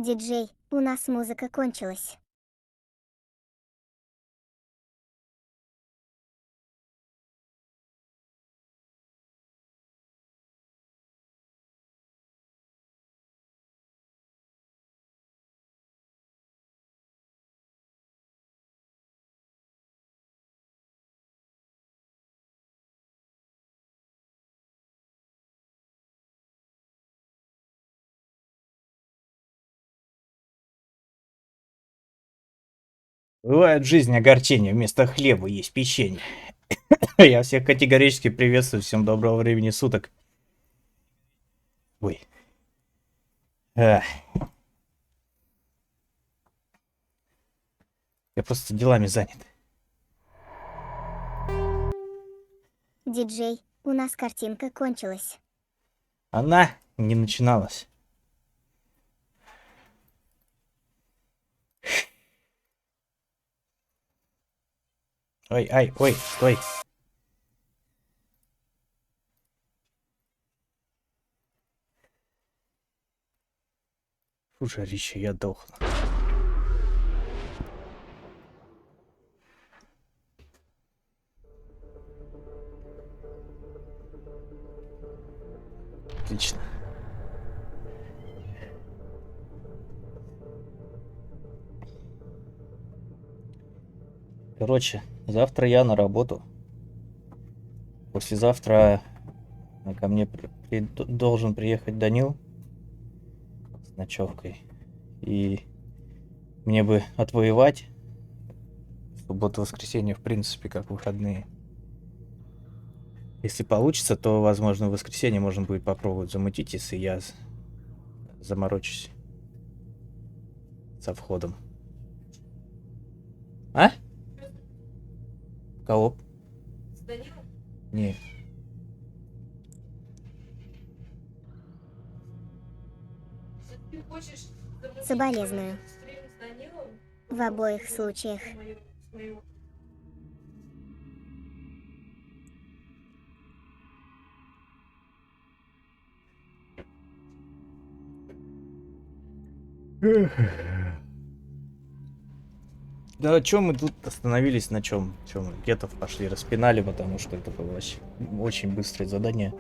Диджей, у нас музыка кончилась. Бывает в жизни огорчение, вместо хлеба есть печенье. Я всех категорически приветствую, всем доброго времени суток. Ой. Ах. Я просто делами занят. Диджей, у нас картинка кончилась. Она не начиналась. Ой, ай, ой, стой. Фу, жарище, я дохну. Отлично. Короче, завтра я на работу. Послезавтра ко мне должен приехать Данил с ночевкой. И мне бы отвоевать субботу-воскресенье, в принципе, как выходные. Если получится, то, возможно, в воскресенье можно будет попробовать замутить, если я заморочусь со входом. А? Кого? С Данилом? Не. Если ты хочешь замутить Соболезную. стрим с Данилом, В обоих случаях. с моего- Да, о чем мы тут остановились, на чем? Чем мы где-то пошли, распинали, потому что это было очень быстрое задание.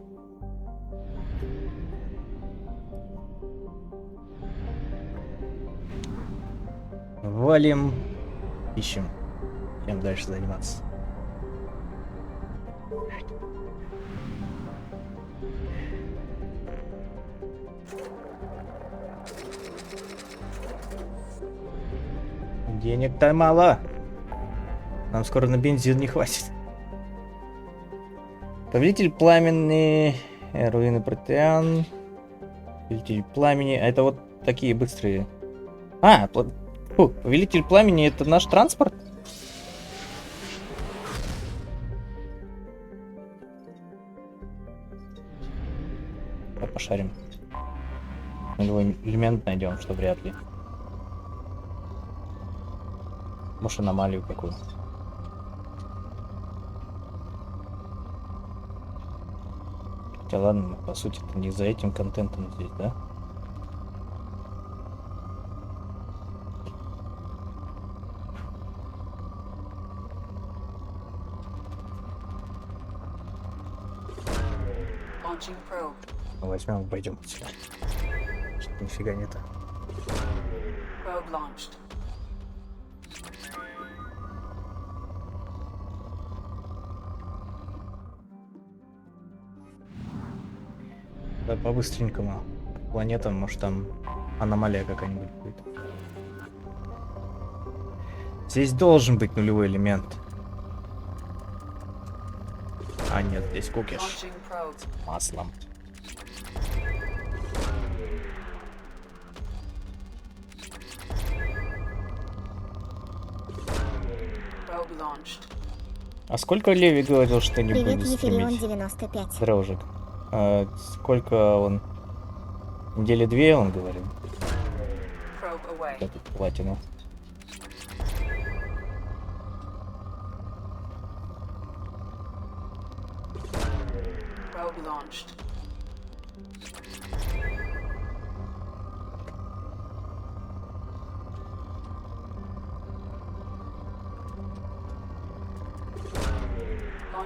Валим, ищем, чем дальше заниматься. Денег-то мало. Нам скоро на бензин не хватит. Повелитель пламени, руины протеан. Повелитель пламени. А это вот такие быстрые. Повелитель пламени это наш транспорт? Давай пошарим. Нулевой элемент найдем, что вряд ли. Может, аномалию какую. Хотя ладно, по сути, это не за этим контентом здесь, да? Возьмем, пойдем отсюда. Что-то нифига нет. Да, по-быстренькому. Планета, может там аномалия какая-нибудь будет. Здесь должен быть нулевой элемент. А нет, здесь кукиш. Маслом. А сколько Леви говорил, что не Привет, будет Ефирион стримить? 95. Дрожек. А сколько он? Недели 2 он говорил. Эту платину.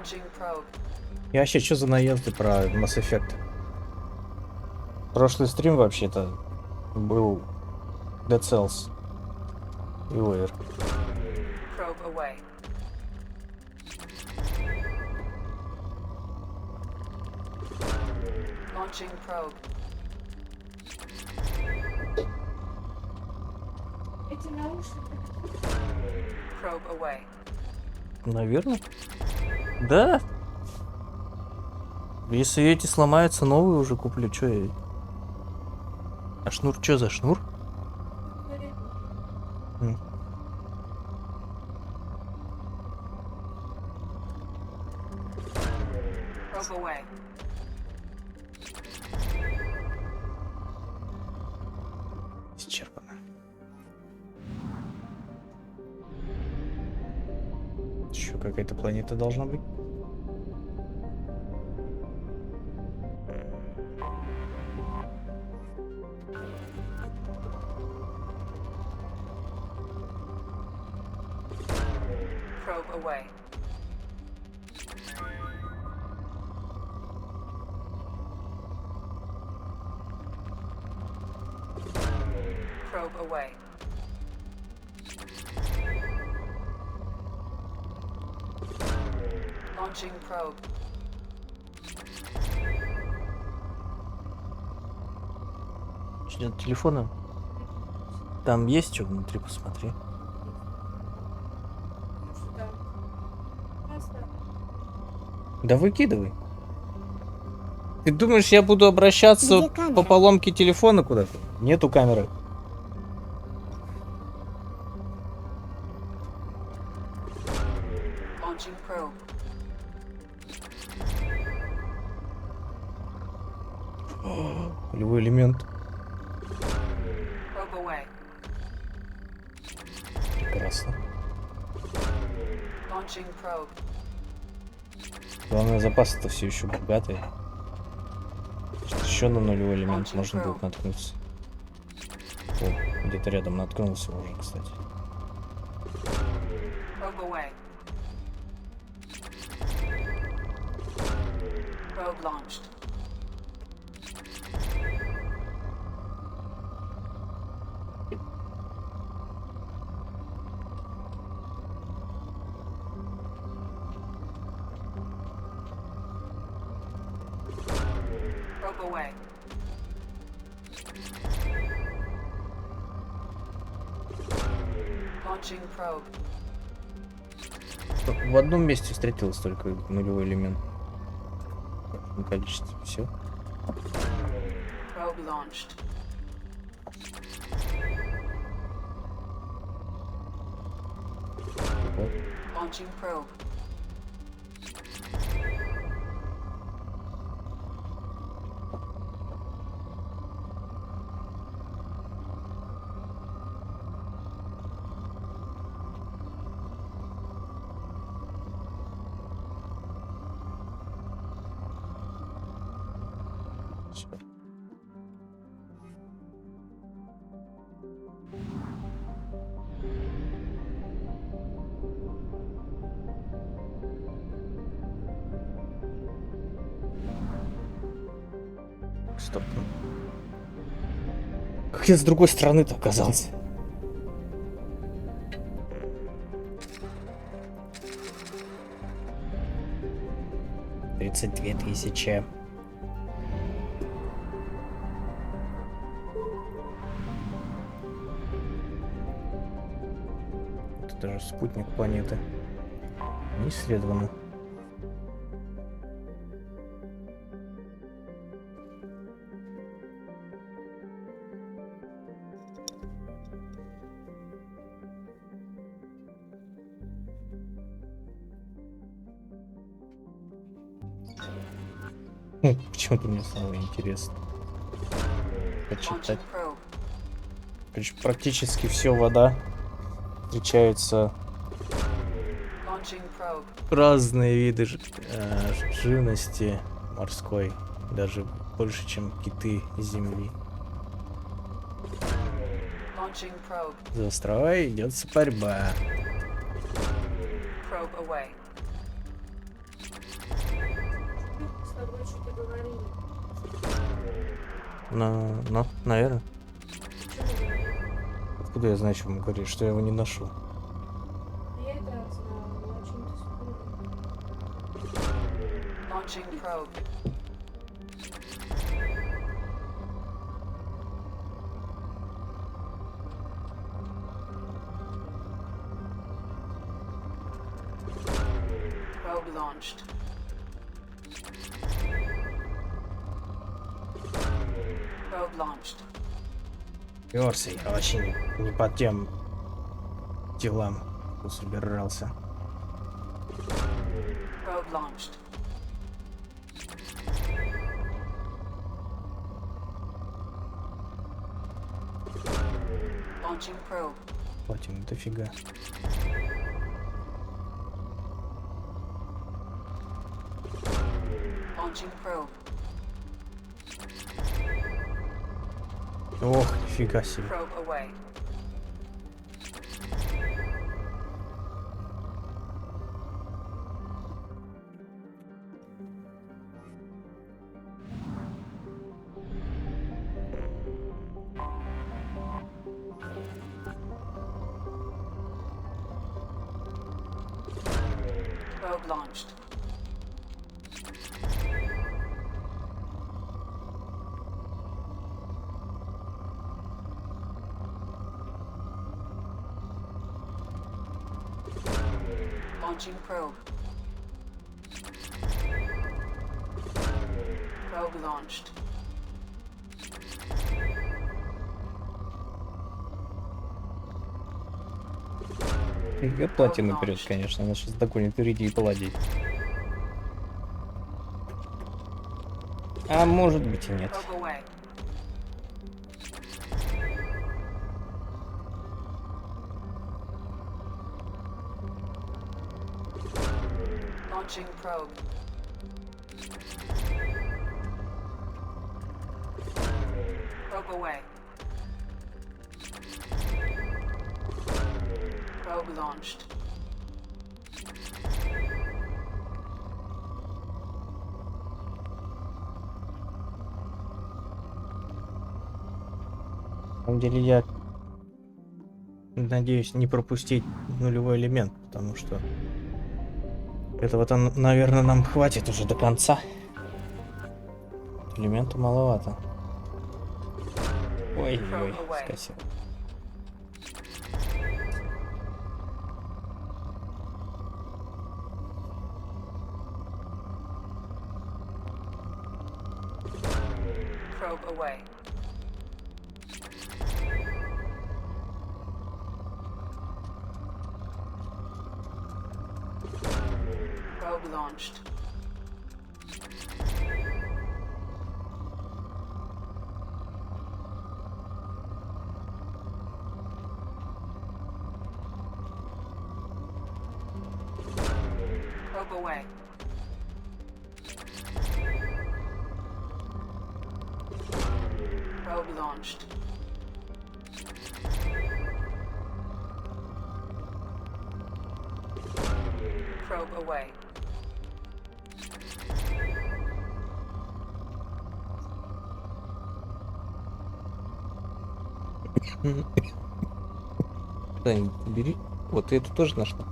Launching probe. И вообще, что за наезды про Mass Effect? Прошлый стрим вообще-то был Dead Cells и Weir. Probe away. Launching probe. Эти наушники. Probe away. Наверное. Да. Если эти сломаются, новые уже куплю. Чё я... А шнур чё за шнур? М. Probe away. Исчерпано. Еще какая-то планета должна быть. Probe away. Probe away. Launching probe. Что от телефона? Там есть что внутри, посмотри. Что там? Просто. Да выкидывай. Ты думаешь, я буду обращаться Где камера? по поломке телефона куда-то? Нету камеры. Launching probe. Полевой элемент. Probe away. Прекрасно. Launching probe. Главное, запасы-то все еще богатые. Еще на нулевой элемент можно будет наткнуться. О, где-то рядом наткнулся уже, кстати. Probe away. Probe launched. Probe away. Launching probe. В одном месте встретилось только нулевой элемент. В количестве. Все. Probe launched. Launching probe. Стоп. Как я с другой стороны-то оказался? $32 000. Это даже спутник планеты. Не исследовано. Почему-то мне самое интересное почитать. Launching probe. Короче, практически все вода. Встречаются Launching probe. разные виды живности морской. Даже больше, чем киты земли. Launching probe. За острова идется борьба. Probe away. Наверное. Почему вы? Откуда я знаю, о чем он говорит, что я его не ношу? Я это знала, но о чем ты спорила? Launching probe. Probe launched. Probe launched. Перся, я вообще не по тем делам собирался. Probe launched. Launching probe. Платим, дофига. Launching probe. Ох, нифига себе. Probe away. Probe launched. Launching probe. Probe launched. Фига платину вперед, конечно, она сейчас догонит впереди и паладей. А может быть и нет. Probe away. Launching probe. Probe away. Probe launched. На самом деле я надеюсь не пропустить нулевой элемент, потому что этого-то, наверное, нам хватит уже до конца. Элемента маловато. Ой-ой, скосил. Probe away. Probe launched. Probe away. Probe launched. Probe away. Куда-нибудь бери. Вот, ты эту тоже нашла.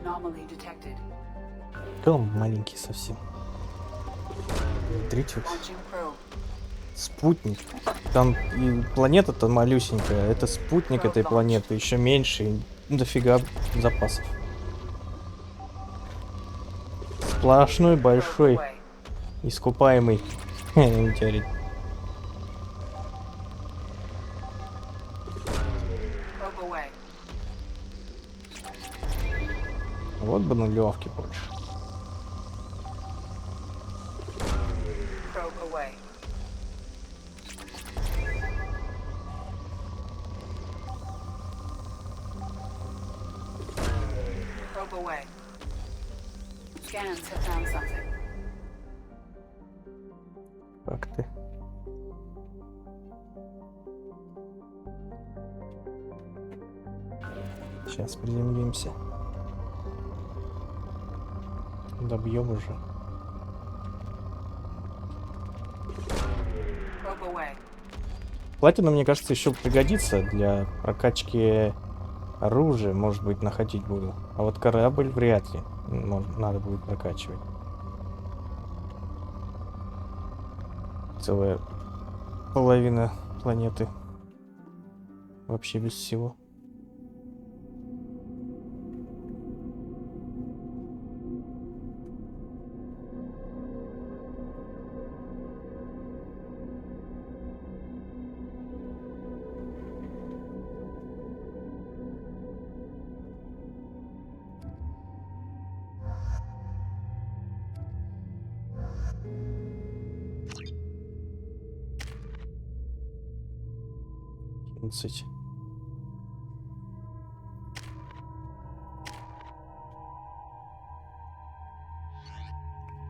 Anomaly detected. Да он маленький совсем. Смотрите, вот Launching probe. спутник. Там и планета-то малюсенькая. Это спутник этой планеты, еще меньше. И дофига запасов. Сплошной Probe большой away. искупаемый метеорит. Probe away. Вот бы нулевки больше. Probe away. Probe away. Scans have found something. Как ты? Сейчас приземлимся. Добьем уже. Probe away. Платина, мне кажется, еще пригодится для прокачки оружия. Может быть, находить буду. А вот корабль вряд ли. Надо будет прокачивать. Целая половина планеты. Вообще без всего.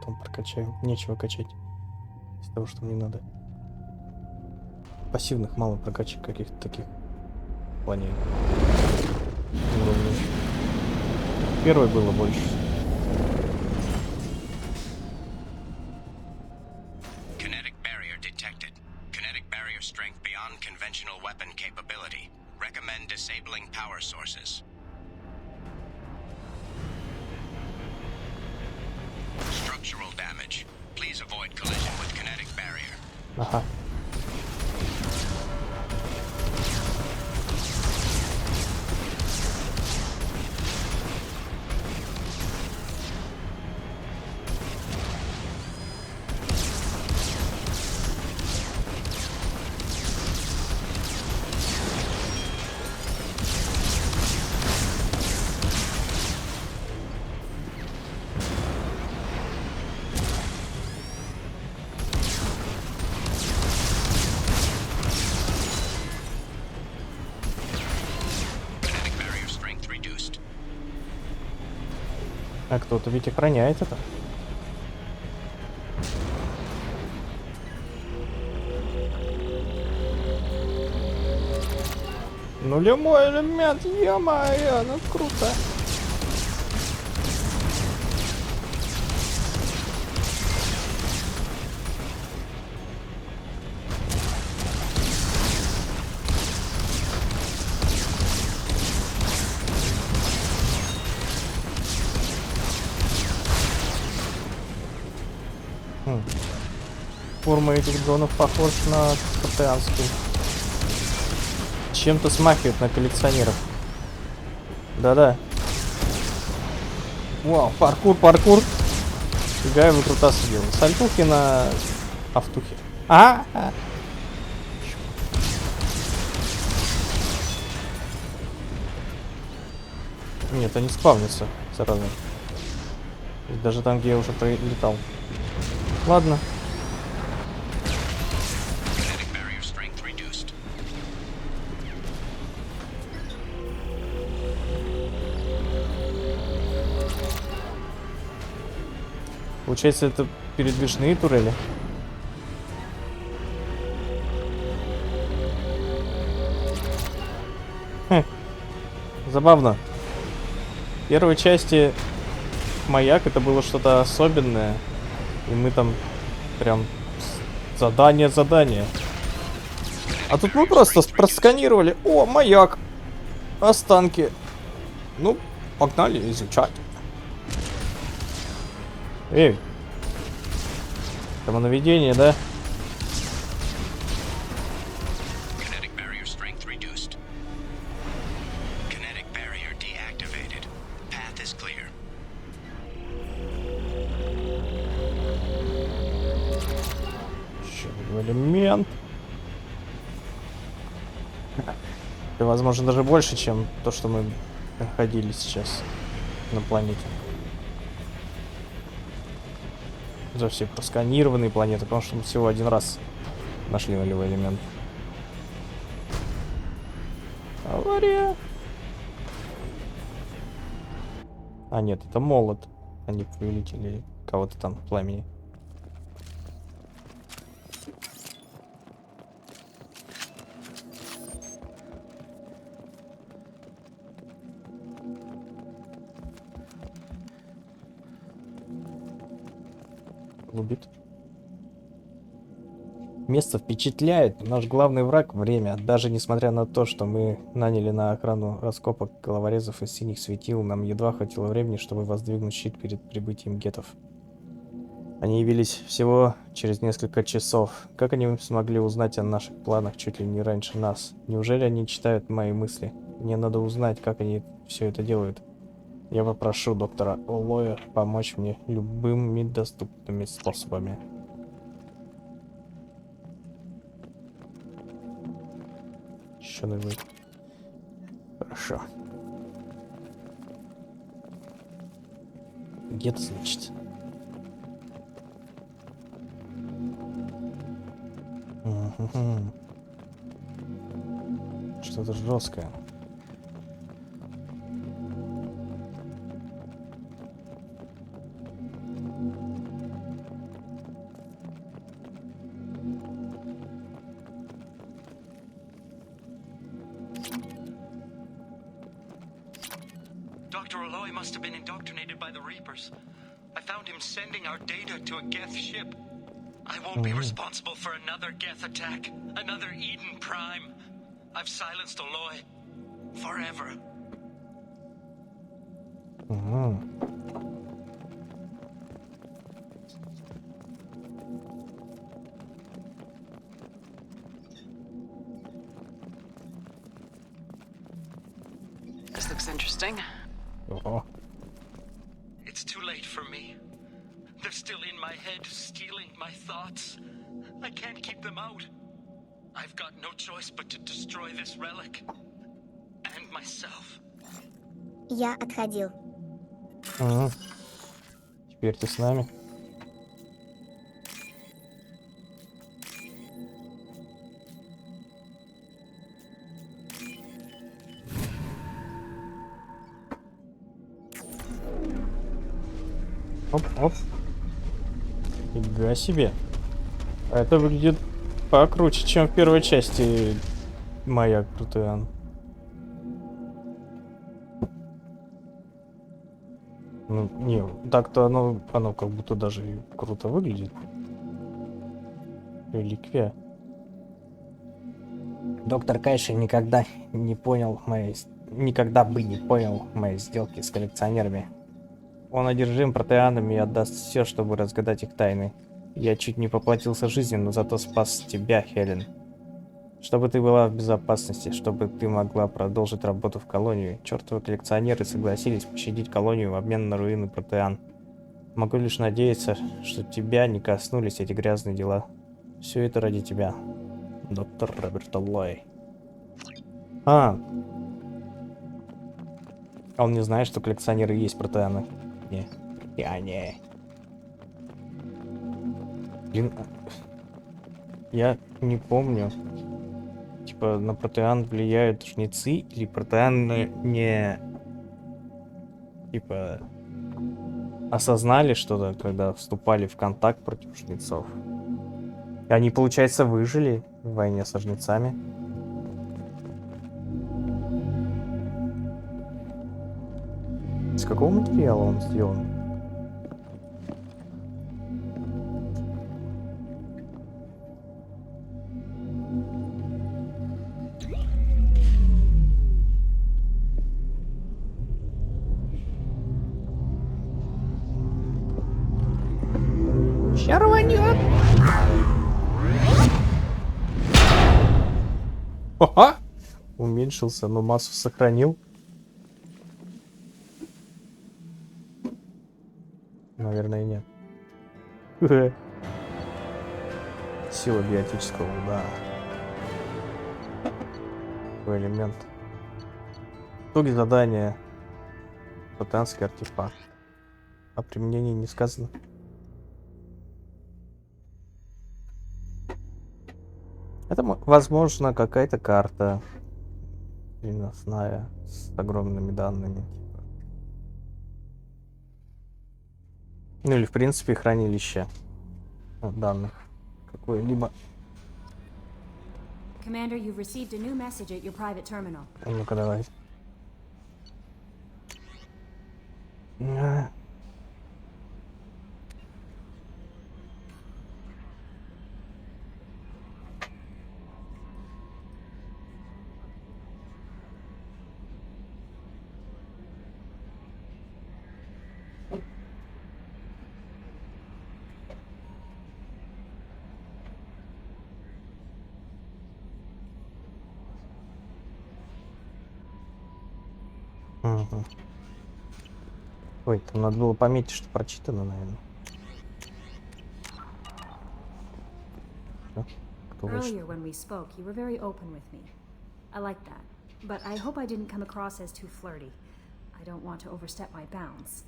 Потом прокачаю. Нечего качать. Из того, что мне надо. Пассивных мало прокачек каких-то таких. В плане уровней. Первой было больше. Kinetic barrier detected. Kinetic barrier strength beyond conventional weapon capability. Recommend disabling power sources. Structural damage. Please avoid collision with kinetic barrier. Ага. Kinetic barrier strength reduced. А кто-то ведь охраняет это. Нулевой элемент, ё-моё, ну круто. Форма этих дронов похож на спартанскую. Чем-то смахивает на коллекционеров. Да-да. Вау, паркур, паркур. Фига его крутасы делал. Сальтухи на автухе. Нет, они спавнятся сразу. Даже там, где я уже прилетал. Ладно. Kinetic barrier strength reduced. Получается, это передвижные турели. Забавно. В первой части маяк это было что-то особенное. И мы там прям задание. А тут мы просто просканировали. О, маяк. Останки. Ну, погнали изучать. Эй. Самонаведение, да? Kinetic barrier strength reduced. Kinetic barrier deactivated. Path is clear. Еще один элемент. Это, возможно, даже больше, чем то, что мы находили сейчас на планете. за все просканированные планеты, потому что мы всего один раз нашли нулевой элемент. Авария. А нет, это молот. Они повелители кого-то там в пламени. Убит. Место впечатляет. Наш главный враг — время. Даже несмотря на то, что мы наняли на охрану раскопок головорезов из синих светил, нам едва хватило времени, чтобы воздвигнуть щит перед прибытием гетов. Они явились всего через несколько часов. Как они смогли узнать о наших планах чуть ли не раньше нас? Неужели они читают мои мысли? Мне надо узнать, как они все это делают. Я попрошу доктора Олоя помочь мне любыми доступными способами. Еще надо. Хорошо. Где-то, значит. Мгм. Что-то жесткое. Dr. Aloy must have been indoctrinated by the Reapers. I found him sending our data to a Geth ship. I won't be responsible for another Geth attack, another Eden Prime. I've silenced Aloy forever. Угу. This looks interesting. Ого. It's too late for me. They're still in my head, stealing my thoughts. I can't keep them out. I've got no choice but to destroy this relic. And myself. Я отходил. Угу. Теперь ты с нами. Оп-оп. Фига себе. А это выглядит покруче, чем в первой части моя крутая. Ну, не, так-то оно как будто даже и круто выглядит. Реликвия. Доктор Кайши никогда бы не понял моей сделки с коллекционерами. Он одержим протеанами и отдаст все, чтобы разгадать их тайны. Я чуть не поплатился жизнью, но зато спас тебя, Хелен. Чтобы ты была в безопасности, чтобы ты могла продолжить работу в колонии. Чертовы коллекционеры согласились пощадить колонию в обмен на руины протеан. Могу лишь надеяться, что тебя не коснулись эти грязные дела. Все это ради тебя, доктор Роберт Оллой. А он не знает, что коллекционеры есть протеаны. Не, я не. Блин, я не помню. Типа на протеан влияют жнецы или протеаны не типа осознали что-то, когда вступали в контакт против жнецов. И они, получается, выжили в войне со жнецами. Из какого материала он сделан? Ща рванет. Ага. Уменьшился, но массу сохранил. Наверное, нет. Сила биотического удара. Такой элемент. Итоги задания. Ботанский артефакт. О применении не сказано. Это, возможно, какая-то карта переносная с огромными данными. Ну или, в принципе, хранилище данных какое-либо. Commander, you've received a new message at your private terminal. Ну-ка, давай. Угу. Ой, там надо было пометить, что прочитано, наверное. Кто вышел? Earlier when we spoke, you were very open with me. I like that. But I hope I didn't come across as too flirty. I don't want to overstep my bounds.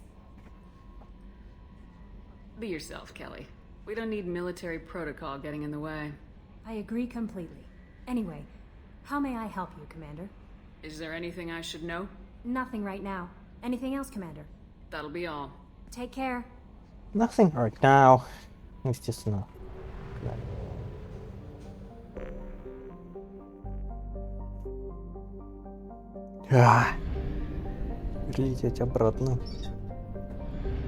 Be yourself, Kelly. We don't need military protocol getting in the way. I agree completely. Anyway, how may I help you, Commander? Is there anything I should know? Nothing right now. Anything else, Commander? That'll be all. Take care. Nothing right now. Естественно. Лететь обратно.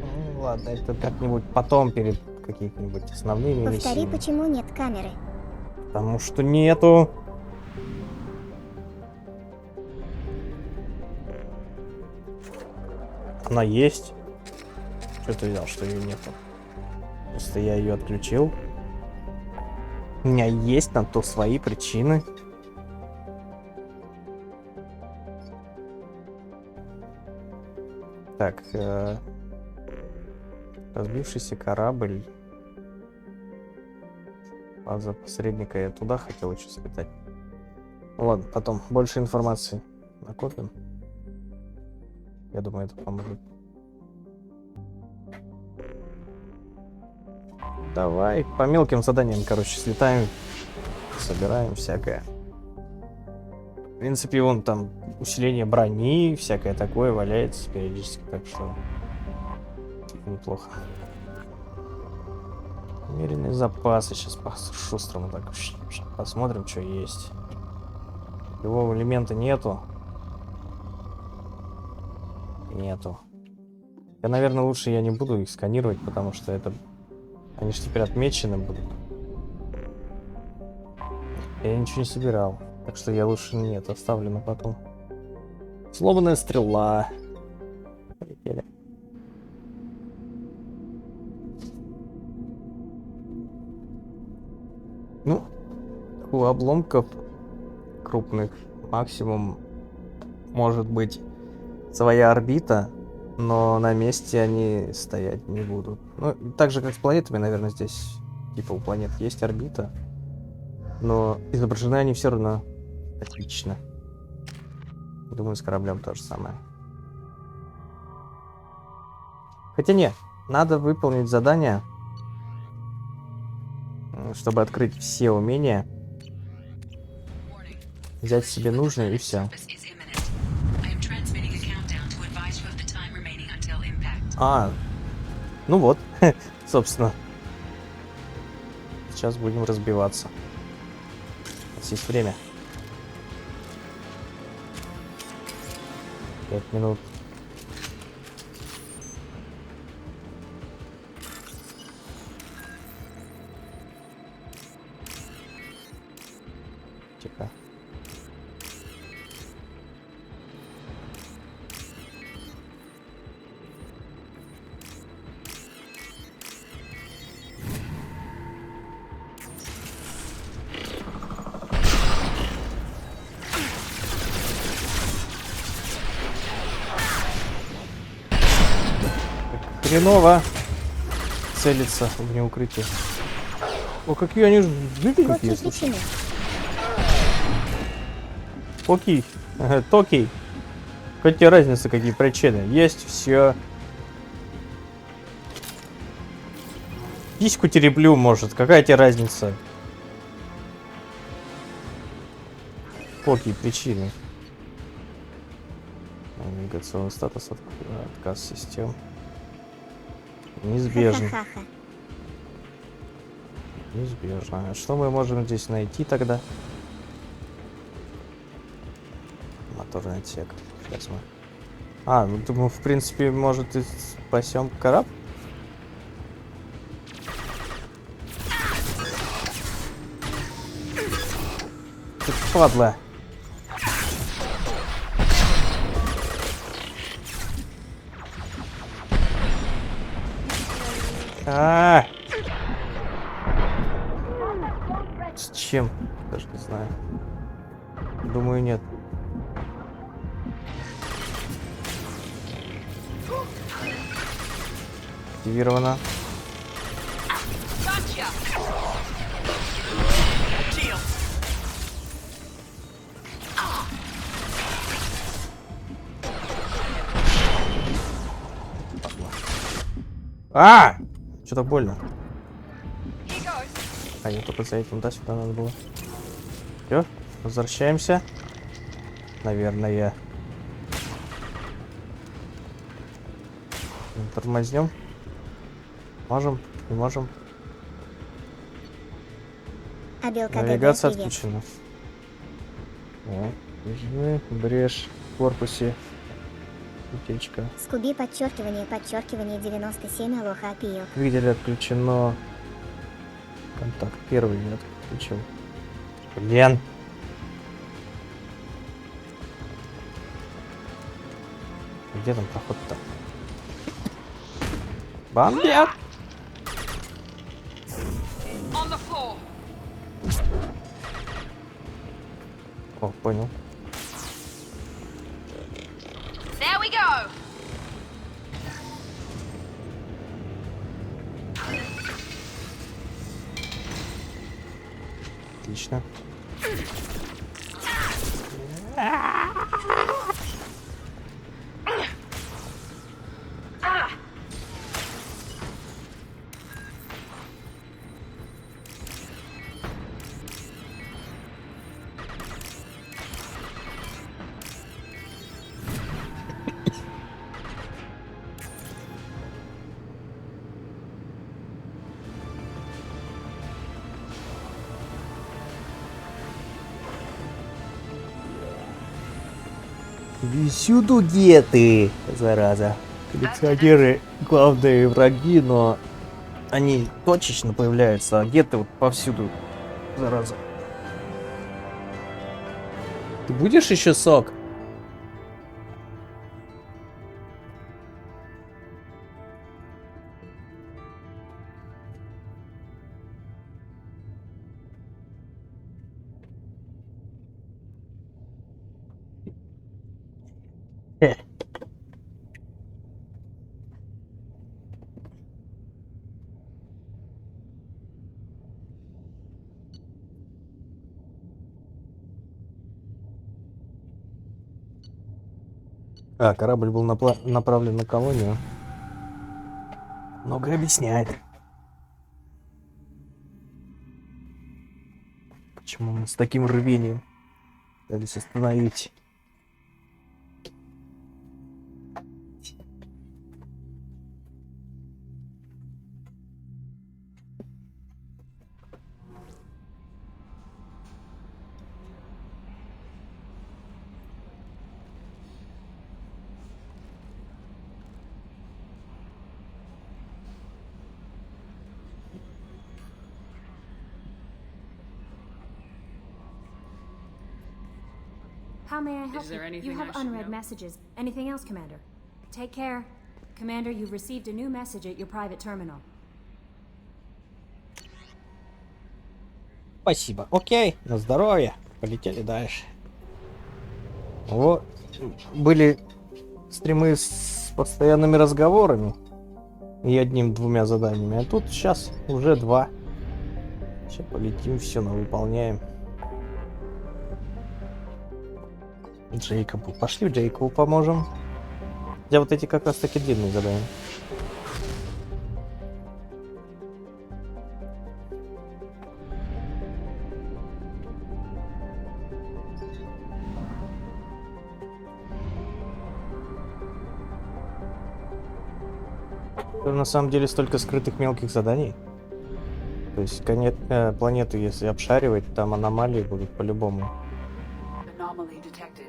Ну, ладно, это как-нибудь потом, перед какими-нибудь основными Повтори, миссиями. почему нет камеры. Потому что нету. Она есть. Что ты взял, что ее нету? Просто я ее отключил. У меня есть на то свои причины. Так, разбившийся корабль. База посредника, я туда хотел еще слетать. Ладно, потом больше информации накопим. Я думаю, это поможет. Давай по мелким заданиям, короче, слетаем, собираем всякое. В принципе, вон там усиление брони, всякое такое валяется периодически, так что неплохо. Умеренные запасы. Сейчас по-шустрому так посмотрим, что есть. Любого элемента нету. Нету. Я, наверное, лучше я не буду их сканировать, потому что это... Они же теперь отмечены будут. Я ничего не собирал. Так что я лучше нет, оставлю на потом. Сломанная стрела. Полетели. Ну, у обломков крупных максимум может быть своя орбита, но на месте они стоять не будут. Ну, так же, как с планетами, наверное, здесь типа у планет есть орбита, но изображены они все равно отлично. Думаю, с кораблем то же самое. Хотя нет, надо выполнить задание, чтобы открыть все умения, взять себе нужное и все. А, ну вот, собственно. Сейчас будем разбиваться. У нас есть время. 5 минут. Тихо. Хреново целится в неукрытие. О, какие они же жиденькие, Какие слушай. причины? Окей. Токи. Какая тебе разница, какие причины? Есть все. Письку тереплю, может. Какая тебе разница? глубокие причины. Навигационный статус, отказ систем. Неизбежно. Ха-ха-ха-ха. Неизбежно. Что мы можем здесь найти тогда? Моторный отсек. Сейчас мы... ну думаю, в принципе, может и спасем корабль? Ты падла. С чем? Даже не знаю. Думаю, нет. Активировано. Что так больно? Не только за этим, да, сюда надо было. Все, возвращаемся. Наверное. Тормознем. Можем, не можем. А белка Навигация привет. отключена. Брешь в корпусе. Утечка. Скуби, подчеркивание, 97, алоха, апио. Видели, отключено. Контакт первый я отключил. Блин. Где там проход-то? Бомбят! О, понял. There we go. Отлично. Висюду где ты, зараза. Коллекционеры главные враги, но они точечно появляются, а где-то вот повсюду, зараза. Ты будешь еще сок? Корабль был направлен на колонию. Многое объясняет. Почему мы с таким рвением пытались остановить? How may I help Is there you? anything You have I should unread know? messages. Anything else, Commander? Take care. Commander, you've received a new message at your private terminal. Спасибо. Окей, на здоровье. Полетели дальше. Вот. Были стримы с постоянными разговорами и одним-двумя заданиями. А тут сейчас уже 2. Сейчас полетим, все выполняем. Джейкобу. Пошли Джейкобу поможем. Я вот эти как раз таки длинные задания. На самом деле столько скрытых мелких заданий. То есть планету, если обшаривать, там аномалии будут по-любому. Anomaly detected.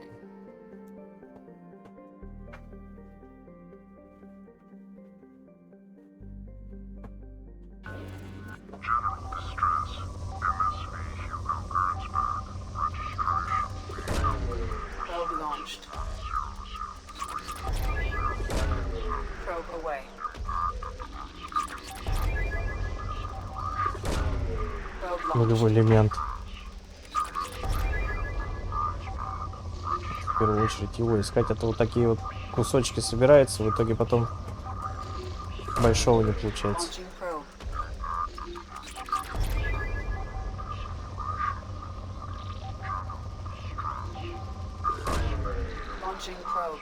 Probe launched. Probe away. Probe launched. Нулевой элемент. В первую очередь его искать. Это вот такие вот кусочки собираются, в итоге потом большого не получается. Launching probe. Launching probe.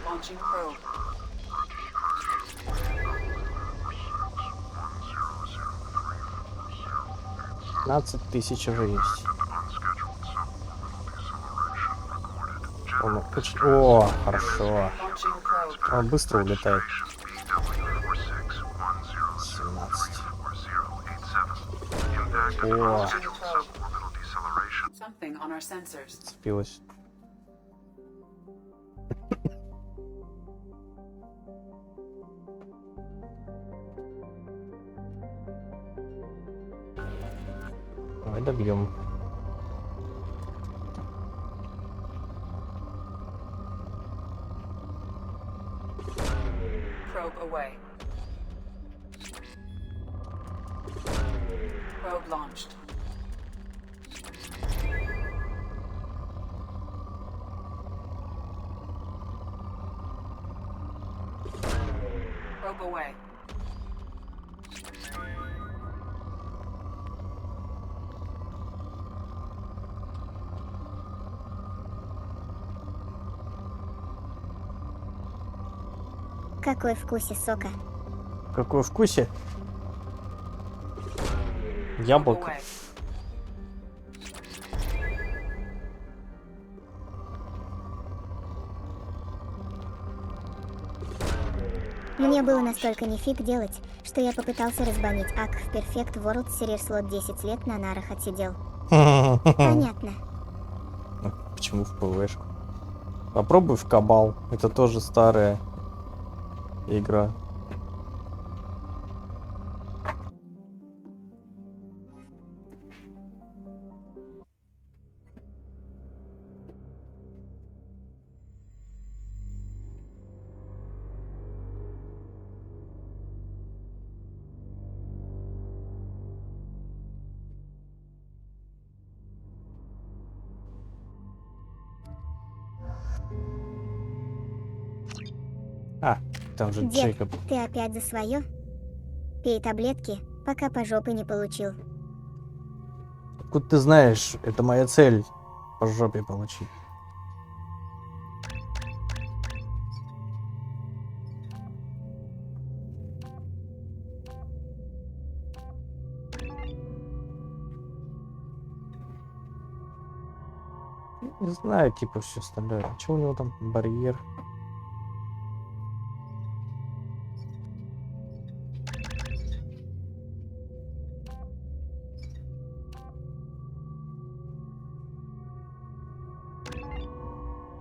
Launching probe. 15 тысяч уже есть. О, хорошо. Launching probe. Он быстро улетает. 17. О, Launching probe. Something on our sensors. цепилась. Давай добьем. Probe away. Probe launched. Probe away. Какой вкусе сока. Какой вкусе? Probe Яблоко. away. Мне было настолько нефиг делать, что я попытался разбанить АК в Perfect World Series слот 10 лет на нарах отсидел. Понятно. Почему в ПВшку? Попробуй в Кабал. Это тоже старая игра. А, там же Дед, Джейкоб. ты опять за свое? Пей таблетки, пока по жопе не получил. Откуда ты знаешь, это моя цель по жопе получить. Не знаю, типа все остальное. Че у него там барьер?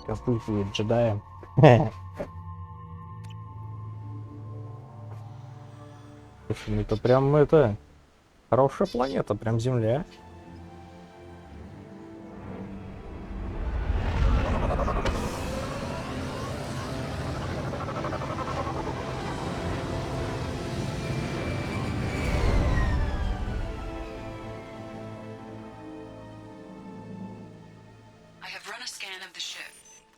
Попыхивает джедаем. Слушай, ну это прям это хорошая планета, прям Земля. I have run a scan of the ship.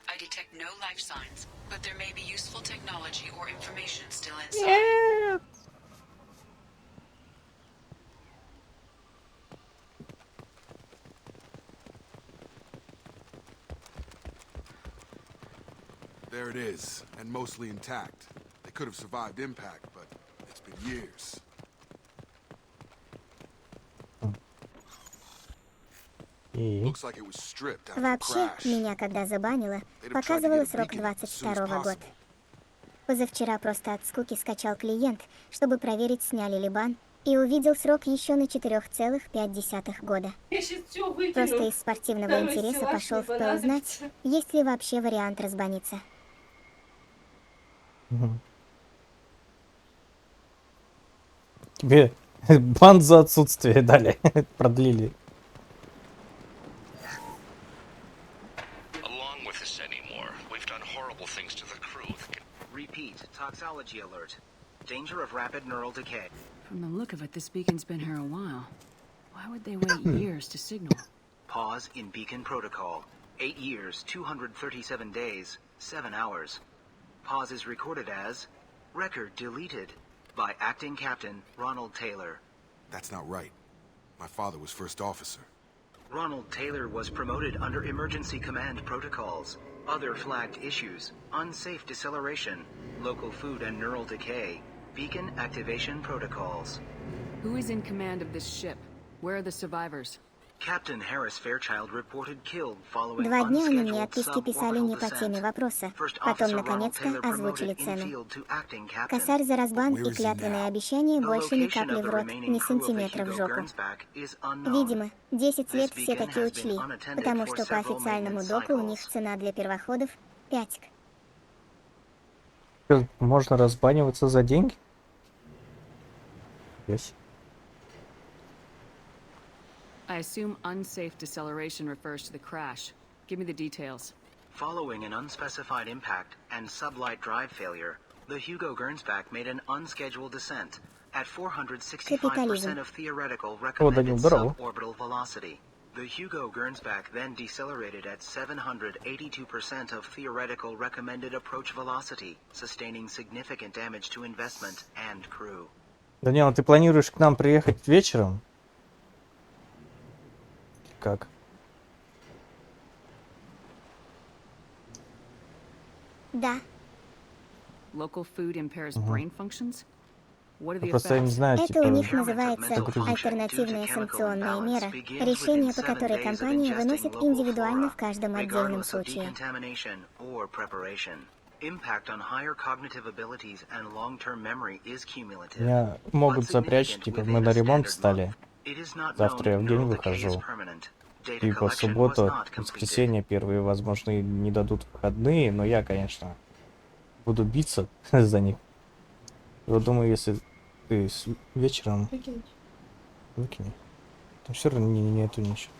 I detect no life signs, but there may be useful technology or information still inside. There it is, and mostly intact. The could have survived impact, but it's been years. И Looks like it was stripped after the Вообще, crash. меня когда забанило, показывало срок 22 год. Позавчера просто от скуки скачал клиент, чтобы проверить, сняли ли бан, и увидел срок еще на 4,5 года. Я сейчас все выкину. Просто из спортивного интереса пошел в П узнать, есть ли вообще вариант разбаниться. тебе бан за отсутствие дали, продлили. Along with this anymore, we've done horrible things to the crew. Repeat, toxology alert. Danger of rapid neural decay. From the look of it, this beacon's been here a while. Why would they wait years to signal? Pause in beacon protocol. 8 years, 237 days, 7 hours. Pause is recorded as record deleted by acting captain Ronald Taylor. That's not right. My father was first officer. Ronald Taylor was promoted under emergency command protocols. Other flagged issues: unsafe deceleration, local food and neural decay, beacon activation protocols. Who is in command of this ship? Where are the survivors? Captain Harris Fairchild reported killed following 2 дня они мне unscheduled отписки писали не по теме suborbital descent. вопроса. First Потом, officer Ronald наконец-то, Taylor озвучили promoted цену. infield to acting captain. Косарь за разбан Where и is he клятвенное now? обещание The больше ни location капли of в the рот, remaining ни crew of the сантиметра в Hugo жопу. Gernsback is unknown. Видимо, 10 лет This все beacon таки has учли, been unattended потому for что по several официальному maintenance доку у них cycles. цена для первоходов 5. Можно разбаниваться за деньги? Есть. I assume unsafe deceleration refers to the crash. Give me the details. Following an unspecified impact and sublight drive failure, the Hugo Gernsback made an unscheduled descent at 465% of theoretical recommended здорово. suborbital velocity. The Hugo Gernsback then decelerated at 782% of theoretical recommended approach velocity, sustaining significant damage to investment and crew. Данила, ты планируешь к нам приехать вечером? Как? Да, Local food impairs brain functions? What are the Просто я не effects? знаю, это типа, у них Impairment of называется mental function due альтернативная to chemical санкционная imbalance мера, begins решение within по 7 которой days of компания ingesting выносит local индивидуально flora, в каждом отдельном regardless of случае. decontamination or preparation. Impact on higher cognitive abilities and long-term memory is cumulative. меня могут but запрячь, significant типа, within мы a на ремонт standard встали. month. It is not Завтра я known в день neural decay is выхожу. permanent. Data Типа, collection was суббота, not completed. воскресенье первые, возможно, и не дадут выходные, но я, конечно, буду биться за них. Я думаю, если ты вечером Выкинуть. выкини, то все равно нету ничего.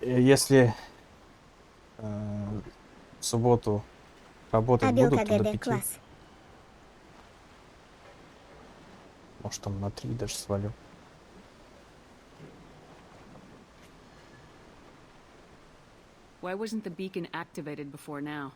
Если в субботу работать Обилка будут, то до ГД 5. класс. Может, там на 3 даже свалю. Why wasn't the beacon activated before now?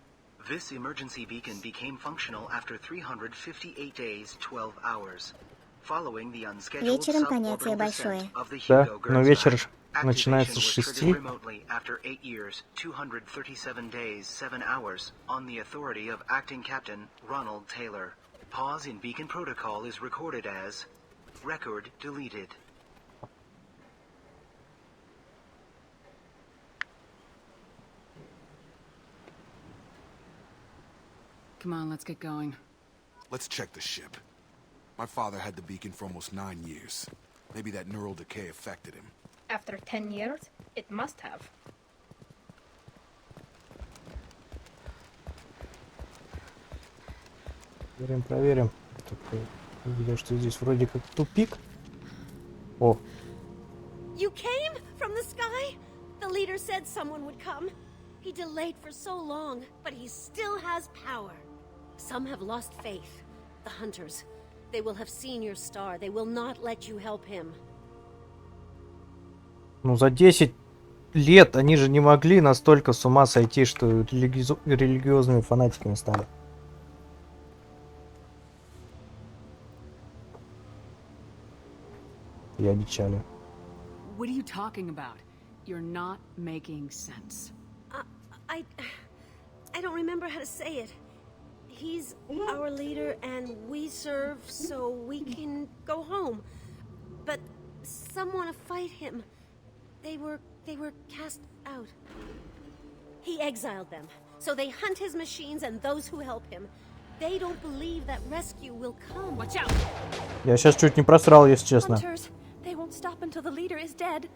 This emergency beacon became functional after 358 days, 12 hours. Following the unscheduled Вечером понятие suborbital большое. descent of the Да, Hugo но вечер Gernsback, начинается activation с was 6. triggered remotely after 8 years, 237 days, 7 hours, on the authority of acting captain Ronald Taylor. Pause in beacon protocol is recorded as record deleted. Come on, let's get going. Let's check the ship. My father had the beacon for almost 9 years. Maybe that neural decay affected him. After 10 years, it must have. Проверим. Только увидел, что здесь вроде как тупик. О, You came from the sky? The leader said someone would come. He delayed for so long, but he still has power. Some have lost faith. The hunters. They will have seen your star. They will not let you help him. ну за 10 лет они же не могли настолько с ума сойти, что религиозными фанатиками стали. И обещали. What are you talking about? You're not making sense. I don't remember how to say it. He's our leader and we serve so we can go home. But some want to fight him. They were cast out. He exiled them, so they hunt his machines and those who help him. They don't believe that rescue will come. Watch out! Я сейчас чуть не просрал, если честно. Hunters, they won't stop until the leader is dead.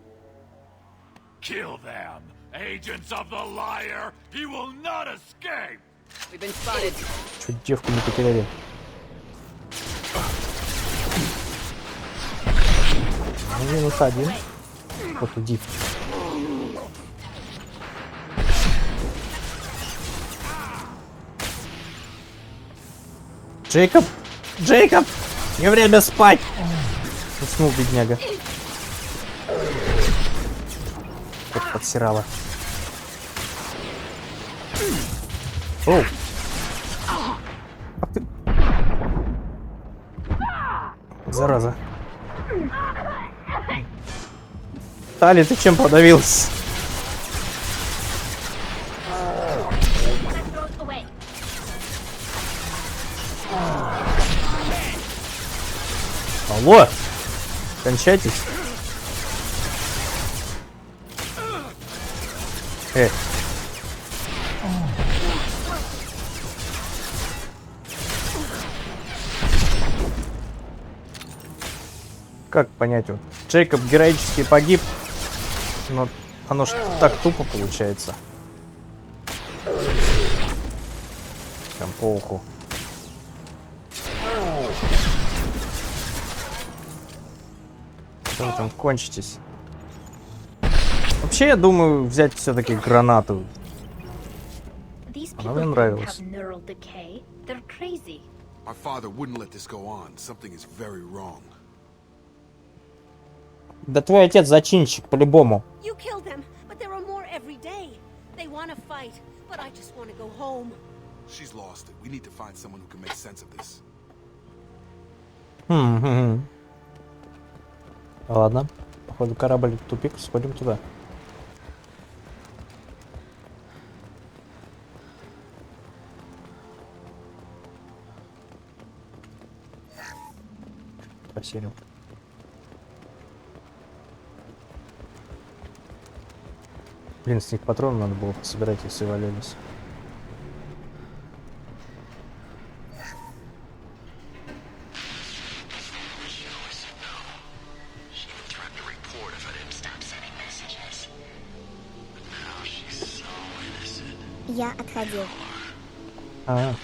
Kill them! Agents of the liar! He will not escape! We've been spotted. Чуть девку не потеряли. Ну, минус один. Вот иди. Джейкоб! Джейкоб! Не время спать! Уснул, бедняга. Вот подсирала. Оу! Ах ты! Зараза. Тали, ты чем подавился? Алло! Кончайтесь. Как понять, вот Джейкоб героически погиб, но оно ж так тупо получается. Там по уху. Что вы там кончитесь? Вообще, я думаю, взять все-таки гранату. Она мне нравилась. My father wouldn't let this go on. Something is very wrong. Да твой отец зачинщик, по-любому. You killed them, but there are more every day. They want to fight, but I just want to go home. She's lost it. We need to find someone who can make sense of this. Ладно. Походу корабль в тупик, сходим туда. Посерил. Блин, с них патроны надо было пособирать, если валялись. Я отходил. А.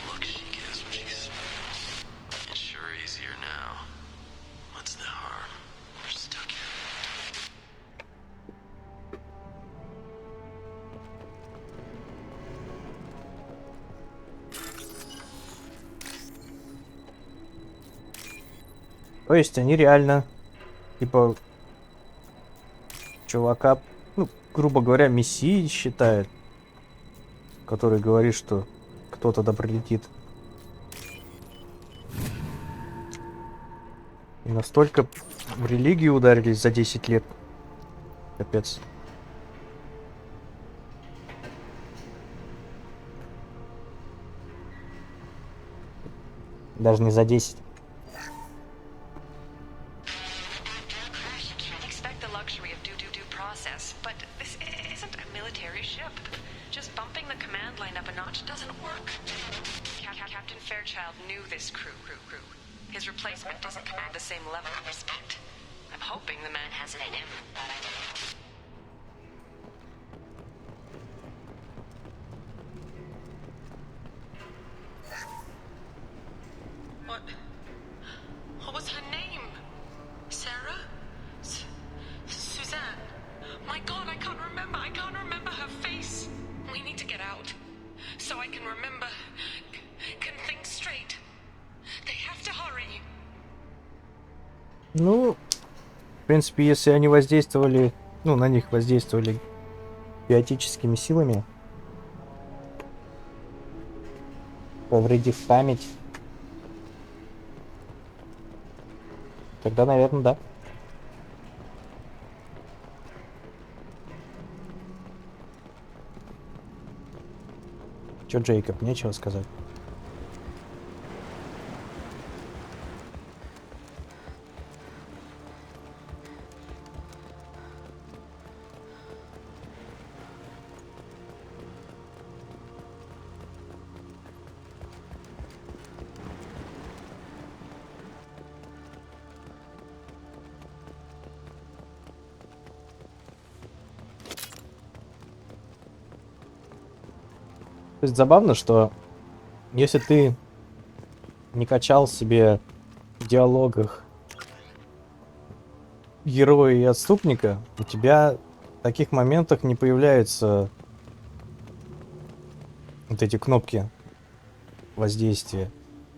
То есть они реально, типа, чувака, ну, грубо говоря, мессией считают, который говорит, что кто-то да прилетит. И настолько в религию ударились за 10 лет. Капец. Даже не за 10. What was her name? Sarah? Suzanne? My God, I can't remember her face. We need to get out. So I can remember, can think straight. They have to hurry. Ну, в принципе, если они воздействовали, ну, на них воздействовали биотическими силами, повредив память, тогда, наверное, да. Чё, Джейкоб, нечего сказать? То есть забавно, что если ты не качал себе в диалогах героя и отступника, у тебя в таких моментах не появляются вот эти кнопки воздействия.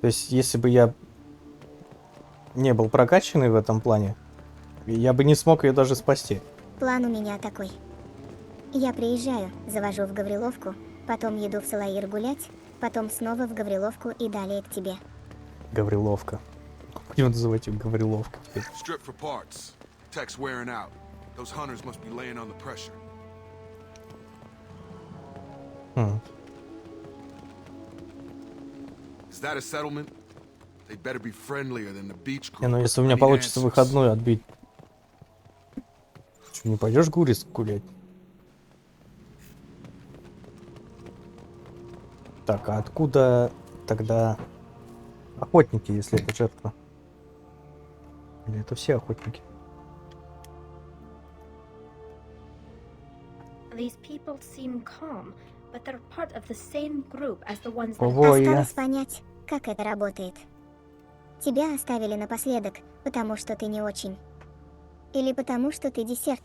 То есть, если бы я не был прокачанный в этом плане, я бы не смог ее даже спасти. План у меня такой. Я приезжаю, завожу в Гавриловку, потом еду в Салаир гулять, потом снова в Гавриловку и далее к тебе. Гавриловка. Будем называть ее Гавриловка теперь. Strip for parts. Tech's wearing out. Those hunters must be laying on the pressure. Is that a settlement? They'd better be friendlier than the beach Не, group. ну если у меня I need получится answers. выходной отбить. Что, не пойдешь гурис гулять? Так, а откуда тогда охотники, если это жертва? Или это все охотники? These people seem calm, but they're part of the same group as the ones that... Ого, я... Осталось понять, как это работает. Тебя оставили напоследок, потому что ты не очень. Или потому что ты десерт.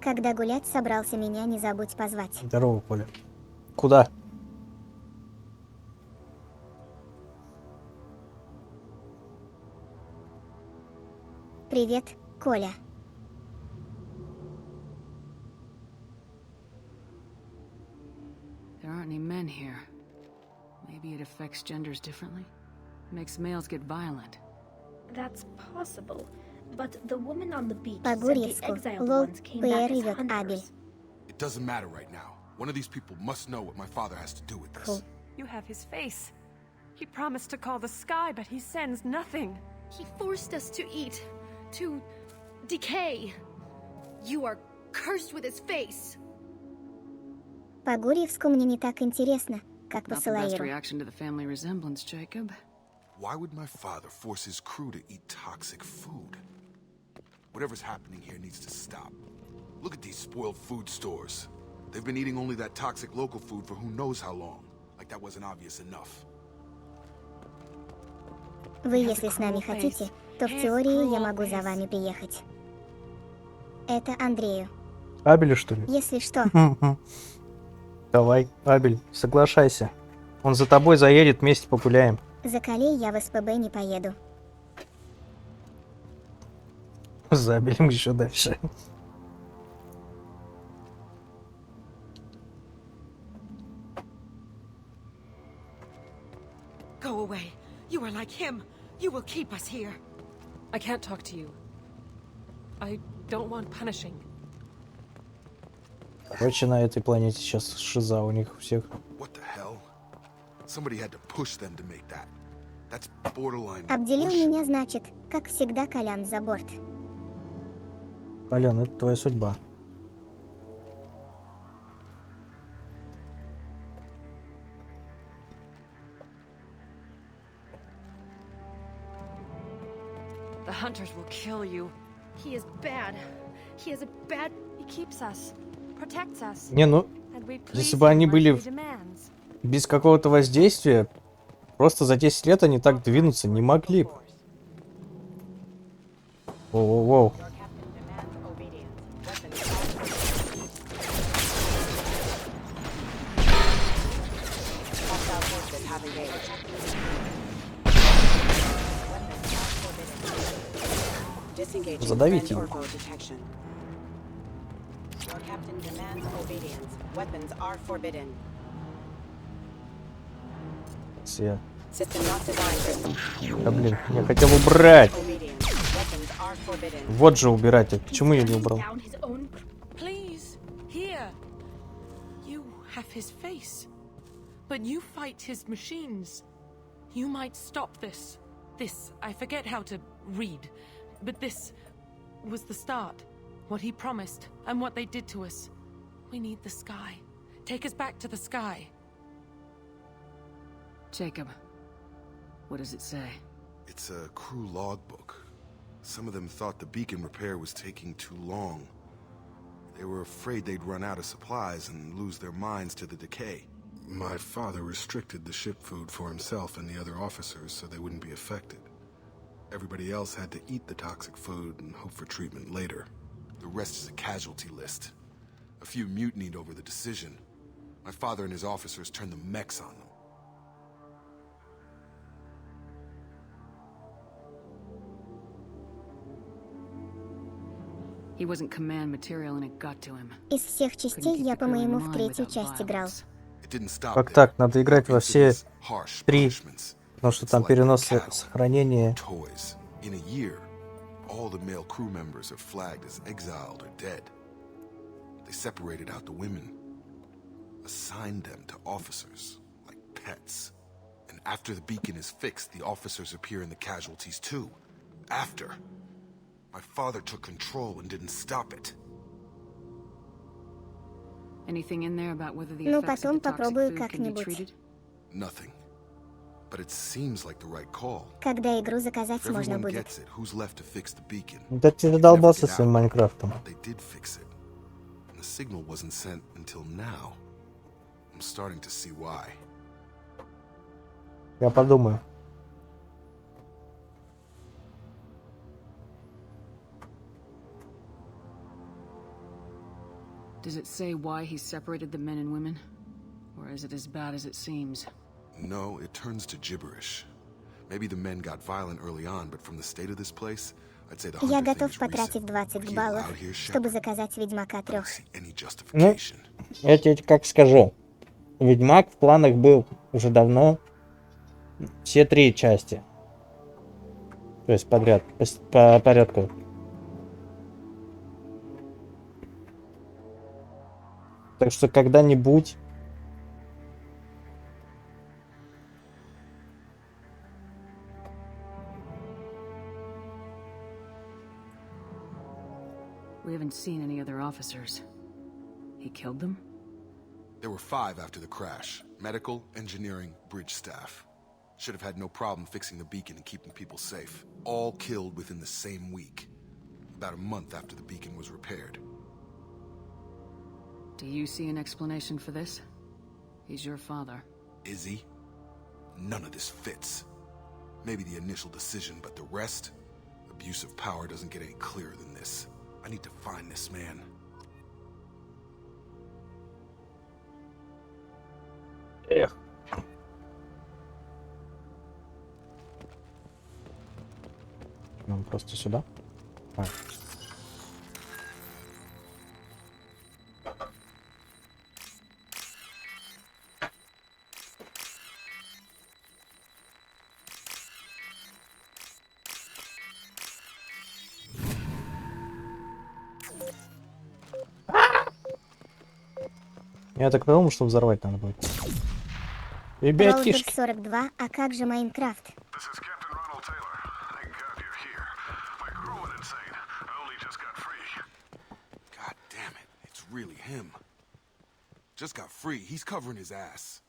Когда гулять собрался, меня не забудь позвать. Здорово, Коля. Куда? Привет, Коля. There aren't any men here. Maybe it affects genders differently. Makes males get violent. That's possible, but the woman on the beach По said the Гурьевску. exiled Лол, ones came back ПР as идет Абель. hunters. It doesn't matter right now. One of these people must know what my father has to do with this. Cool. You have his face. He promised to call the sky, but he sends nothing. He forced us to eat, to decay. You are cursed with his face. По Гурьевску мне не так интересно, как по Not the best Салаиру. reaction to the family resemblance, Jacob. Why would my father force his crew to eat toxic food? Whatever's happening here needs to stop. Look at these spoiled food stores. They've been eating only that toxic local food for who knows how long. Like that wasn't obvious enough. Вы, если с нами хотите, то в теории я могу за вами приехать. Это Андрею. Абелю, что ли? Если что, Давай, Абель, соглашайся. Он за тобой заедет, вместе погуляем. за Колей я в СПБ не поеду. За Абелем еще дальше. Go away. You are like him. You will keep us here. I can't talk to you. I don't want punishing. Короче, на этой планете сейчас шиза у них у всех. What the hell? Somebody had to push them to make that. That's borderline. Обделил bullshit. меня, значит, как всегда, Колян за борт. Колян, это твоя судьба. The hunters will kill you. He is bad. He is a bad... He keeps us, protects us. Не, ну, And we если please бы him они like были he demands. без какого-то воздействия, просто за 10 лет они так двинуться не могли бы. Воу-воу-воу. Задавите его. Все. Да блин, я хотел убрать. Вот же убирать. А почему я не убрал? Down his own... Please, here. You have his face. But you fight his machines. You might stop this. This, I forget how to read. But this was the start. What he promised, and what they did to us. We need the sky. Take us back to the sky. Jacob, what does it say? It's a crew logbook. Some of them thought the beacon repair was taking too long. They were afraid they'd run out of supplies and lose their minds to the decay. My father restricted the ship food for himself and the other officers so they wouldn't be affected. Everybody else had to eat the toxic food and hope for treatment later. The rest is a casualty list. A few mutinied over the decision. My father and his officers turned the mechs on them. He wasn't command material and it got to him. Из всех частей я, по-моему, в третью часть играл. Как так? Надо играть во все 3, потому что там перенос сохранения. In a year, all the male crew members are flagged as exiled or dead. They separated out the women, assigned them to officers, like pets. And after the beacon is fixed, the officers appear in the casualties too. After. My father took control and didn't stop it. Anything in there about whether the Ну, effects of потом the toxic попробую food can be как-нибудь. treated? Nothing. But it seems like the right call. Когда игру заказать If можно everyone будет. gets it, who's left to fix the beacon? Да ты задолбался своим Майнкрафтом. They did fix it. And the signal wasn't sent until now. I'm starting to see why. Я подумаю. Does it say why he separated the men and women? Or is it as bad as it seems? No, it turns to gibberish. Maybe the men got violent early on, but from the state of this place, I'd say the Я hunter thing готов is потратить recent. 20 баллов, чтобы заказать Ведьмака 3. Ну, я тебе как скажу. Ведьмак в планах был уже давно. Все 3 части. То есть подряд, по порядку. Так что когда-нибудь... We haven't seen any other officers. He killed them? There were 5 after the crash. Medical, engineering, bridge staff. Should have had no problem fixing the beacon and keeping people safe. All killed within the same week. About a month after the beacon was repaired. Do you see an explanation for this? He's your father. Is he? None of this fits. Maybe the initial decision, but the rest? Abuse of power doesn't get any clearer than this. I need to find this man. Эх. Нам просто сюда. А. Я так подумал, что взорвать надо будет. Ребятишки. 42, а как же Майнкрафт? God damn it, it's really him. Just got free, he's covering his ass.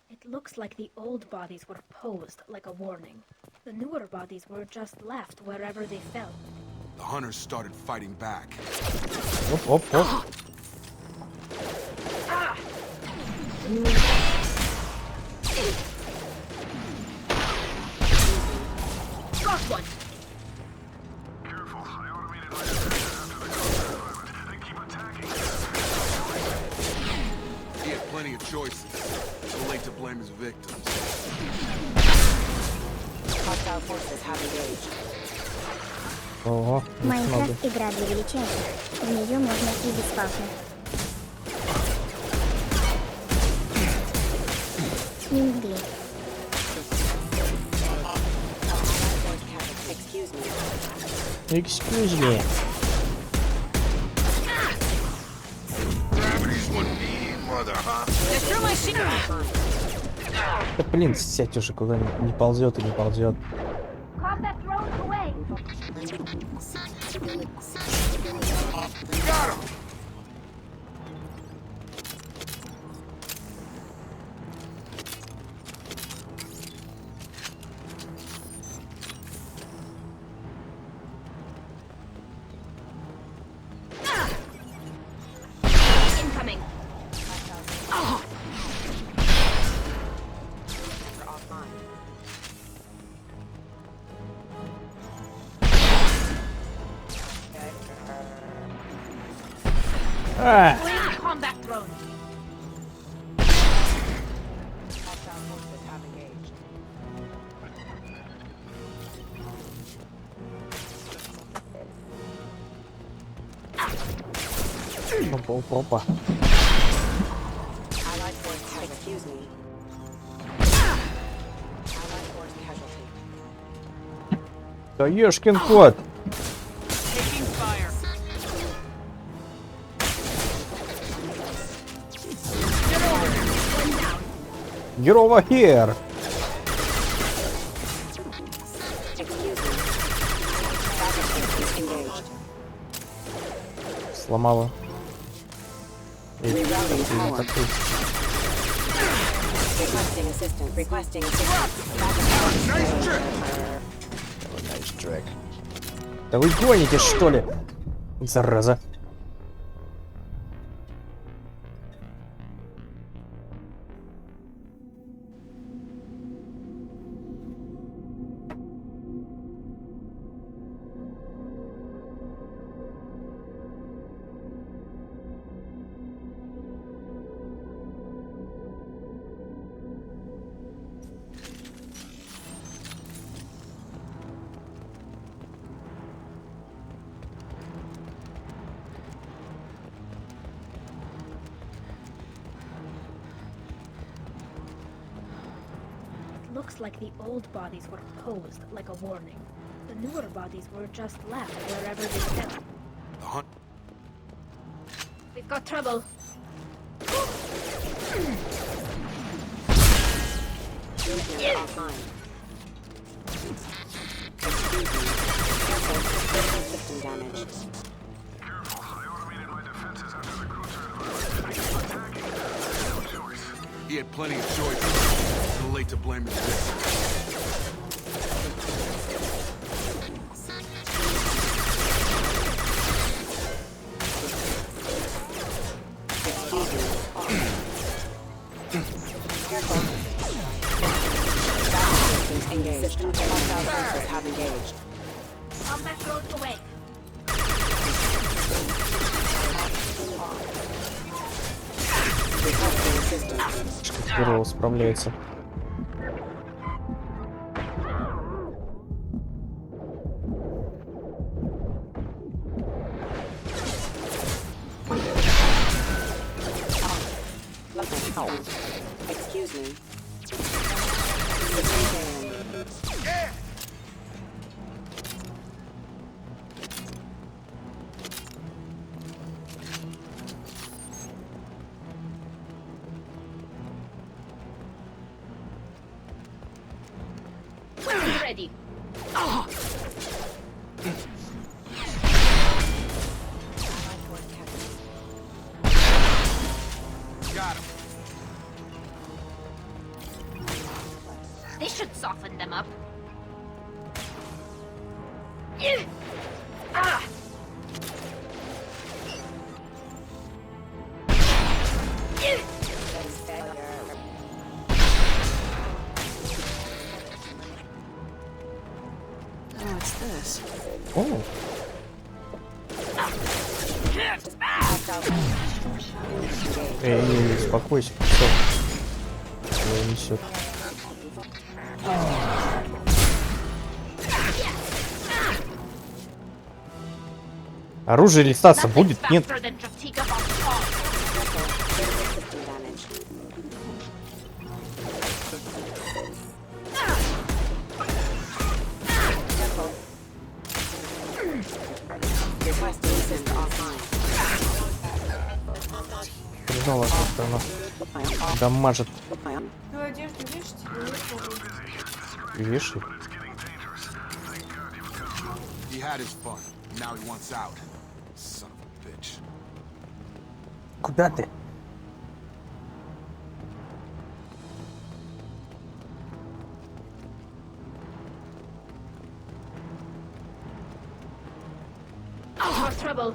It looks like the old bodies were posed like a warning. The newer bodies were just left wherever they fell. The hunters started fighting back. Оп, оп, оп. Drop one. He had plenty of choices. Too late to blame his victims. Hostile forces have engaged. Ого, Майнкрафт — игра для величайших. В нее можно и бесплатно. Не могли. Excuse me. Да блин, сядь уже куда-нибудь. Не ползет и не ползет. Combat drones away. Got him! А! Combat drone. Hostile forces have engaged. Опа. Allied force have excuse me. Allied force casualty. Да ешкин кот. Taking fire. Get over here. Сломала. Rerouting power. Requesting assistance. Requesting assistance. Nice track. Да вы гоните, что ли? Зараза. Looks like the old bodies were posed like a warning. The newer bodies were just left wherever they fell. The hunt. We've got trouble. Unit offline. System damage. He had plenty of choices. Too late to blame his victim. Engaged. System hostile forces have engaged. Combat drone away. Requesting assistance. Здорово справляется. Excuse me. Ready. Got him. This should soften them up. Oh, it's this. О, эй, успокойся, все. Его несет. Оружие листаться будет? Нет. Faster than just take up on call. Requesting assistance offline. Признала, что она дамажит. Ну, одежду вешать и Вешай. He had his fun. Now he wants out. Son of a bitch. Куда ты? More trouble.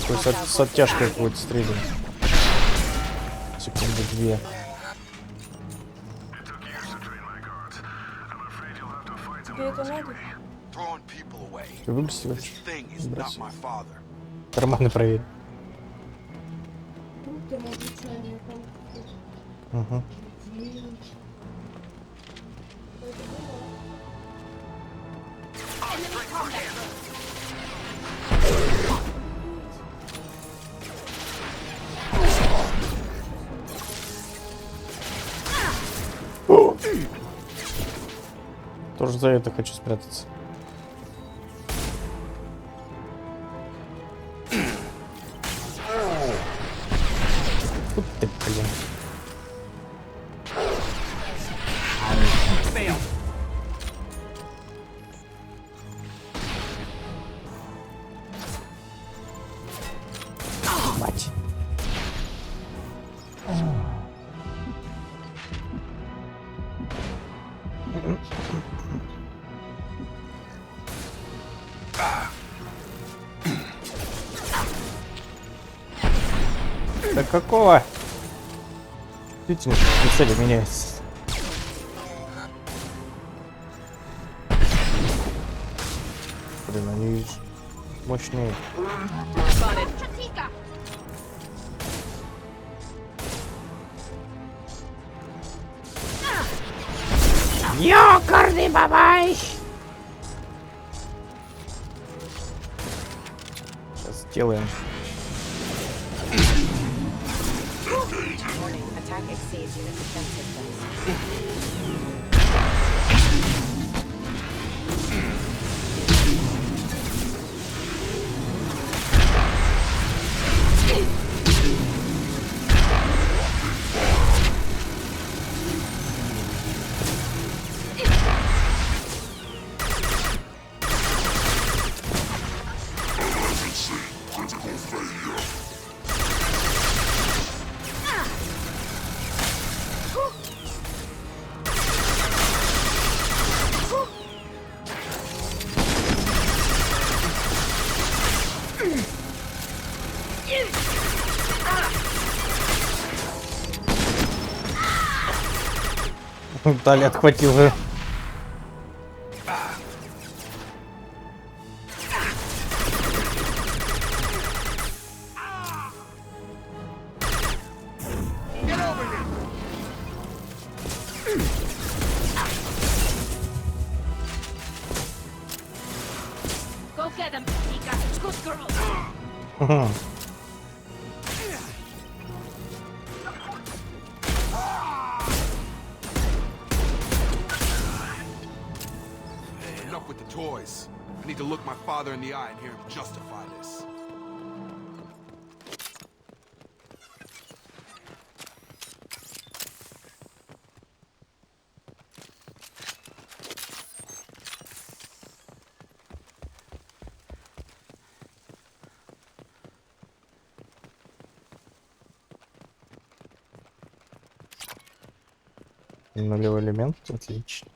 Пусть с оттяжкой будет стрелять. Секунды 2. Тебе это надо? Выброси вообще. Выброси. Карманы проверь. Термоизлучание там. Угу. Тоже за это хочу спрятаться. Вот ты, блин. Мать. Да какого? Видите, цели меняется. Блин, они мощнее. Ёкарный бабай! Сейчас сделаем. Warning, attack exceeds unit defense systems. Дали отхватил ее. Go get them, Nika. Good girl. Enough with the toys. I need to look my father in the eye and hear him justify this. Нулевой элемент, отлично.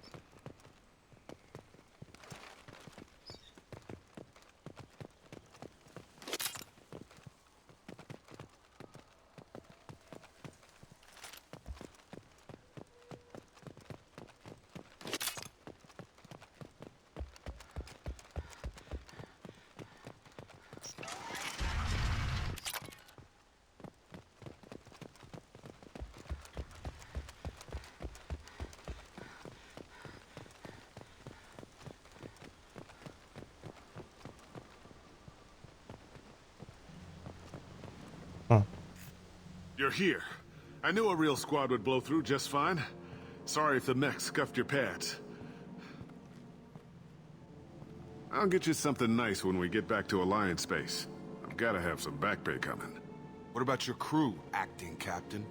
You're here. I knew a real squad would blow through just fine. Sorry if the mech scuffed your pads. I'll get you something nice when we get back to Alliance space. I've gotta have some back pay coming. What about your crew, acting captain?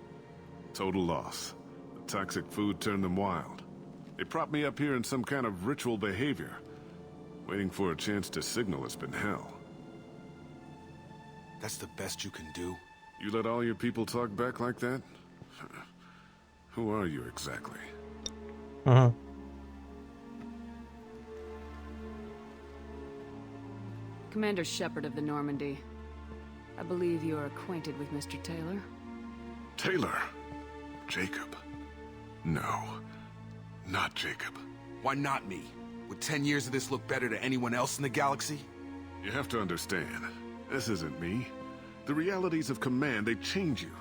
Total loss. The toxic food turned them wild. They propped me up here in some kind of ritual behavior. Waiting for a chance to signal it's been hell. That's the best you can do? You let all your people talk back like that? Who are you exactly? Commander Shepard of the Normandy. I believe you're acquainted with Mr. Taylor. Taylor? Jacob? No. Not Jacob. Why not me? Would 10 years of this look better to anyone else in the galaxy? You have to understand, this isn't me. The realities of command, they change you.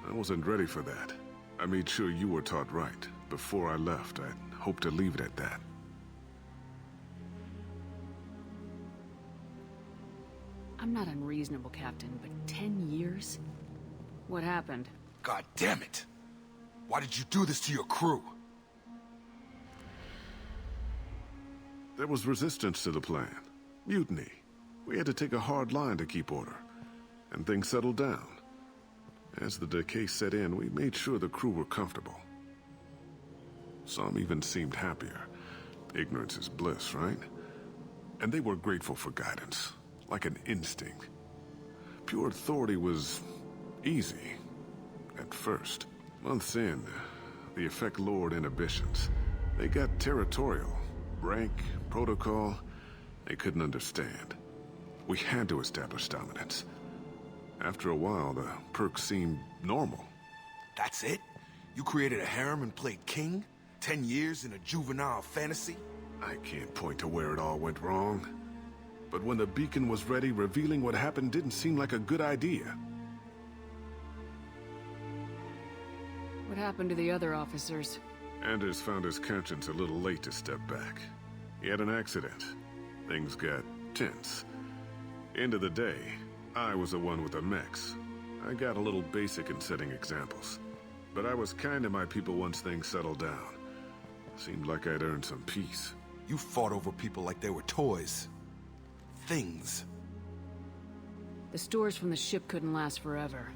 I wasn't ready for that. I made sure you were taught right. Before I left, I hoped to leave it at that. I'm not unreasonable, Captain, but 10 years? What happened? God damn it! Why did you do this to your crew? There was resistance to the plan. Mutiny. We had to take a hard line to keep order. And things settled down. As the decay set in, we made sure the crew were comfortable. Some even seemed happier. Ignorance is bliss, right? And they were grateful for guidance, like an instinct. Pure authority was easy, at first. Months in, the effect lowered inhibitions. They got territorial. Rank, protocol, they couldn't understand. We had to establish dominance. After a while, the perks seemed normal. That's it? You created a harem and played king? 10 years in a juvenile fantasy? I can't point to where it all went wrong. But when the beacon was ready, revealing what happened didn't seem like a good idea. What happened to the other officers? Anders found his conscience a little late to step back. He had an accident. Things got tense. End of the day, I was the one with the mechs. I got a little basic in setting examples. But I was kind to my people once things settled down. Seemed like I'd earned some peace. You fought over people like they were toys. Things. The stores from the ship couldn't last forever.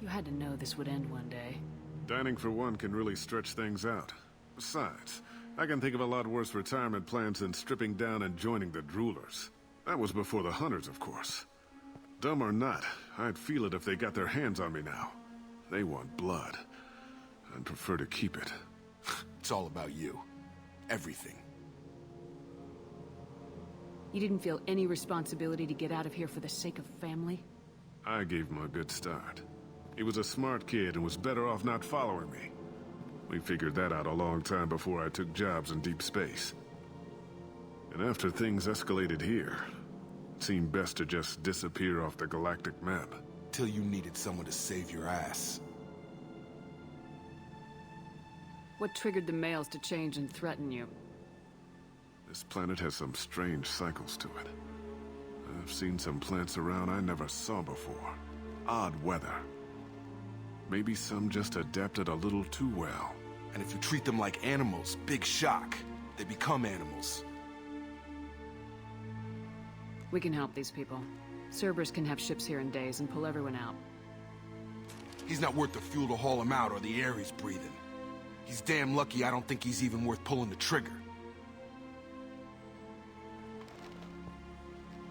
You had to know this would end one day. Dining for one can really stretch things out. Besides, I can think of a lot worse retirement plans than stripping down and joining the droolers. That was before the hunters, of course. Dumb or not, I'd feel it if they got their hands on me now. They want blood. I'd prefer to keep it. It's all about you. Everything. You didn't feel any responsibility to get out of here for the sake of family? I gave him a good start. He was a smart kid and was better off not following me. We figured that out a long time before I took jobs in deep space. And after things escalated here, it seemed best to just disappear off the galactic map. Till you needed someone to save your ass. What triggered the males to change and threaten you? This planet has some strange cycles to it. I've seen some plants around I never saw before. Odd weather. Maybe some just adapted a little too well. And if you treat them like animals, big shock. They become animals. We can help these people. Cerberus can have ships here in days and pull everyone out. He's not worth the fuel to haul him out or the air he's breathing. He's damn lucky I don't think he's even worth pulling the trigger.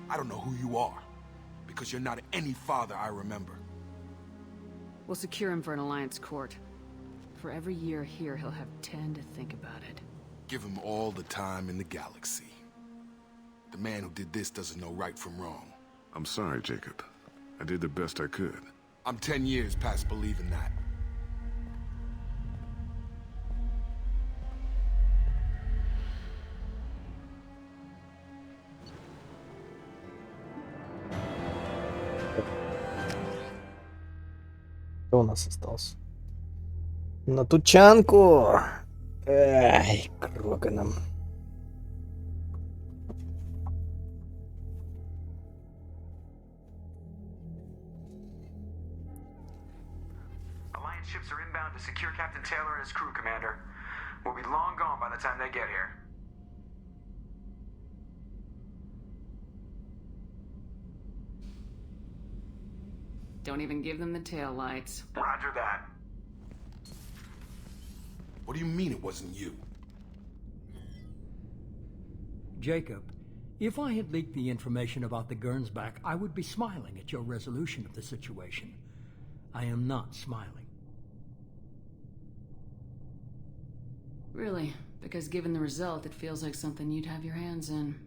I don't know who you are, because you're not any father I remember. We'll secure him for an Alliance court. For every year here, he'll have 10 to think about it. Give him all the time in the galaxy. The man who did this doesn't know right from wrong. I'm sorry, Jacob. I did the best I could. I'm 10 years past believing that. Кто у нас остался? На тучанку! Ай, Кроганом. Alliance ships are inbound to secure Captain Taylor and his crew, Commander. We'll be long gone by the time they get here. Don't even give them the tail lights. Roger that. What do you mean it wasn't you? Jacob, if I had leaked the information about the Gernsback, I would be smiling at your resolution of the situation. I am not smiling. Really? Because given the result, it feels like something you'd have your hands in.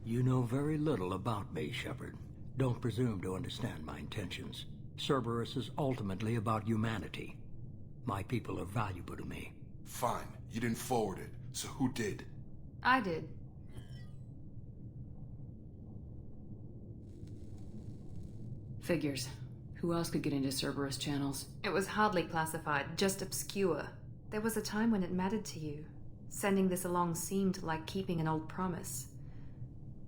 You know very little about me, Shepard. Don't presume to understand my intentions. Cerberus is ultimately about humanity. My people are valuable to me. Fine. You didn't forward it. So who did? I did. Figures. Who else could get into Cerberus channels? It was hardly classified, just obscure. There was a time when it mattered to you. Sending this along seemed like keeping an old promise.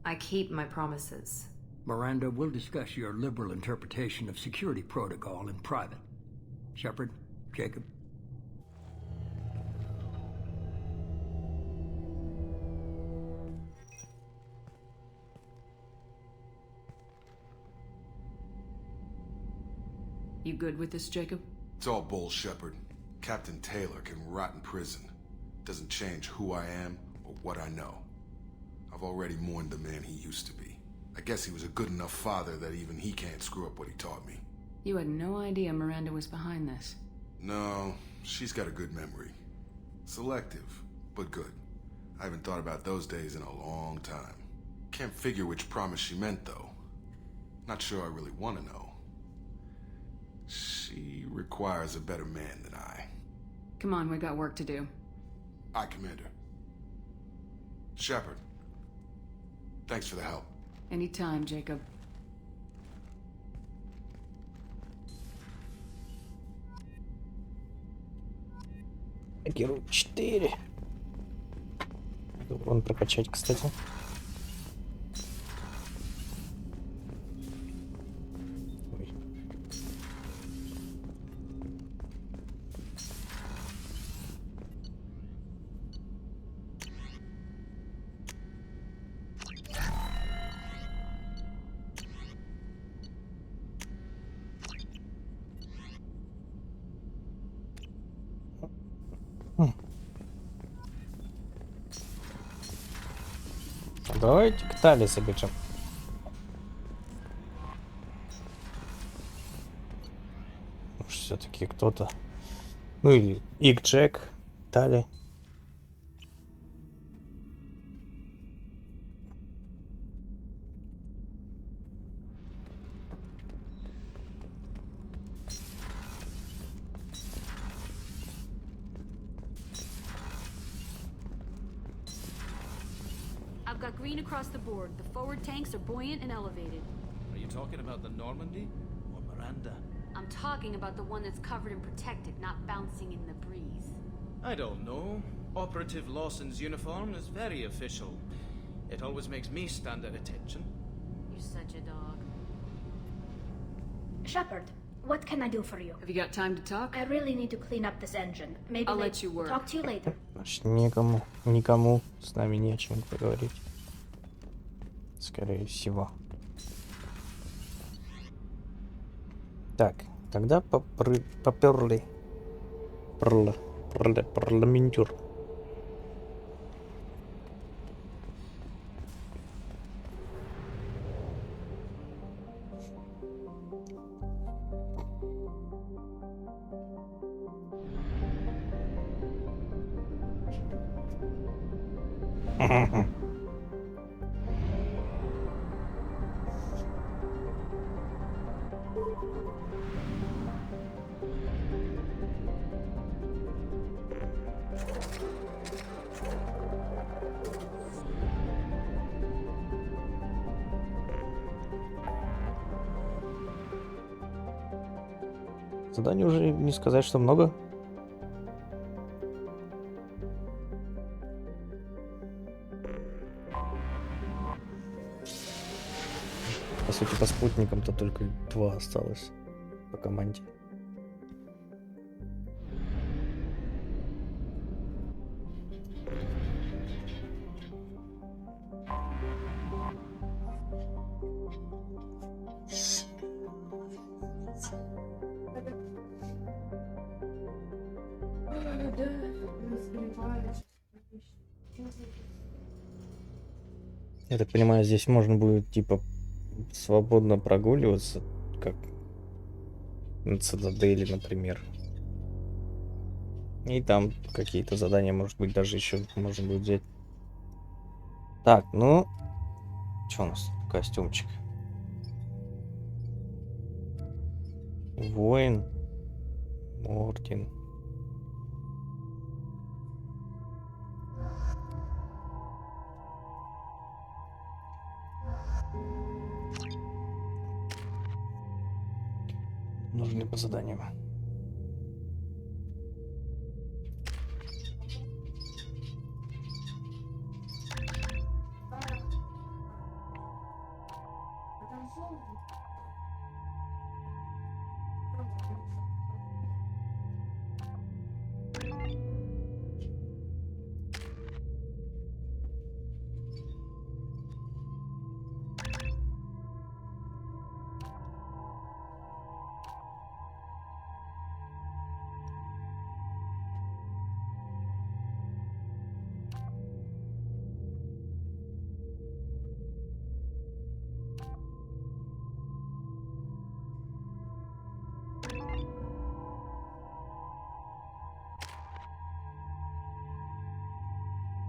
I keep my promises. Miranda, we'll discuss your liberal interpretation of security protocol in private. Shepard, Jacob. You good with this, Jacob? It's all bull, Shepard. Captain Taylor can rot in prison. Doesn't change who I am or what I know. I've already mourned the man he used to be. I guess he was a good enough father that even he can't screw up what he taught me. You had no idea Miranda was behind this. No, she's got a good memory. Selective, but good. I haven't thought about those days in a long time. Can't figure which promise she meant, though. Not sure I really want to know. She requires a better man than I. Come on, we got work to do. Aye, Commander. Shepard. Thanks for the help. Anytime, Jacob. Герой 4. Вон прокачать, кстати. Ой. Давайте к Тали забежим. Все-таки кто-то. Ну или Ик Джек, Тали. I've got green across the board. The forward tanks are buoyant and elevated. Are you talking about the Normandy or Miranda? I'm talking about the one that's covered and protected, not bouncing in the breeze. I don't know. Operative Lawson's uniform is very official. It always makes me stand at attention. You're such a dog. Shepard, what can I do for you? Have you got time to talk? I really need to clean up this engine. Maybe I'll let you work. Talk to you later. Значит, никому с нами не о чем поговорить. Скорее всего. Так, тогда поперли. Парламентюр. Заданий уже не сказать, что много. По сути, по спутникам-то только 2 осталось по команде. Я так понимаю, здесь можно будет типа свободно прогуливаться, как на Цитадели, например. И там какие-то задания, может быть, даже еще можно будет взять. Так, ну, что у нас? Костюмчик. Воин. Орден. Нужны по заданиям.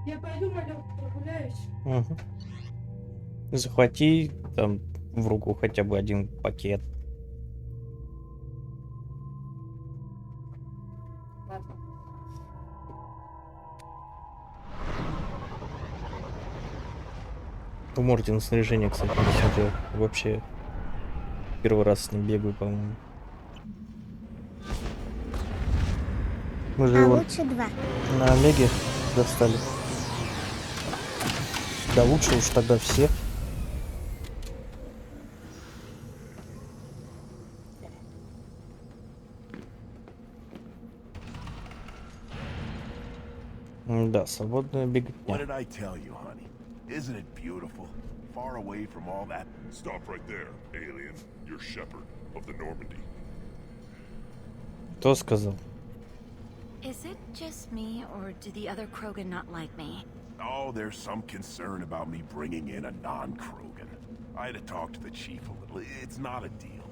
Я пойду, малек, прогуляюсь. Угу. Захвати там в руку хотя бы один пакет. Ладно. У Мортина снаряжение, кстати, не смотрел. Вообще первый раз с ним бегаю, по-моему. Мы же его лучше 2. на Омеге достали. Да лучше уж тогда все. Да, свободная беготня. What did I tell you, honey? Isn't it beautiful? Far away from all that. Stop right there, alien. You're Shepherd of the Normandy. Кто сказал? Is it just me, or do the other Krogan not like me? Oh, there's some concern about me bringing in a non-Krogan. I had to talk to the chief a little. It's not a deal.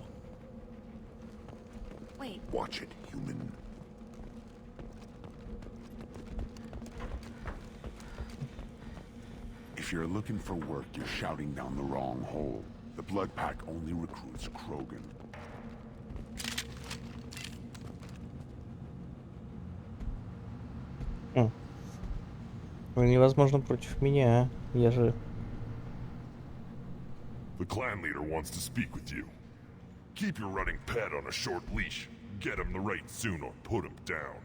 Wait. Watch it, human. If you're looking for work, you're shouting down the wrong hole. The Blood Pack only recruits Krogan. Невозможно против меня, я же... The clan leader wants to speak with you. Keep your running pet on a short leash. Get him the right soon or put him down.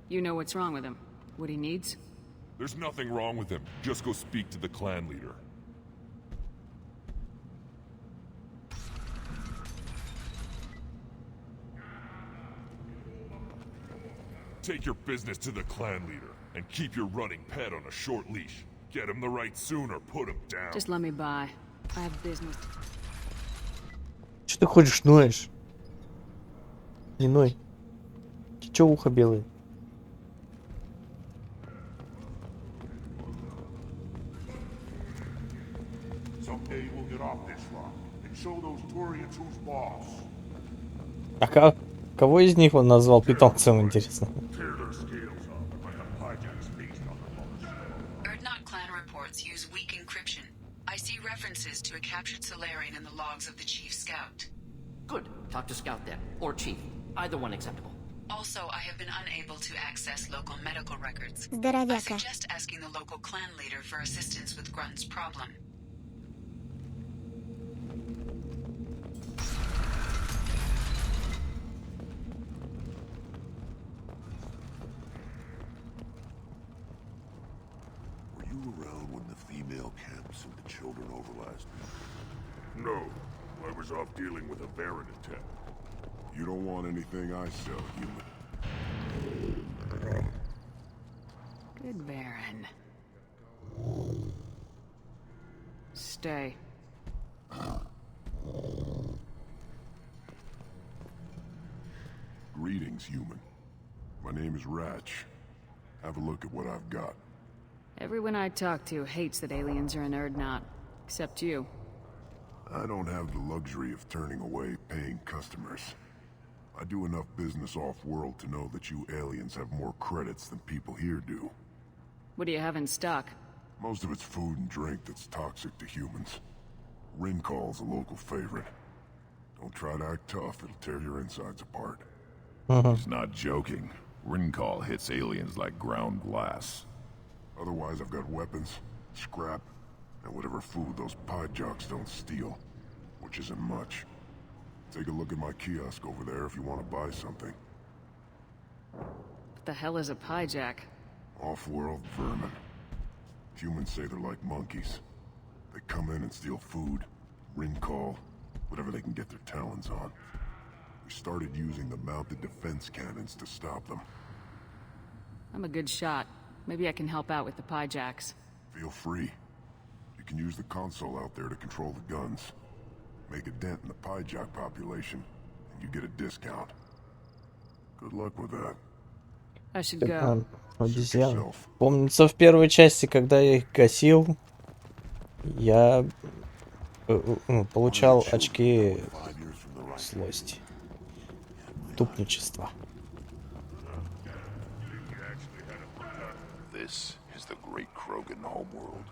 You know what's wrong with him? What he needs? There's nothing wrong with him. Just go speak to the clan leader. Take your business to the clan leader, and keep your running pet on a short leash. Get him the right soon or put him down. Just let me by. I have business. Че ты ходишь, ноешь? Не ной. Ты че ухо белое? Someday we'll get off this rock and show those Turians who's boss. А кого из них он назвал питомцем, интересно? Erdnot clan reports use weak encryption. I see references to a captured Solarian in the logs of the Chief Scout. Good. Talk to Scout then. Or Chief. Either one acceptable. Also, I have been unable to access local medical records. I Здоровяка. suggest asking the local clan leader for assistance with Grunt's problem. Were you around when the female camp sent the children over last week? No, I was off dealing with a Baron attack. You don't want anything I sell, human. Good Baron. Stay. Greetings, human. My name is Ratch. Have a look at what I've got. Everyone I talk to hates that aliens are in Erdnot. Except you. I don't have the luxury of turning away paying customers. I do enough business off-world to know that you aliens have more credits than people here do. What do you have in stock? Most of it's food and drink that's toxic to humans. Rincall's a local favorite. Don't try to act tough, it'll tear your insides apart. He's not joking. Ringcall hits aliens like ground glass. Otherwise, I've got weapons, scrap, and whatever food those pie jocks don't steal. Which isn't much. Take a look at my kiosk over there if you want to buy something. What the hell is a pie jack? Off-world vermin. Humans say they're like monkeys. They come in and steal food, ring call, whatever they can get their talons on. We started using the mounted defense cannons to stop them. I'm a good shot. Maybe I can help out with the pie jacks. Feel free. You can use the console out there to control the guns. Make a dent in the pie jack population, and you get a discount. Good luck with that. I should go. Обезьян. Помнится, в первой части, когда я их гасил, я получал очки злости. Тупничества. This is the great Krogan homeworld.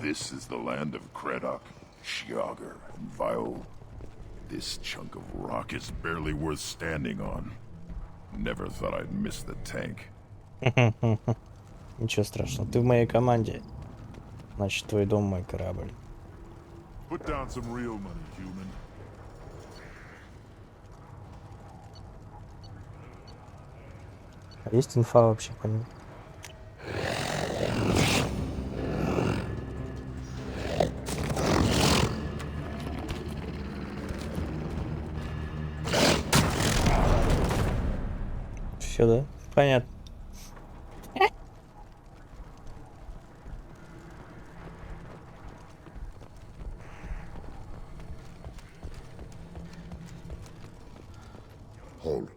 This is the land of Kredok, Shiagar, and Viol. This chunk of rock is barely worth standing on. Never thought I'd miss the tank. Ничего страшного. Ты в моей команде. Значит, твой дом мой корабль. Put down some real money, human. А есть инфа вообще по ним? Все, да? Понятно. Halt.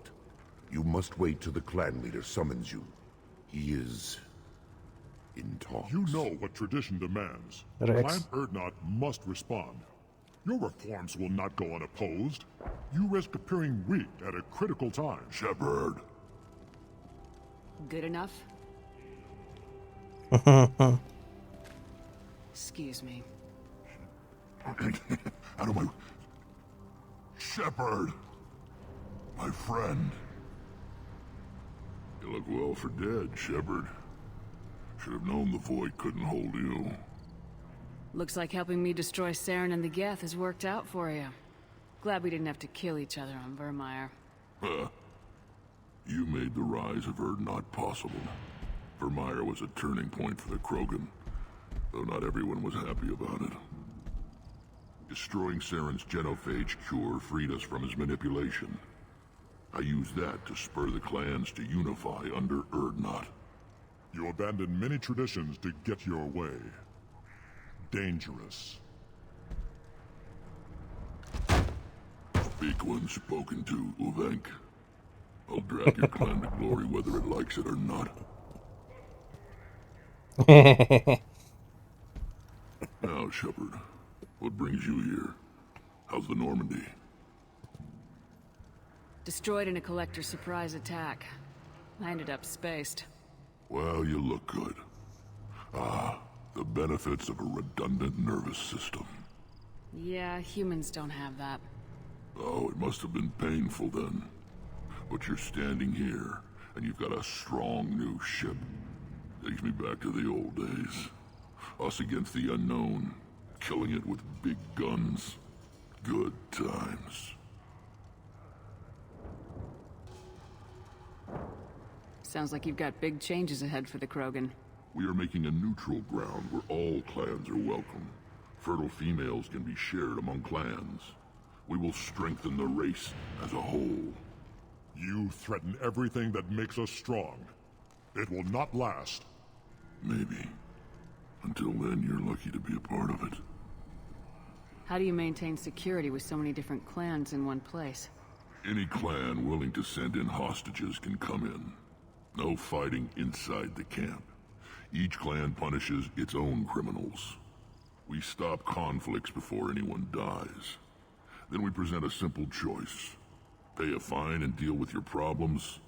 You must wait till the clan leader summons you. He is in talks. You know what tradition demands. Rex. Clan Erdnot must respond. Your reforms will not go unopposed. You risk appearing weak at a critical time. Shepard. Good enough? Excuse me. Out of my... Shepard! My friend. You look well for dead, Shepard. Should have known the void couldn't hold you. Looks like helping me destroy Saren and the Geth has worked out for you. Glad we didn't have to kill each other on Vermeer. Huh. You made the rise of Erdnot possible. Vermeer was a turning point for the Krogan, though not everyone was happy about it. Destroying Saren's genophage cure freed us from his manipulation. I used that to spur the clans to unify under Erdnot. You abandoned many traditions to get your way. Dangerous. Speak when spoken to, Uvenk. I'll drag your clan to glory whether it likes it or not. Now, Shepard, what brings you here? How's the Normandy? Destroyed in a collector surprise attack. I ended up spaced. Well, you look good. Ah, the benefits of a redundant nervous system. Yeah, humans don't have that. Oh, it must have been painful then. But you're standing here, and you've got a strong new ship. Takes me back to the old days. Us against the unknown, killing it with big guns. Good times. Sounds like you've got big changes ahead for the Krogan. We are making a neutral ground where all clans are welcome. Fertile females can be shared among clans. We will strengthen the race as a whole. You threaten everything that makes us strong. It will not last. Maybe. Until then, you're lucky to be a part of it. How do you maintain security with so many different clans in one place? Any clan willing to send in hostages can come in. No fighting inside the camp. Each clan punishes its own criminals. We stop conflicts before anyone dies. Then we present a simple choice. Pay a fine and deal with your problems,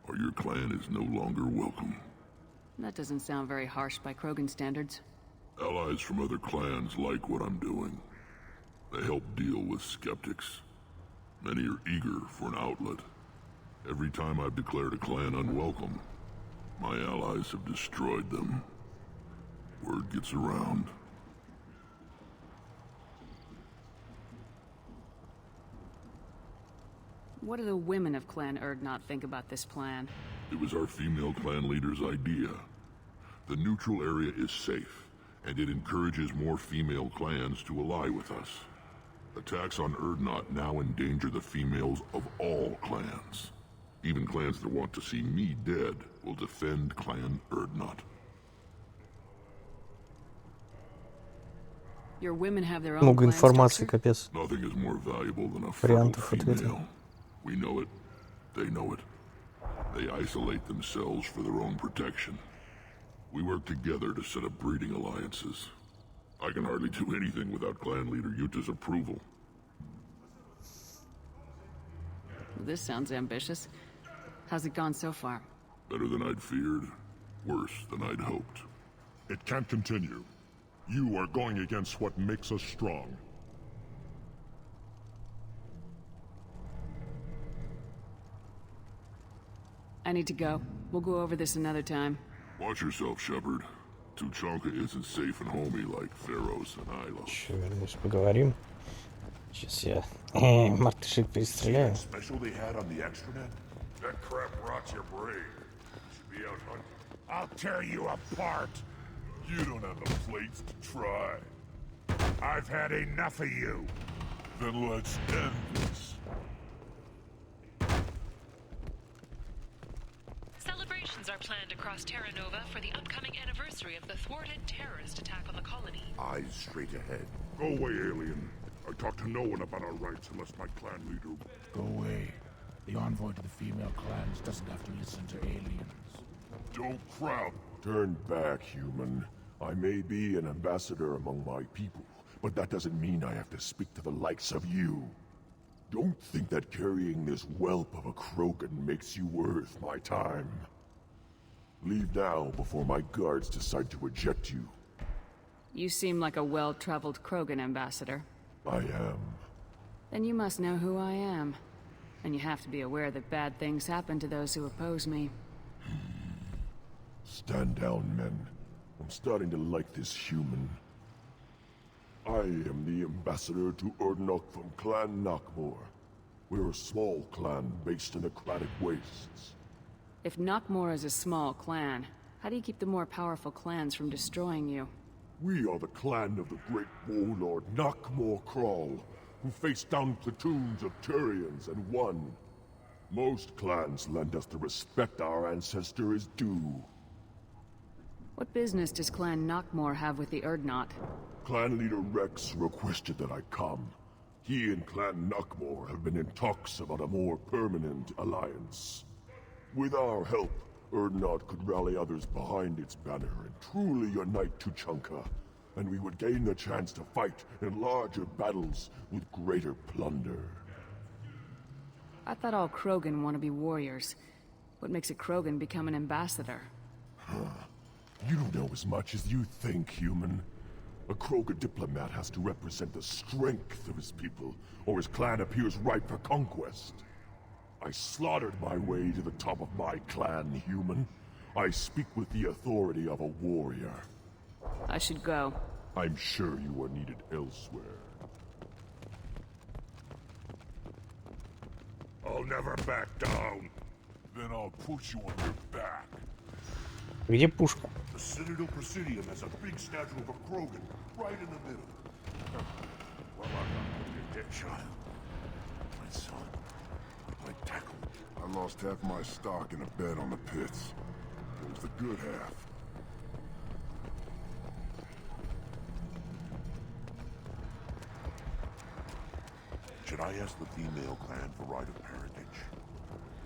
or your clan is no longer welcome. That doesn't sound very harsh by Krogan standards. Allies from other clans like what I'm doing. They help deal with skeptics. Many are eager for an outlet. Every time I've declared a clan unwelcome, my allies have destroyed them. Word gets around. What do the women of Clan Erdnot think about this plan? It was our female clan leader's idea. The neutral area is safe, and it encourages more female clans to ally with us. Attacks on Erdnot now endanger the females of all clans. Even clans that want to see me dead will defend Clan Erdnot. Your women have their own Много clan информации, structure? капец. Nothing is more valuable than a fertile Вариантов ответа. female. We know it. They know it. They isolate themselves for their own protection. We work together to set up breeding alliances. I can hardly do anything without clan leader Yuta's approval. This sounds ambitious. How's it gone so far? Better than I'd feared. Worse than I'd hoped. It can't continue. You are going against what makes us strong. I need to go. We'll go over this another time. Watch yourself, Shepard. Tuchanka isn't safe and homey like Pharaohs and Isla. Еще вернусь, поговорим. Сейчас я мартышек перестреляю. Special they had on the extranet? That crap rots your brain. Should be out hunting. I'll tear you apart. You don't have the plates to try. I've had enough of you. Then let's end this. Celebrations are planned across Terra Nova for the upcoming anniversary of the thwarted terrorist attack on the colony. Eyes straight ahead. Go away, alien. I talk to no one about our rights unless my clan leader... Go away. The envoy to the female clans doesn't have to listen to aliens. Don't crowd. Turn back, human. I may be an ambassador among my people, but that doesn't mean I have to speak to the likes of you. Don't think that carrying this whelp of a Krogan makes you worth my time. Leave now before my guards decide to eject you. You seem like a well-traveled Krogan ambassador. I am. Then you must know who I am. And you have to be aware that bad things happen to those who oppose me. Stand down, men. I'm starting to like this human. I am the ambassador to Erdnot from Clan Knockmore. We're a small clan based in the Kratic Wastes. If Knockmore is a small clan, how do you keep the more powerful clans from destroying you? We are the clan of the great warlord Knockmore Crawl, who faced down platoons of Turians and won. Most clans lend us the respect our ancestor is due. What business does Clan Knockmore have with the Erdnot? Clan leader Rex requested that I come. He and Clan Knockmore have been in talks about a more permanent alliance. With our help, Erdnot could rally others behind its banner and truly unite Tuchanka, and we would gain the chance to fight in larger battles with greater plunder. I thought all Krogan want to be warriors. What makes a Krogan become an ambassador? You don't know as much as you think, human. A Krogan diplomat has to represent the strength of his people, or his clan appears ripe for conquest. I slaughtered my way to the top of my clan, human. I speak with the authority of a warrior. I should go. I'm sure you are needed elsewhere. I'll never back down. Then I'll put you on your back. Где пушка? The Citadel Presidium has a big statue of a Krogan right in the middle. Well, I'm not your dead child. My son. I tackled. I lost half my stock in a bet on the pits. It was the good half. Should I ask the female clan for right of parentage?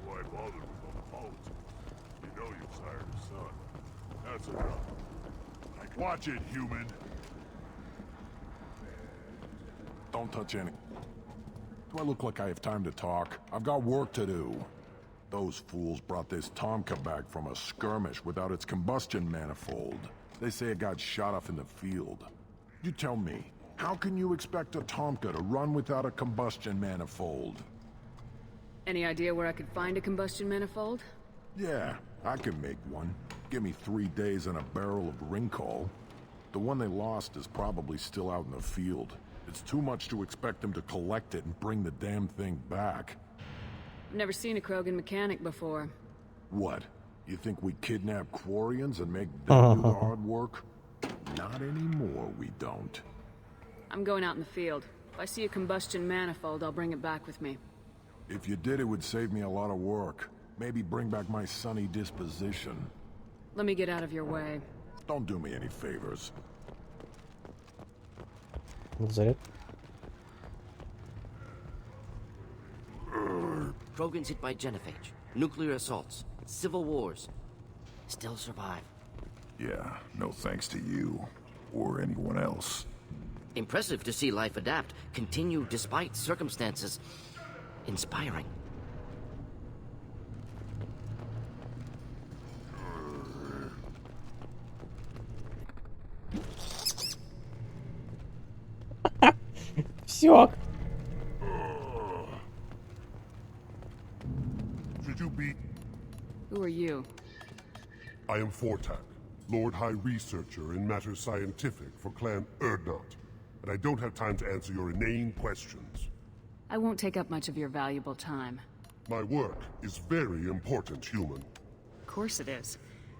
Why bother with all the politics? You know you sired a son. That's enough. Watch it, human. Don't touch any. Do I look like I have time to talk? I've got work to do. Those fools brought this Tomka back from a skirmish without its combustion manifold. They say it got shot off in the field. You tell me, how can you expect a Tomka to run without a combustion manifold? Any idea where I could find a combustion manifold? Yeah, I can make one. Give me 3 days and a barrel of Ringcall. The one they lost is probably still out in the field. It's too much to expect them to collect it and bring the damn thing back. I've never seen a Krogan mechanic before. What? You think we kidnap Quarians and make them do the hard work? Not anymore, we don't. I'm going out in the field. If I see a combustion manifold, I'll bring it back with me. If you did, it would save me a lot of work. Maybe bring back my sunny disposition. Let me get out of your way. Don't do me any favors. Заряд. Krogans hit by genophage, nuclear assaults, civil wars. Still survive. Yeah, no thanks to you. Or anyone else. Impressive to see life adapt, continue despite circumstances. Inspiring. Все. Should you be... Who are you? I am Fortak, Lord High Researcher in matters scientific for Clan Urdnot, and I don't have time to answer your inane questions. I won't take up much of your valuable time. My work is very important, human. Of course it is.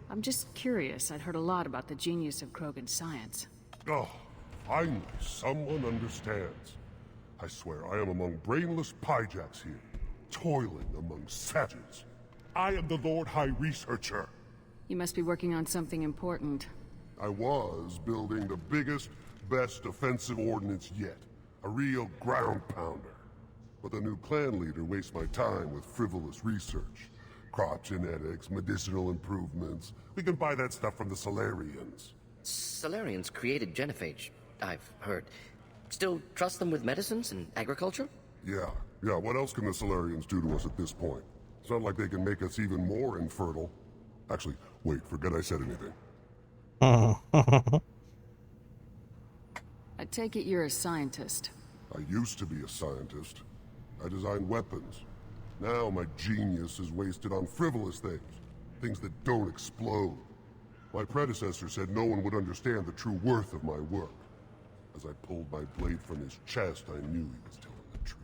I'm just curious. I'd heard a lot about the genius of Krogan science. Oh, finally, someone understands. I swear I am among brainless pyjacks here, toiling among savages. I am the Lord High Researcher. You must be working on something important. I was building the biggest, best offensive ordnance yet. A real ground pounder. But the new clan leader wastes my time with frivolous research. Crop genetics, medicinal improvements. We can buy that stuff from the Solarians. Solarians created genophage, I've heard. Still trust them with medicines and agriculture? Yeah. What else can the Solarians do to us at this point? It's not like they can make us even more infertile. Actually, wait, forget I said anything. I take it you're a scientist. I used to be a scientist. I designed weapons. Now my genius is wasted on frivolous things. Things that don't explode. My predecessor said no one would understand the true worth of my work. As I pulled my blade from his chest, I knew he was telling the truth.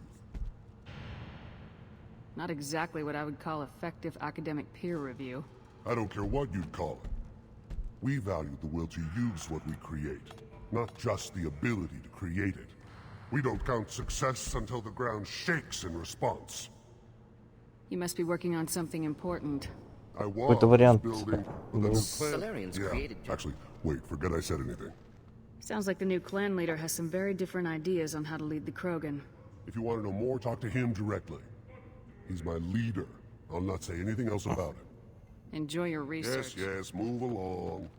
Not exactly what I would call effective academic peer review. I don't care what you'd call it. We value the will to use what we create, not just the ability to create it. We don't count success until the ground shakes in response. You must be working on something important. I was building the new clan. Yeah, actually, wait, forget I said anything. Sounds like the new clan leader has some very different ideas on how to lead the Krogan. If you want to know more, talk to him directly. He's my leader. I'll not say anything else about it. Enjoy your research. Yes, move along.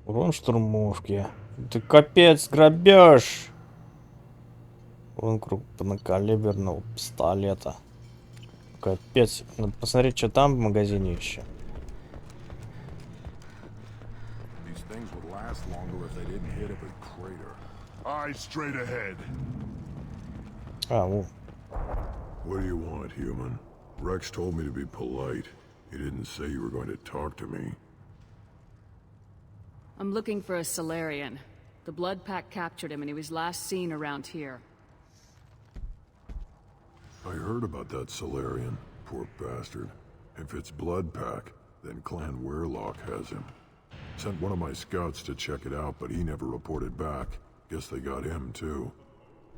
Урон штурмовки. Ты капец, грабеж! Урон крупнокалиберного пистолета. Капец. Надо посмотреть, что там в магазине еще. These things would last longer if they didn't hit a big crater. Eyes straight ahead. Во. What do you want, human? Rex told me to be polite. He didn't say you were going to talk to me. I'm looking for a Solarian. The Blood Pack captured him and he was last seen around here. I heard about that Solarian. Poor bastard. If it's Blood Pack, then Clan Weirlock has him. Sent one of my scouts to check it out, but he never reported back. Guess they got him, too.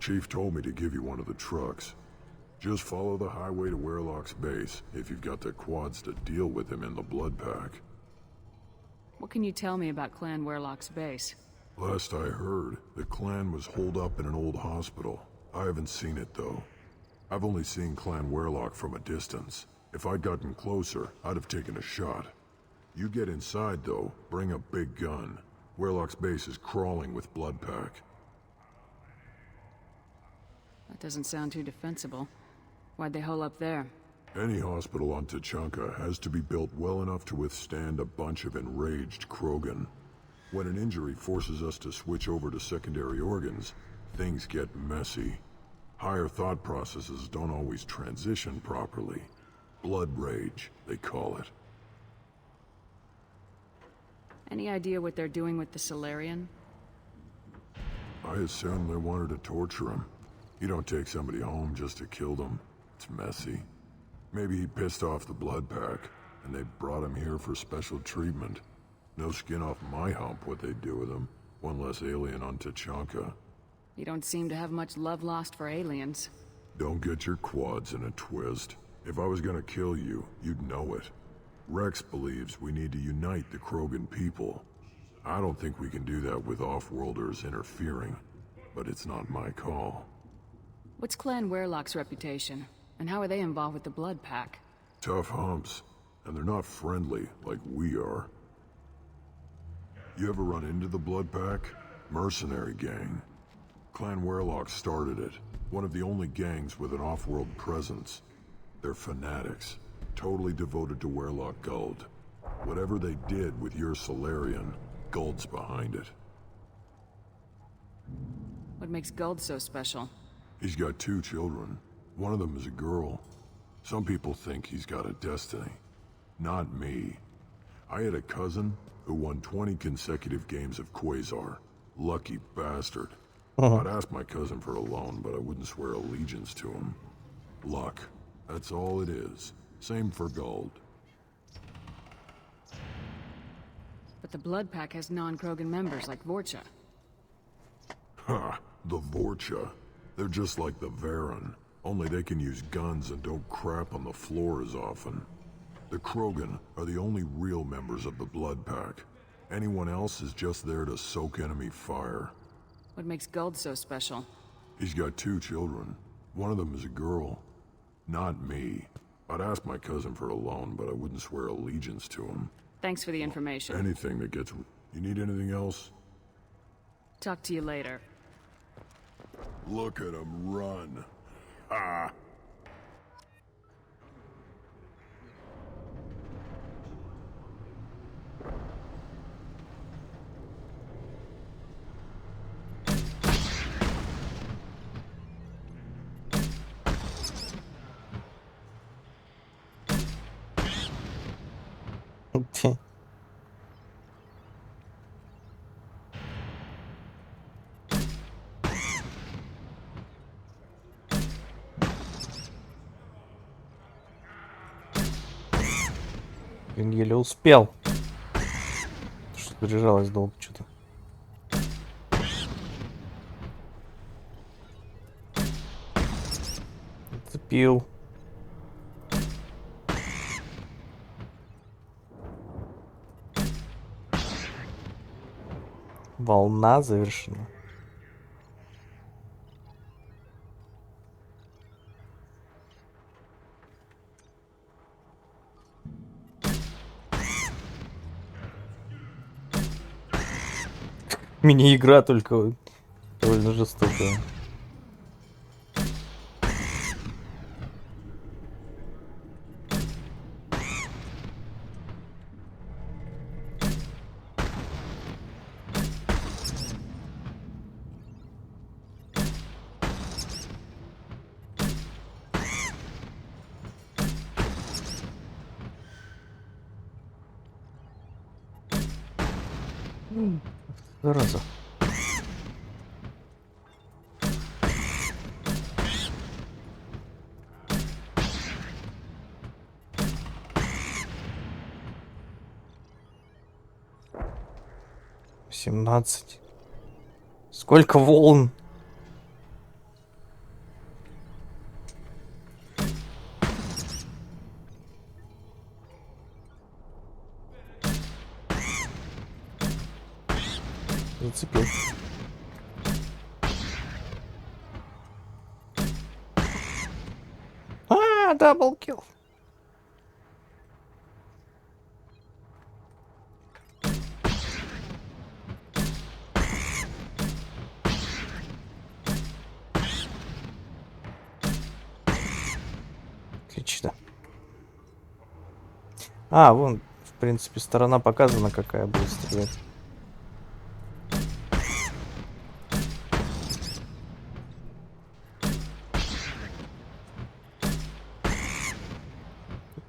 Chief told me to give you one of the trucks. Just follow the highway to Weirlock's base, if you've got the quads to deal with him in the Blood Pack. What can you tell me about Clan Weirlock's base? Last I heard, the clan was holed up in an old hospital. I haven't seen it, though. I've only seen Clan Weirlock from a distance. If I'd gotten closer, I'd have taken a shot. You get inside, though, bring a big gun. Weirlock's base is crawling with Blood Pack. That doesn't sound too defensible. Why'd they hole up there? Any hospital on Tachanka has to be built well enough to withstand a bunch of enraged Krogan. When an injury forces us to switch over to secondary organs, things get messy. Higher thought processes don't always transition properly. Blood rage, they call it. Any idea what they're doing with the Solarian? I assume they wanted to torture him. You don't take somebody home just to kill them. It's messy. Maybe he pissed off the blood pack, and they brought him here for special treatment. No skin off my hump what they do with him. One less alien on Tachanka. You don't seem to have much love lost for aliens. Don't get your quads in a twist. If I was gonna kill you, you'd know it. Rex believes we need to unite the Krogan people. I don't think we can do that with off-worlders interfering, but it's not my call. What's Clan Werlock's reputation? And how are they involved with the Blood Pack? Tough humps, and they're not friendly like we are. You ever run into the Blood Pack? Mercenary gang. Clan Werlock started it. One of the only gangs with an off-world presence. They're fanatics, totally devoted to Werlock Guld. Whatever they did with your Solarian, Guld's behind it. What makes Guld so special? He's got 2 children. One of them is a girl. Some people think he's got a destiny. Not me. I had a cousin who won 20 consecutive games of Quasar. Lucky bastard. I'd ask my cousin for a loan, but I wouldn't swear allegiance to him. Luck. That's all it is. Same for Guld. But the Blood Pack has non-Krogan members like Vorcha. Ha! The Vorcha. They're just like the Varen. Only they can use guns and don't crap on the floor as often. The Krogan are the only real members of the Blood Pack. Anyone else is just there to soak enemy fire. What makes Guld so special? He's got 2 children. One of them is a girl. Not me. I'd ask my cousin for a loan, but I wouldn't swear allegiance to him. Thanks for the information. Anything that gets... You need anything else? Talk to you later. Look at him run. Ah! Блин, еле успел. Что прижалось долго что-то. Зацепил. Волна завершена. Мини-игра только довольно жестокая. Зараза. Семнадцать. Сколько волн? Зацепил. Даблкил. Отлично. Вон, в принципе, сторона показана, какая будет стрелять.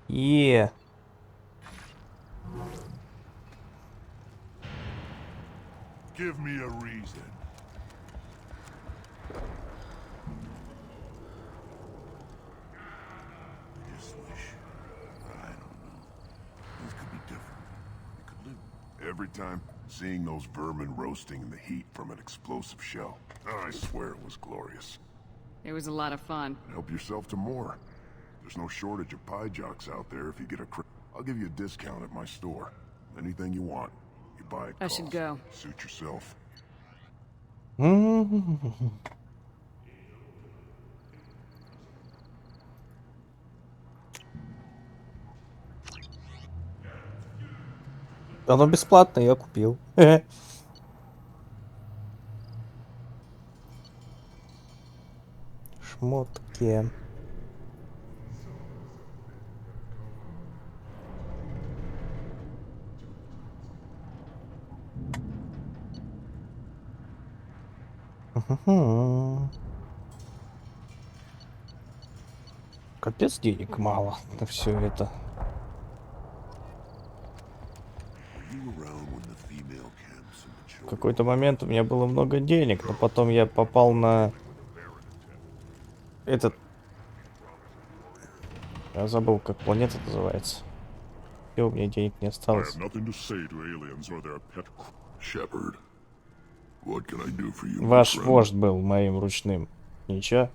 Е. Give me a reason. I just wish, I don't know, things could be different. We could live. Every time, seeing those vermin roasting in the heat from an explosive shell. I swear it was glorious. It was a lot of fun. Help yourself to more. There's no shortage of pie jocks out there if you get a I'll give you a discount at my store. Anything you want. You buy it. I should go. Suit yourself. Оно бесплатно, я купил. Шмотки. Капец, денег мало на все это. В какой-то момент у меня было много денег, но потом я попал на этот... Я забыл, как планета называется. И у меня денег не осталось. Ваш вождь был моим ручным. Ничего?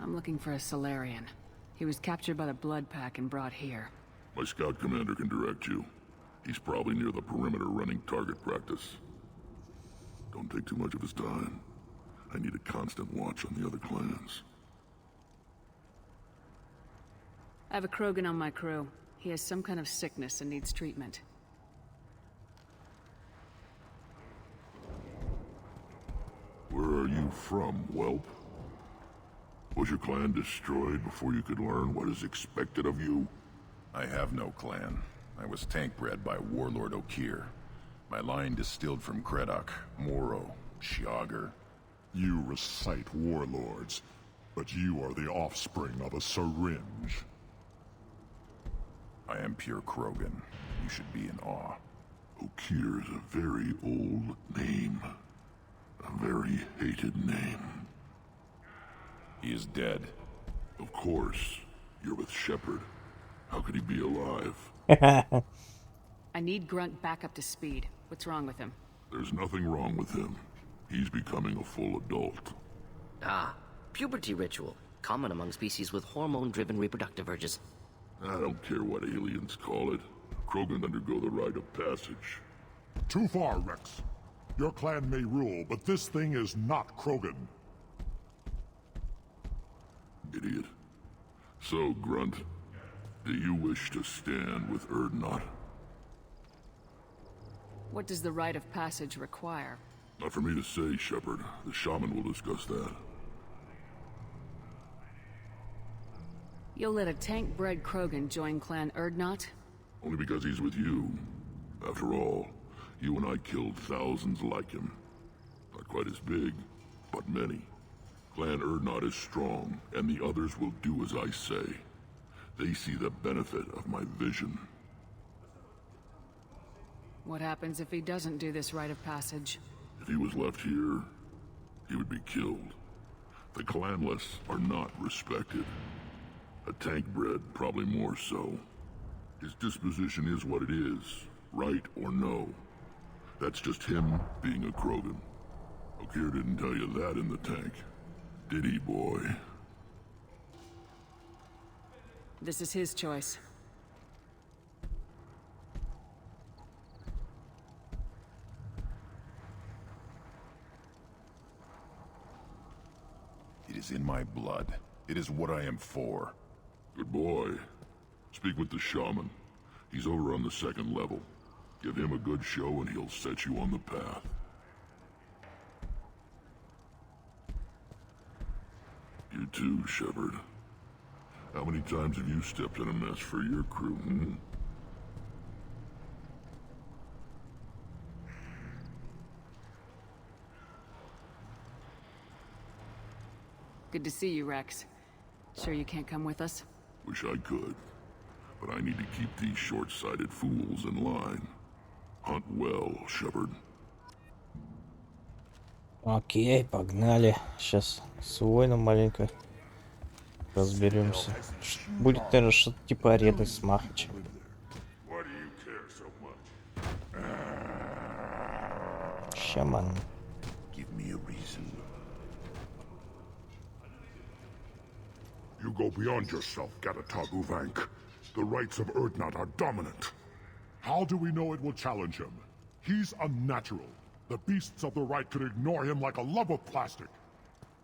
I'm looking for a Solarian. He was captured by the Blood Pack and brought here. My scout commander can direct you. He's probably near the perimeter running target practice. Don't take too much of his time. I need a constant watch on the other clans. I have a Krogan on my crew. He has some kind of sickness and needs treatment. Where are you from, whelp? Was your clan destroyed before you could learn what is expected of you? I have no clan. I was tank bred by Warlord Okir. My line distilled from Kredok, Moro, Shiagar. You recite warlords, but you are the offspring of a syringe. I am pure Krogan. You should be in awe. Okir is a very old name. A very hated name. He is dead. Of course. You're with Shepard. How could he be alive? I need Grunt back up to speed. What's wrong with him? There's nothing wrong with him. He's becoming a full adult. Ah, puberty ritual. Common among species with hormone-driven reproductive urges. I don't care what aliens call it. Krogan undergo the rite of passage. Too far, Rex. Your clan may rule, but this thing is not Krogan. Idiot. So, Grunt, do you wish to stand with Erdnot? What does the rite of passage require? Not for me to say, Shepard. The shaman will discuss that. You'll let a tank-bred Krogan join Clan Erdnot? Only because he's with you. After all, you and I killed thousands like him. Not quite as big, but many. Clan Erdnot is strong, and the others will do as I say. They see the benefit of my vision. What happens if he doesn't do this rite of passage? If he was left here, he would be killed. The clanless are not respected. A tank bred, probably more so. His disposition is what it is, right or no. That's just him being a Krogan. Okir didn't tell you that in the tank. Did he, boy? This is his choice. It is in my blood. It is what I am for. Good boy. Speak with the shaman. He's over on the second level. Give him a good show and he'll set you on the path. You too, Shepard. How many times have you stepped in a mess for your crew, hmm? Good to see you, Rex. Sure you can't come with us? Wish I could. But I need to keep these short-sighted fools in line. Hunt well, Shepard. Окей, погнали. Сейчас с воином маленько разберемся. Будет, наверное, что-то типа арены с Махачем. Шаман. Give me a reason. You go beyond yourself, Gatatog Uvank. The rights of Urdnot are dominant. How do we know it will challenge him? He's unnatural. The beasts of the right could ignore him like a lump of plastic.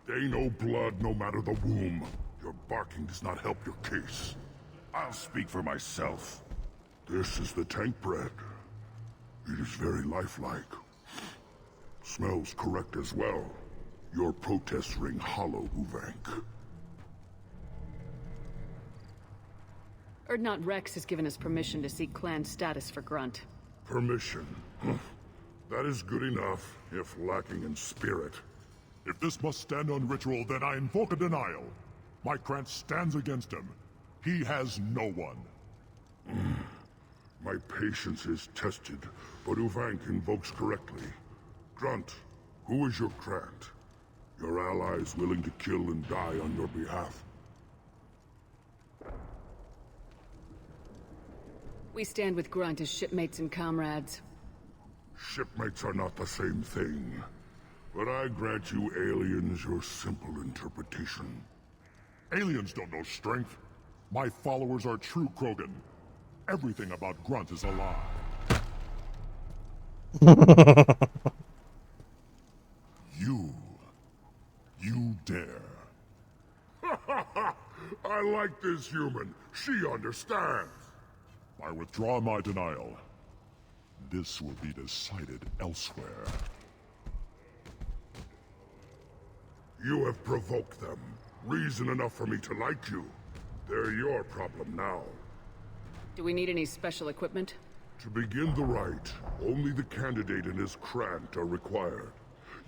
They know blood no matter the womb. Your barking does not help your case. I'll speak for myself. This is the tank bread. It is very lifelike. Smells correct as well. Your protests ring hollow, Uvank. Urdnot Rex has given us permission to seek clan status for Grunt. Permission? That is good enough, if lacking in spirit. If this must stand on ritual, then I invoke a denial. My Krant stands against him. He has no one. My patience is tested, but Uvank invokes correctly. Grunt, who is your Krant? Your allies willing to kill and die on your behalf? We stand with Grunt as shipmates and comrades. Shipmates are not the same thing. But I grant you aliens your simple interpretation. Aliens don't know strength. My followers are true Krogan. Everything about Grunt is a lie. You dare. I like this human. She understands. I withdraw my denial. This will be decided elsewhere. You have provoked them. Reason enough for me to like you. They're your problem now. Do we need any special equipment? To begin the rite, only the candidate and his Krant are required.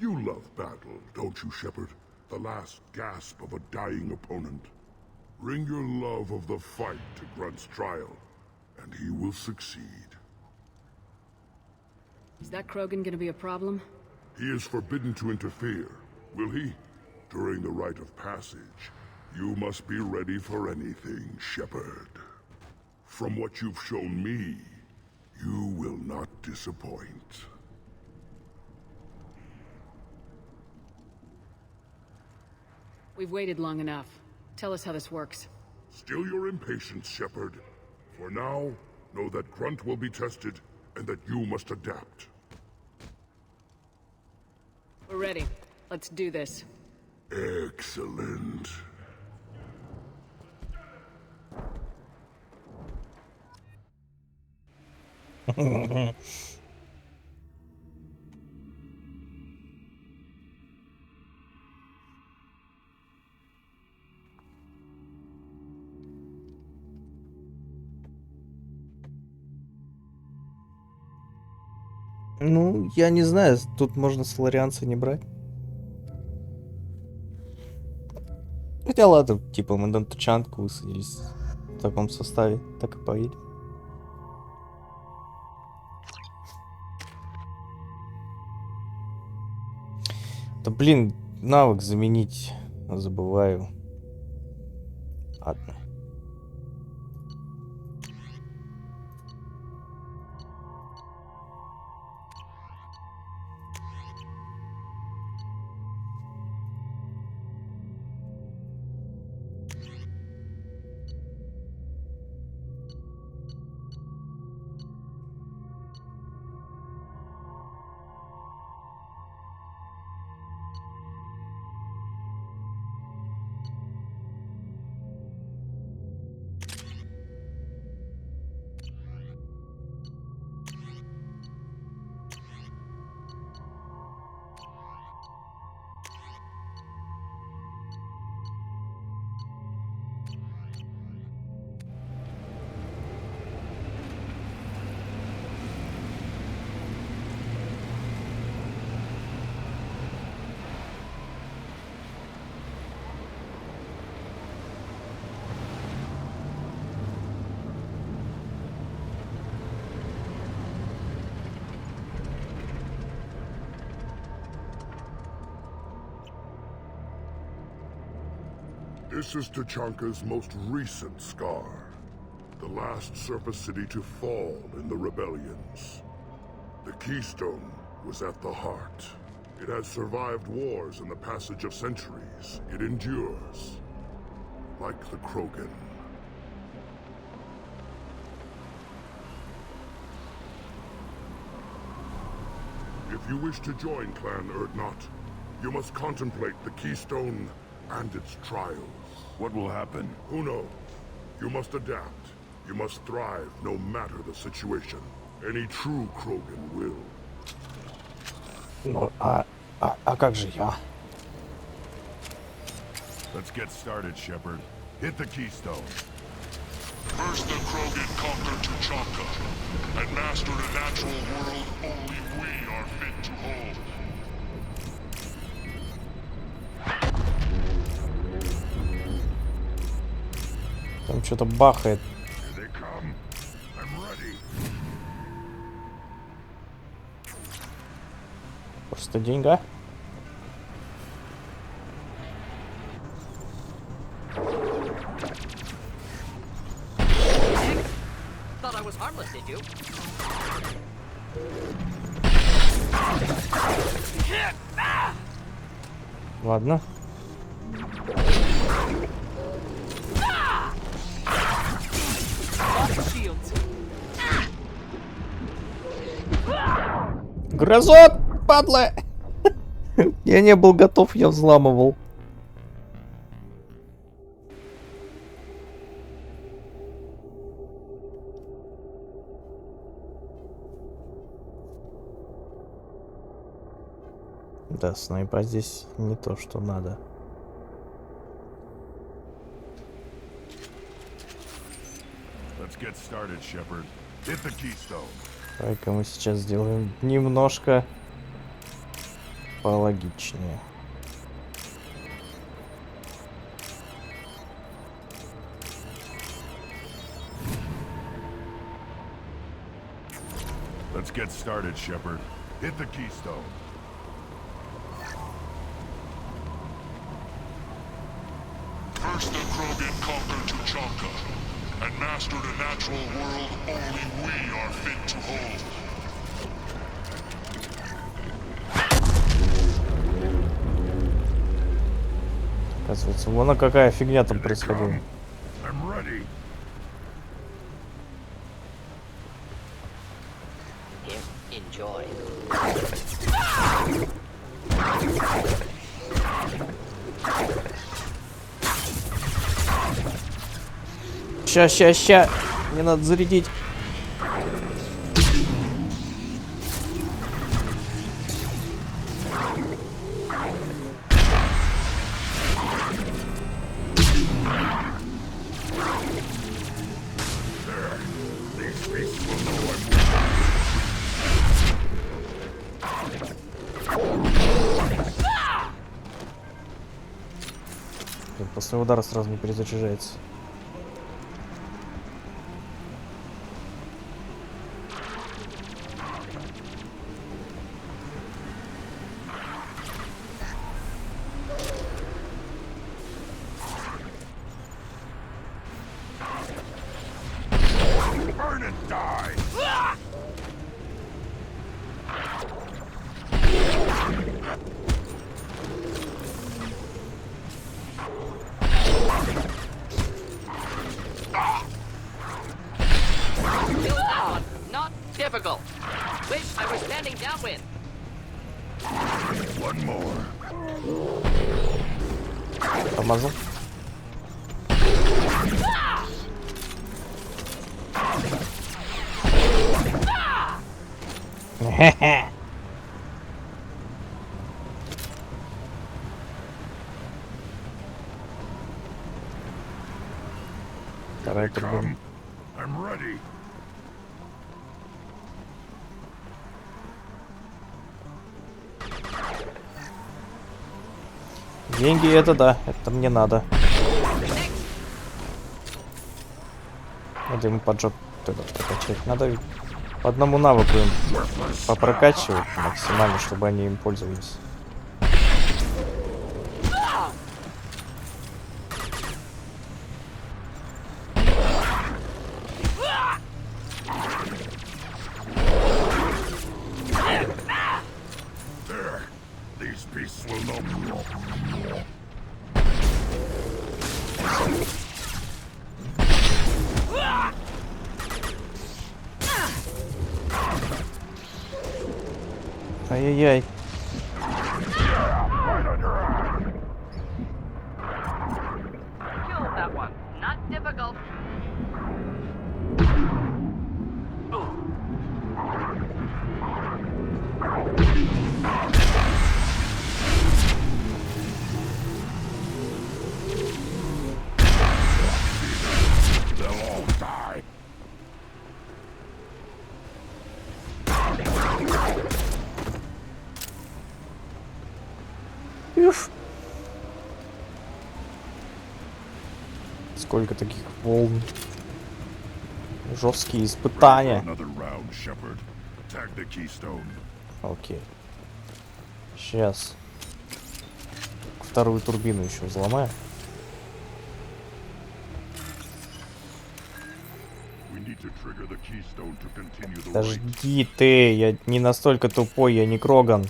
You love battle, don't you, Shepard? The last gasp of a dying opponent. Bring your love of the fight to Grunt's trial, and he will succeed. Is that Krogan gonna be a problem? He is forbidden to interfere, will he? During the rite of passage, you must be ready for anything, Shepard. From what you've shown me, you will not disappoint. We've waited long enough. Tell us how this works. Still your impatience, Shepard. For now, know that Grunt will be tested, and that you must adapt. We're ready. Let's do this. Excellent. Ну, я не знаю, тут можно соларианца не брать. Хотя ладно, типа мы на тачанку высадились в таком составе, так и поедем. Да блин, навык заменить забываю. Ладно. This is Tachanka's most recent scar. The last surface city to fall in the rebellions. The Keystone was at the heart. It has survived wars and the passage of centuries. It endures. Like the Krogan. If you wish to join Clan Urdnot, you must contemplate the Keystone and its trials. What will happen? Who knows? You must adapt. You must thrive no matter the situation. Any true Krogan will. Ну, а как же я? Let's get started, Shepard. Hit the keystone. First the Krogan conquered Tachanka and mastered a natural world only we are fit to hold. Там что-то бахает. Просто деньга. Thought I was harmless, did you? Ладно. Грозот, падла! Я не был готов, я взламывал. Да, снайпа здесь не то, что надо. Let's get started, Shepard. Hit the keystone. Давай-ка мы сейчас сделаем немножко пологичнее. Let's get started, Shepard. Hit the keystone. First the Krogan conquered Tachanka and mastered a natural world only we are fit to hold. Оказывается, вон какая фигня там происходила. Enjoy. Ща. Мне надо зарядить. После удара сразу не перезаряжается. Burn and die! Not difficult. Wish I was standing downwind. One more. Помазал. Хе-хе. Давай пробуем. I'm ready. Деньги это да, это мне надо. Надо ему поджог прокачать. Надо ведь по одному навыку им попрокачивать максимально, чтобы они им пользовались. Ай-яй-яй. Killed that one. Not difficult. They'll all die. Уф. Сколько таких волн. Жесткие испытания. Another round, Shepard. Attack the keystone. Окей. Сейчас. Вторую турбину еще взломаю. We need to trigger the keystone to continue the race. Подожди ты, я не настолько тупой, я не Кроган.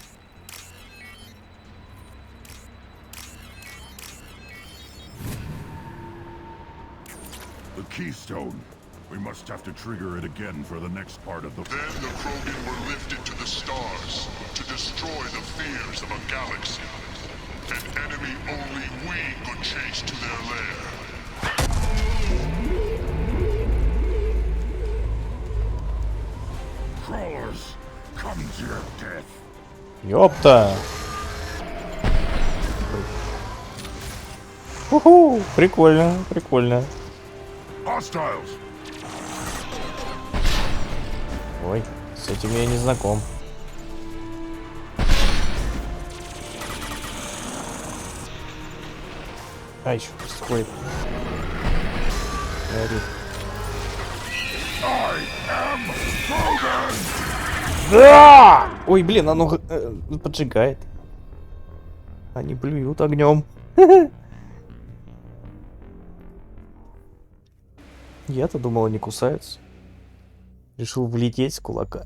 The keystone. We must have to trigger it again for the next part of the... Then the Krogan were lifted to the stars to destroy the fears of a galaxy. An enemy only we could chase to their lair. Crawlers, come to your death. Ёпта! Уху! Прикольно, прикольно. Hostiles. Ой, с этим я не знаком. А, еще происходит. Горит. Да! Ой, блин, оно поджигает. Они плюют огнем. Я-то думал, они кусаются. Решил влететь с кулака.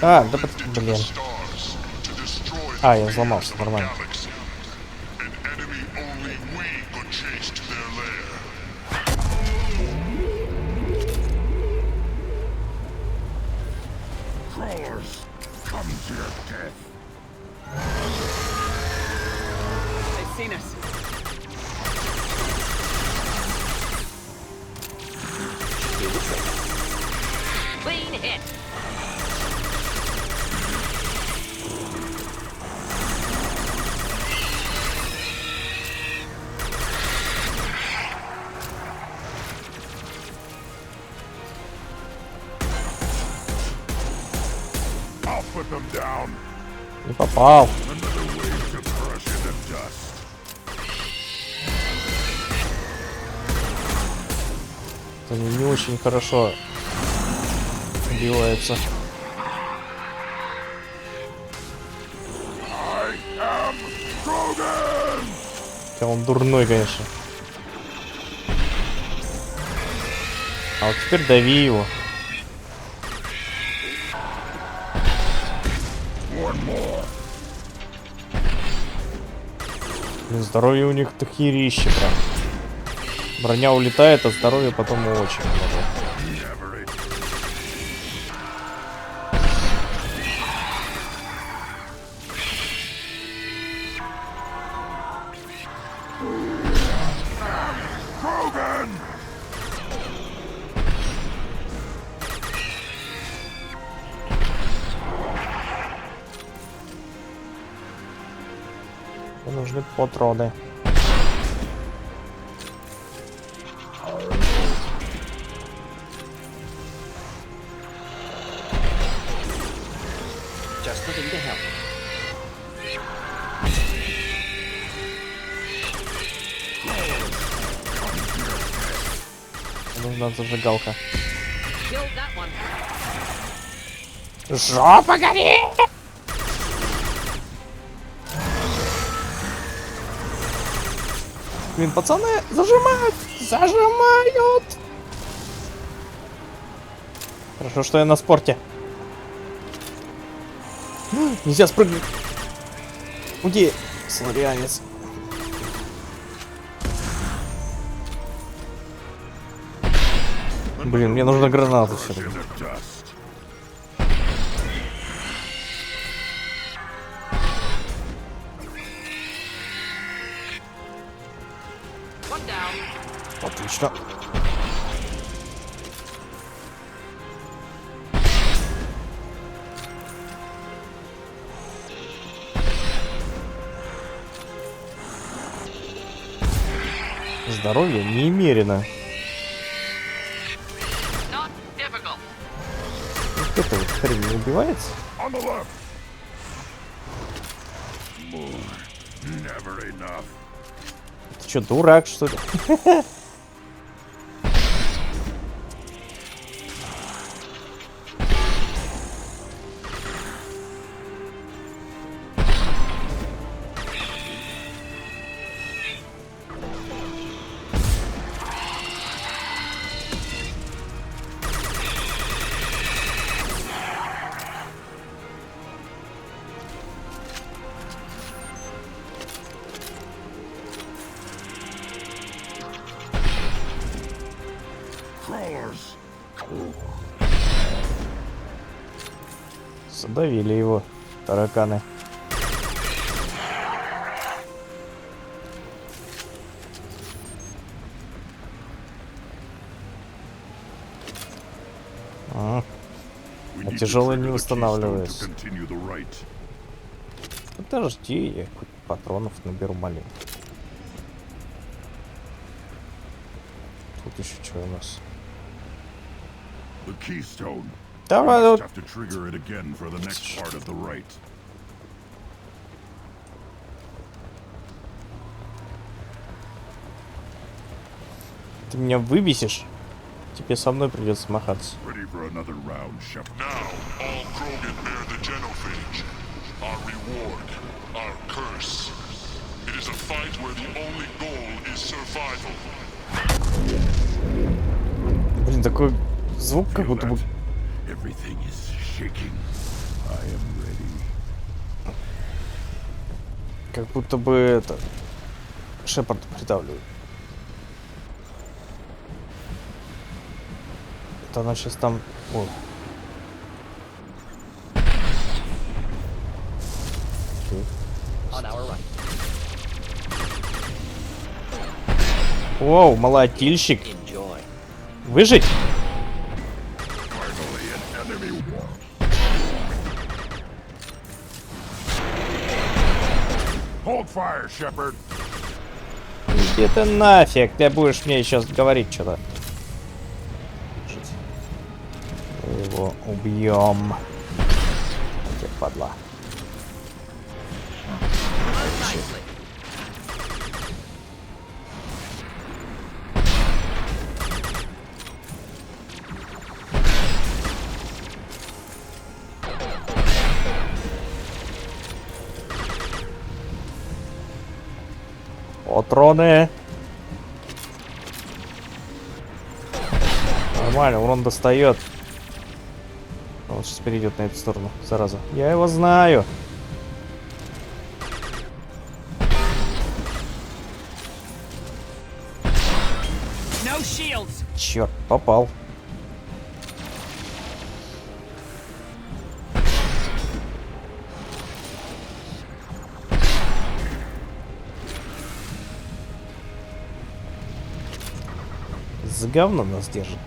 А, да блин. А, я взломался, нормально. Crawlers, come to your death. They've seen us. Clean hit. I'll put them down. Не попал. Another wave to crush into dust. Они не очень хорошо убиваются. I am Krogan! Да он дурной, конечно. А вот теперь дави его. Блин, здоровье у них тахирища прям. Броня улетает, а здоровье потом очень много. Мне нужны патроны. Just looking to help. Нужна зажигалка. Killed that one. Жопа горит! Блин, пацаны, зажимают! Зажимают! Хорошо, что я на спорте. Нельзя спрыгнуть. Уйди, славянец. Блин, мне нужна граната все-таки. Отлично. Здоровье немерено. Вот это вот хрень не убивается? Ты что, дурак, что ли? Задавили его тараканы. А тяжелый не восстанавливается. Подожди, я хоть патронов наберу маленько. Тут еще что у нас? Давай, вот. Ты меня выбесишь? Тебе со мной придется махаться. Блин, такой звук, как будто бы... Как будто бы это... Шепард придавливает. Это она сейчас там... О. Воу, молотильщик. Выжить? Иди ты нафиг, ты будешь мне сейчас говорить что-то. Мы его убьем. Ты падла. Патроны. Нормально, урон достает. Он сейчас перейдет на эту сторону, зараза. Я его знаю. Черт, попал. За говно нас держит.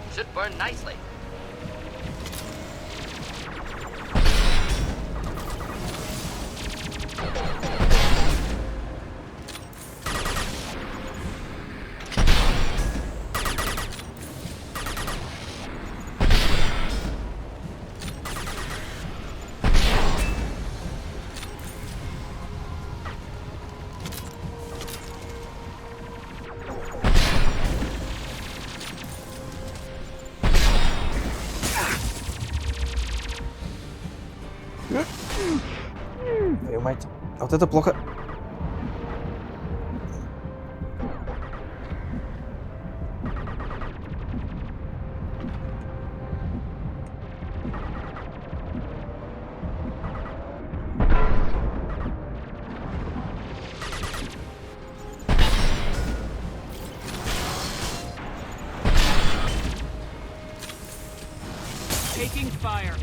Твою мать. Вот это плохо. taking fire.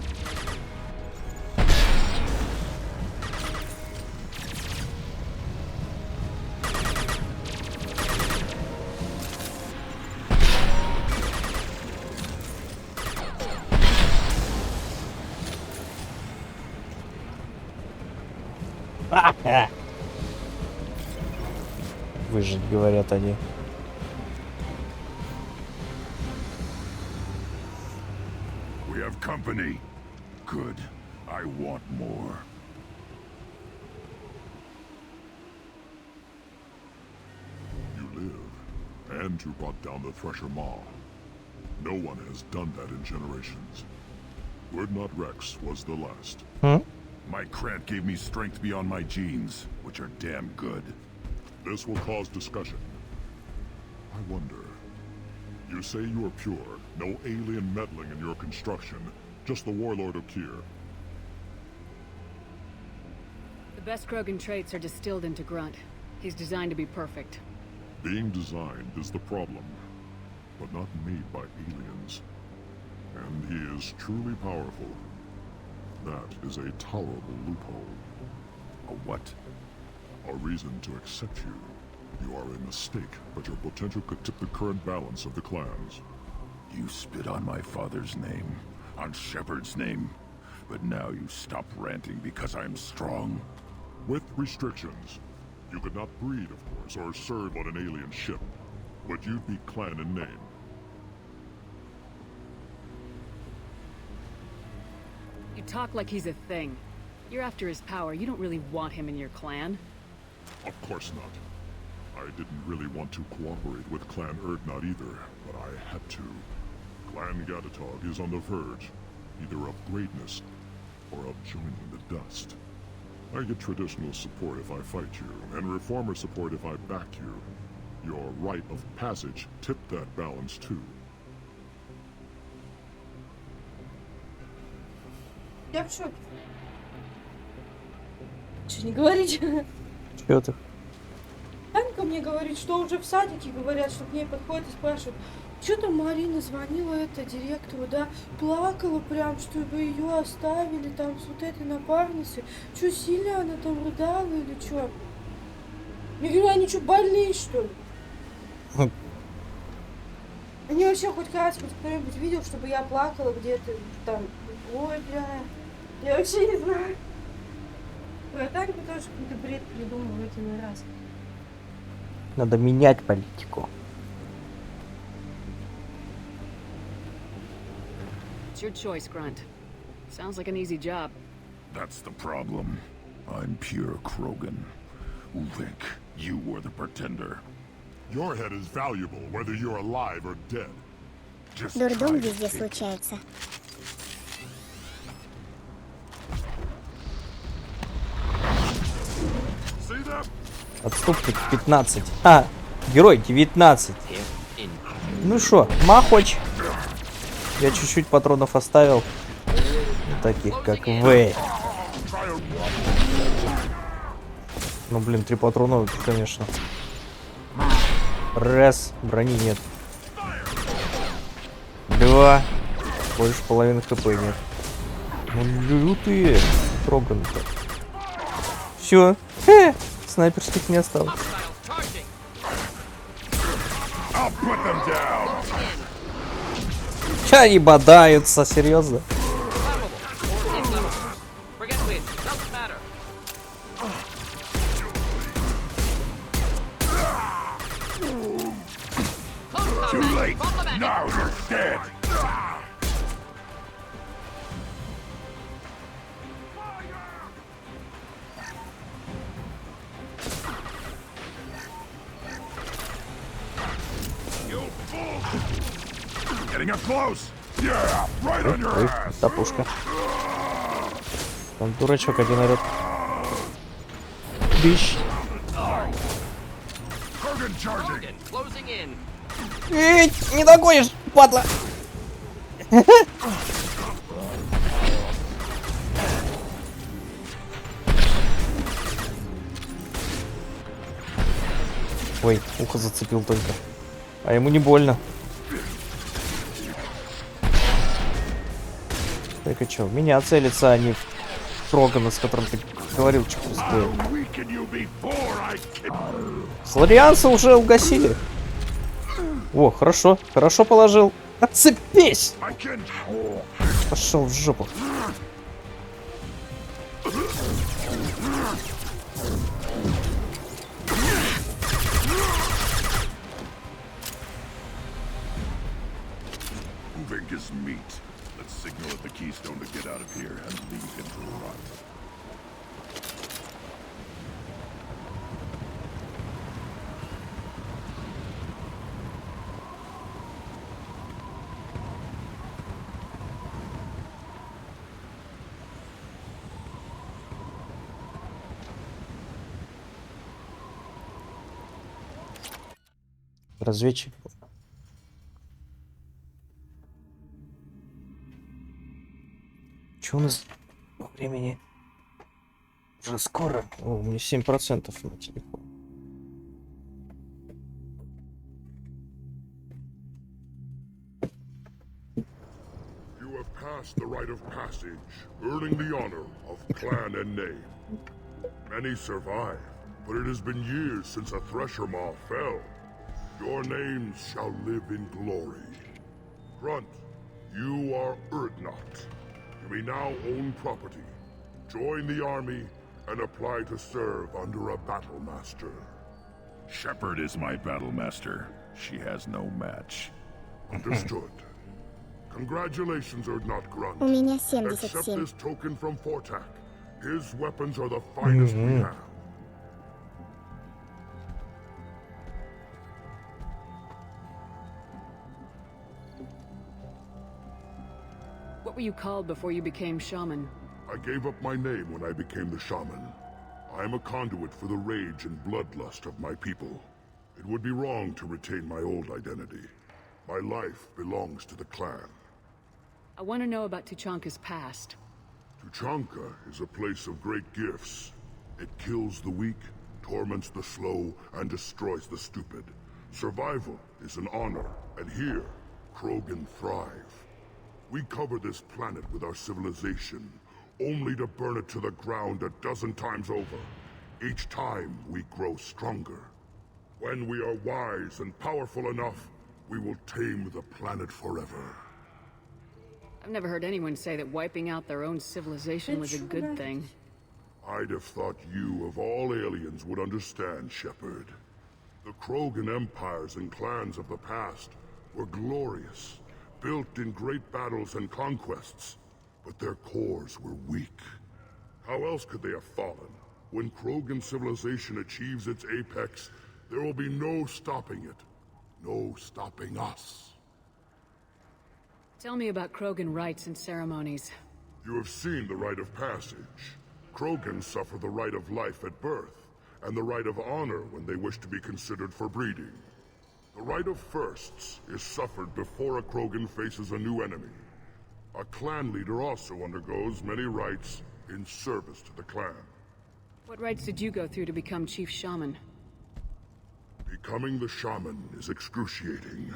Выжить, говорят они. We have company. Good. I want more. You live, and you brought down the Thresher Maw. No one has done that in generations. Word Not Rex was the last. My Krant gave me strength beyond my genes, which are damn good. This will cause discussion. I wonder. You say you are pure, no alien meddling in your construction, just the warlord of Kier. The best Krogan traits are distilled into Grunt. He's designed to be perfect. Being designed is the problem, but not made by aliens. And he is truly powerful. That is a tolerable loophole. A what? A reason to accept you. You are a mistake, but your potential could tip the current balance of the clans. You spit on my father's name, on Shepard's name, but now you stop ranting because I'm strong. With restrictions. You could not breed, of course, or serve on an alien ship, but you'd be clan in name. You talk like he's a thing. You're after his power. You don't really want him in your clan. Of course not. I didn't really want to cooperate with Clan Urdnot either, but I had to. Clan Gatatog is on the verge, either of greatness or of joining the dust. I get traditional support if I fight you, and reformer support if I back you. Your rite of passage tipped that balance too. Я в шоке. Что не говорить? Чё ты? Танька мне говорит, что уже в садике говорят, что к ней подходят и спрашивают, что там Марина звонила директору, да, плакала прям, чтобы ее оставили там с вот этой напарницей. Что, сильно она там рыдала или что? Я говорю, они что, больные, что ли? Они вообще хоть раз хоть кто-нибудь видел, чтобы я плакала где-то там. Ой, бля, я вообще не знаю. Про Таньку тоже какой-то бред придумывает иной раз. Надо менять политику. It's your choice, Grunt. Sounds like an easy job. That's the problem. I'm pure Krogan. Ulrich, you were the pretender. Your head is valuable, whether you're alive or dead. Just Дурдом try to везде take случается. See that? Отступник 15. А, герой 19. Ну шо, махоч. Я чуть-чуть патронов оставил. Таких как вы. Ну блин, 3 патрона, конечно. Раз, брони нет. 2. Больше половины хп нет. Ну лютые Кроган-то. Все. Снайперских не осталось. Че они бодаются, серьезно? Too late. Now you're dead. Getting up close. Yeah, right on your ass. Та пушка. Там дурачок один орёт. Бищ. Krogan charging. Closing in. Эй, не догонишь, падла. Ой, ухо зацепил только. А ему не больно. Так и чё, в меня целится, а не в Крогана, с которым ты говорил, что пустое. Сларианца уже угасили. О, хорошо, хорошо положил. Отцепись! Пошел в жопу. Moving is meat. Let's signal at the keystone to get out of here and leave him to rot. Разведчик. Че у нас по времени? Уже скоро. О, у меня 7% на телефон. You have passed the rite of passage, earning the honor of clan and name. Many survive, but it has been years since a Thresher Maw fell. Your names shall live in glory. Grunt, you are Urdnot. You may now own property, join the army, and apply to serve under a battle master. Shepard is my battle master. She has no match. Understood. Congratulations, Urdnot Grunt. У меня Accept 77. this token from Fortak. His weapons are the finest we have. What were you called before you became shaman? I gave up my name when I became the shaman. I am a conduit for the rage and bloodlust of my people. It would be wrong to retain my old identity. My life belongs to the clan. I want to know about Tuchanka's past. Tuchanka is a place of great gifts. It kills the weak, torments the slow, and destroys the stupid. Survival is an honor, and here, Krogan thrive. We cover this planet with our civilization, only to burn it to the ground a dozen times over. Each time, we grow stronger. When we are wise and powerful enough, we will tame the planet forever. I've never heard anyone say that wiping out their own civilization was a good thing. I'd have thought you, of all aliens, would understand, Shepard. The Krogan empires and clans of the past were glorious, built in great battles and conquests, but their cores were weak. How else could they have fallen? When Krogan civilization achieves its apex, there will be no stopping it. No stopping us. Tell me about Krogan rites and ceremonies. You have seen the rite of passage. Krogans suffer the rite of life at birth, and the rite of honor when they wish to be considered for breeding. The rite of firsts is suffered before a Krogan faces a new enemy. A clan leader also undergoes many rites in service to the clan. What rites did you go through to become Chief Shaman? Becoming the shaman is excruciating.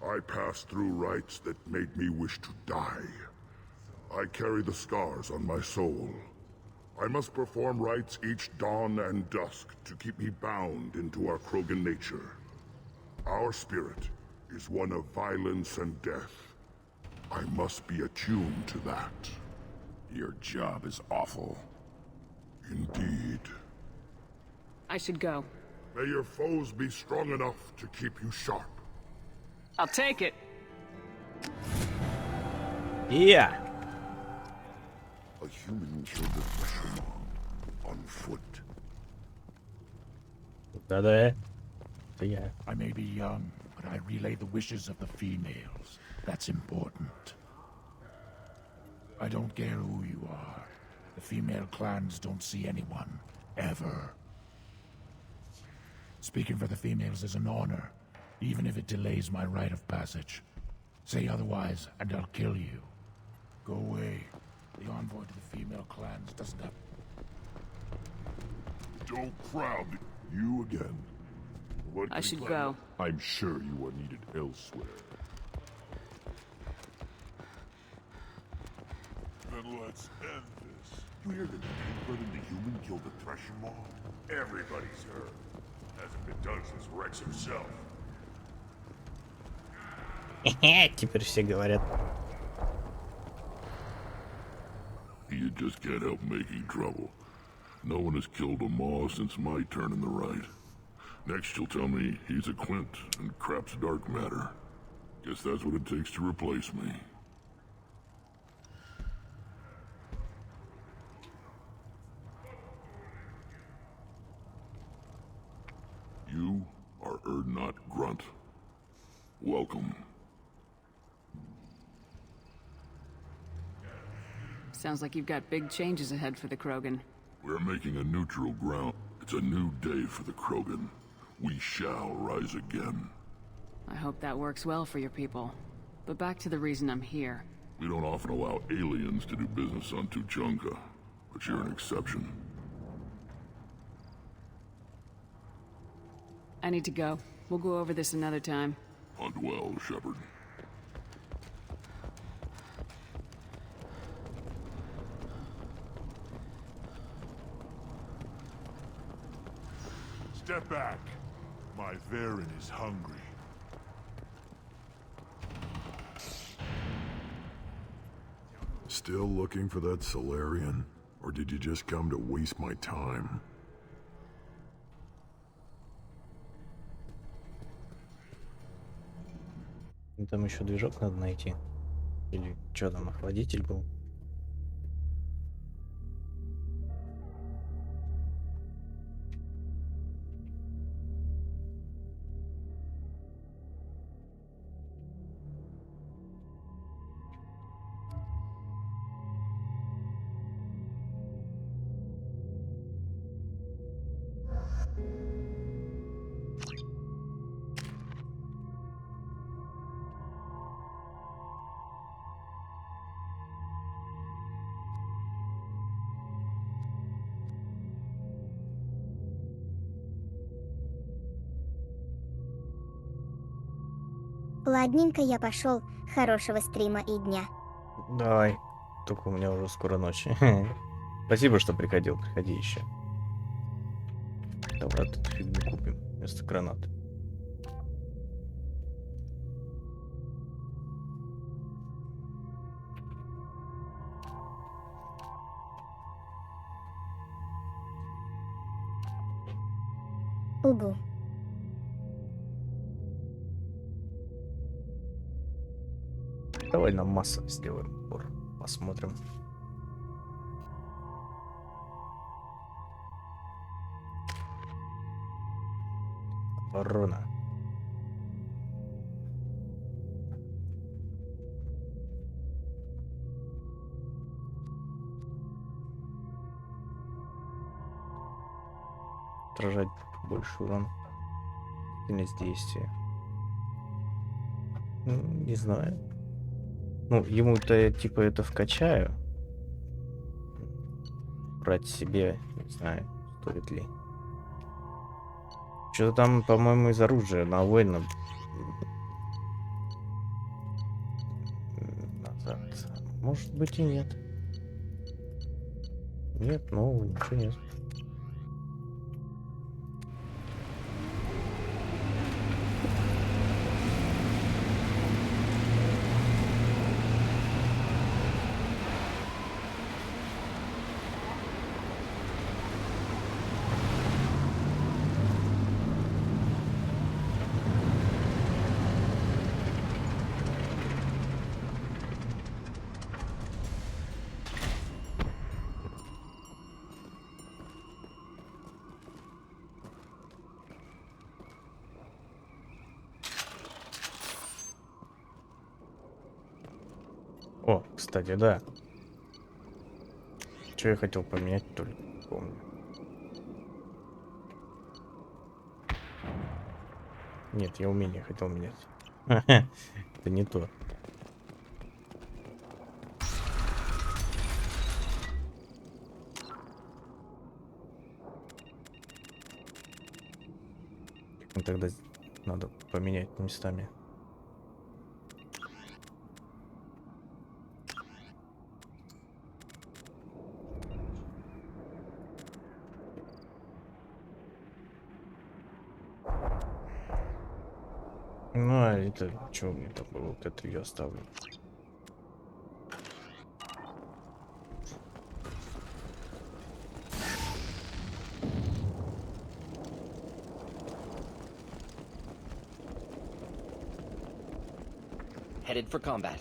I passed through rites that made me wish to die. I carry the scars on my soul. I must perform rites each dawn and dusk to keep me bound into our Krogan nature. Our spirit is one of violence and death. I must be attuned to that. Your job is awful. Indeed. I should go. May your foes be strong enough to keep you sharp. I'll take it. Yeah. A human killed the Thresher Maw on foot. Yeah. I may be young, but I relay the wishes of the females. That's important. I don't care who you are. The female clans don't see anyone, ever. Speaking for the females is an honor, even if it delays my rite of passage. Say otherwise, and I'll kill you. Go away. The envoy to the female clans doesn't have... Don't crowd you again. What I should go. I'm sure you are needed elsewhere. Then let's end this. You hear that the King the human killed the Thresher Maw? Everybody's heard. Hasn't been done since Rex himself. Теперь все говорят. You just can't help making trouble. No one has killed a Maw since my turn in the right. Next you'll tell me he's a Quint and crap's dark matter. Guess that's what it takes to replace me. You are Erdnot Grunt. Welcome. Sounds like you've got big changes ahead for the Krogan. We're making a neutral ground. It's a new day for the Krogan. We shall rise again. I hope that works well for your people. But back to the reason I'm here. We don't often allow aliens to do business on Tuchanka, but you're an exception. I need to go. We'll go over this another time. Hunt well, Shepard. Step back. My Varen is hungry. Still looking for that Solarian? Or did you just come to waste my time? Там еще движок надо найти. Или что там, охладитель был? Ладненько, я пошел. Хорошего стрима и дня. Давай. Только у меня уже скоро ночь. Спасибо, что приходил. Приходи еще. Давай тут фигню купим вместо гранат. Угу. Давай на массу сделаем. Посмотрим. Оборона. Отражать больше урон. Конец действия. Не знаю. Ну, ему-то типа это вкачаю. Брать себе, не знаю, стоит ли. Что-то там, по-моему, из оружия на воина назад. Может быть и нет. Нет, нового ничего нет. О, кстати, да. Что я хотел поменять, только помню. Нет, я умение хотел менять. Это не то. Тогда надо поменять местами. Ну, а это что мне там было? Вот это я оставлю. Headed for combat.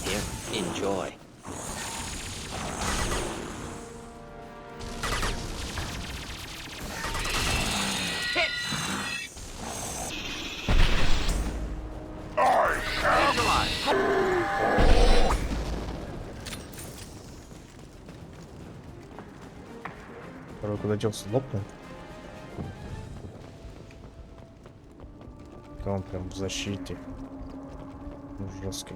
Here, enjoy. Второй куда делся, лопнул. Да он прям в защите. Жесткий.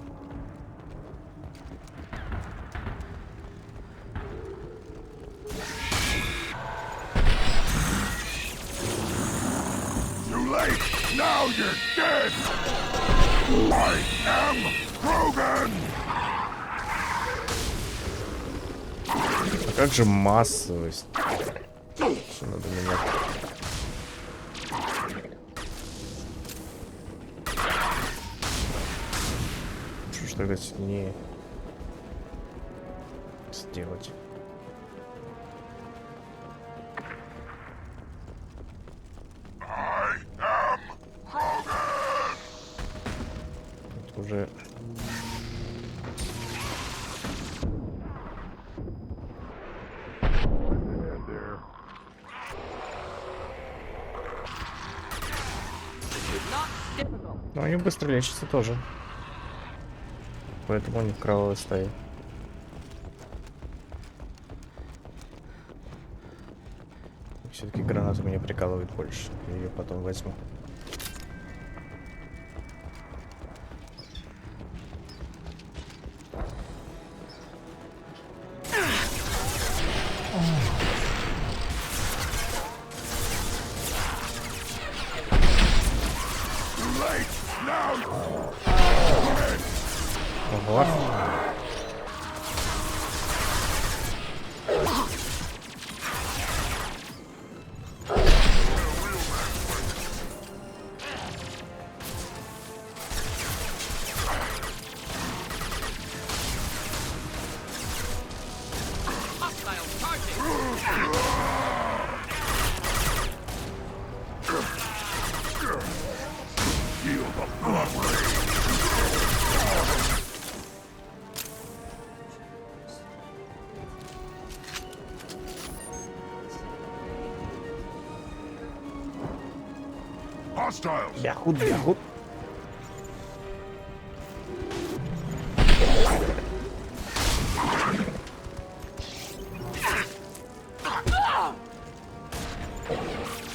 Too late! Now you're dead! I am Krogan! А как же массовость? Что надо менять? Что ж тогда сильнее сделать? I am Krogan! Это уже... Но они быстро лечатся тоже. Поэтому они в кровавой стае. Все-таки граната меня прикалывает больше. Я ее потом возьму. Ого. Hostiles! Яхут, яхут.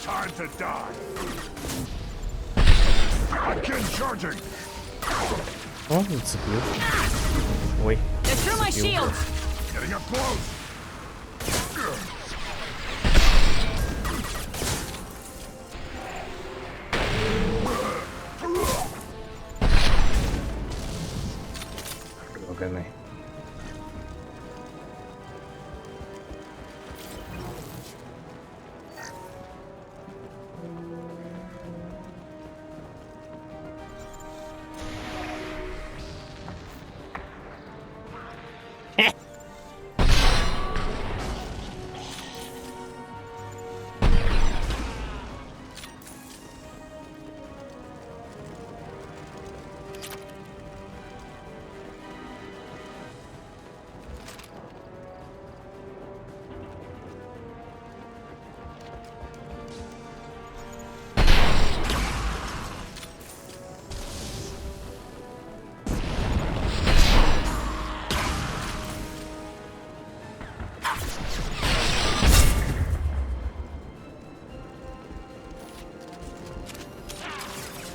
Time to die! Again charging! О, зацепил. Ой. Зацепил. Getting up close! Огонь.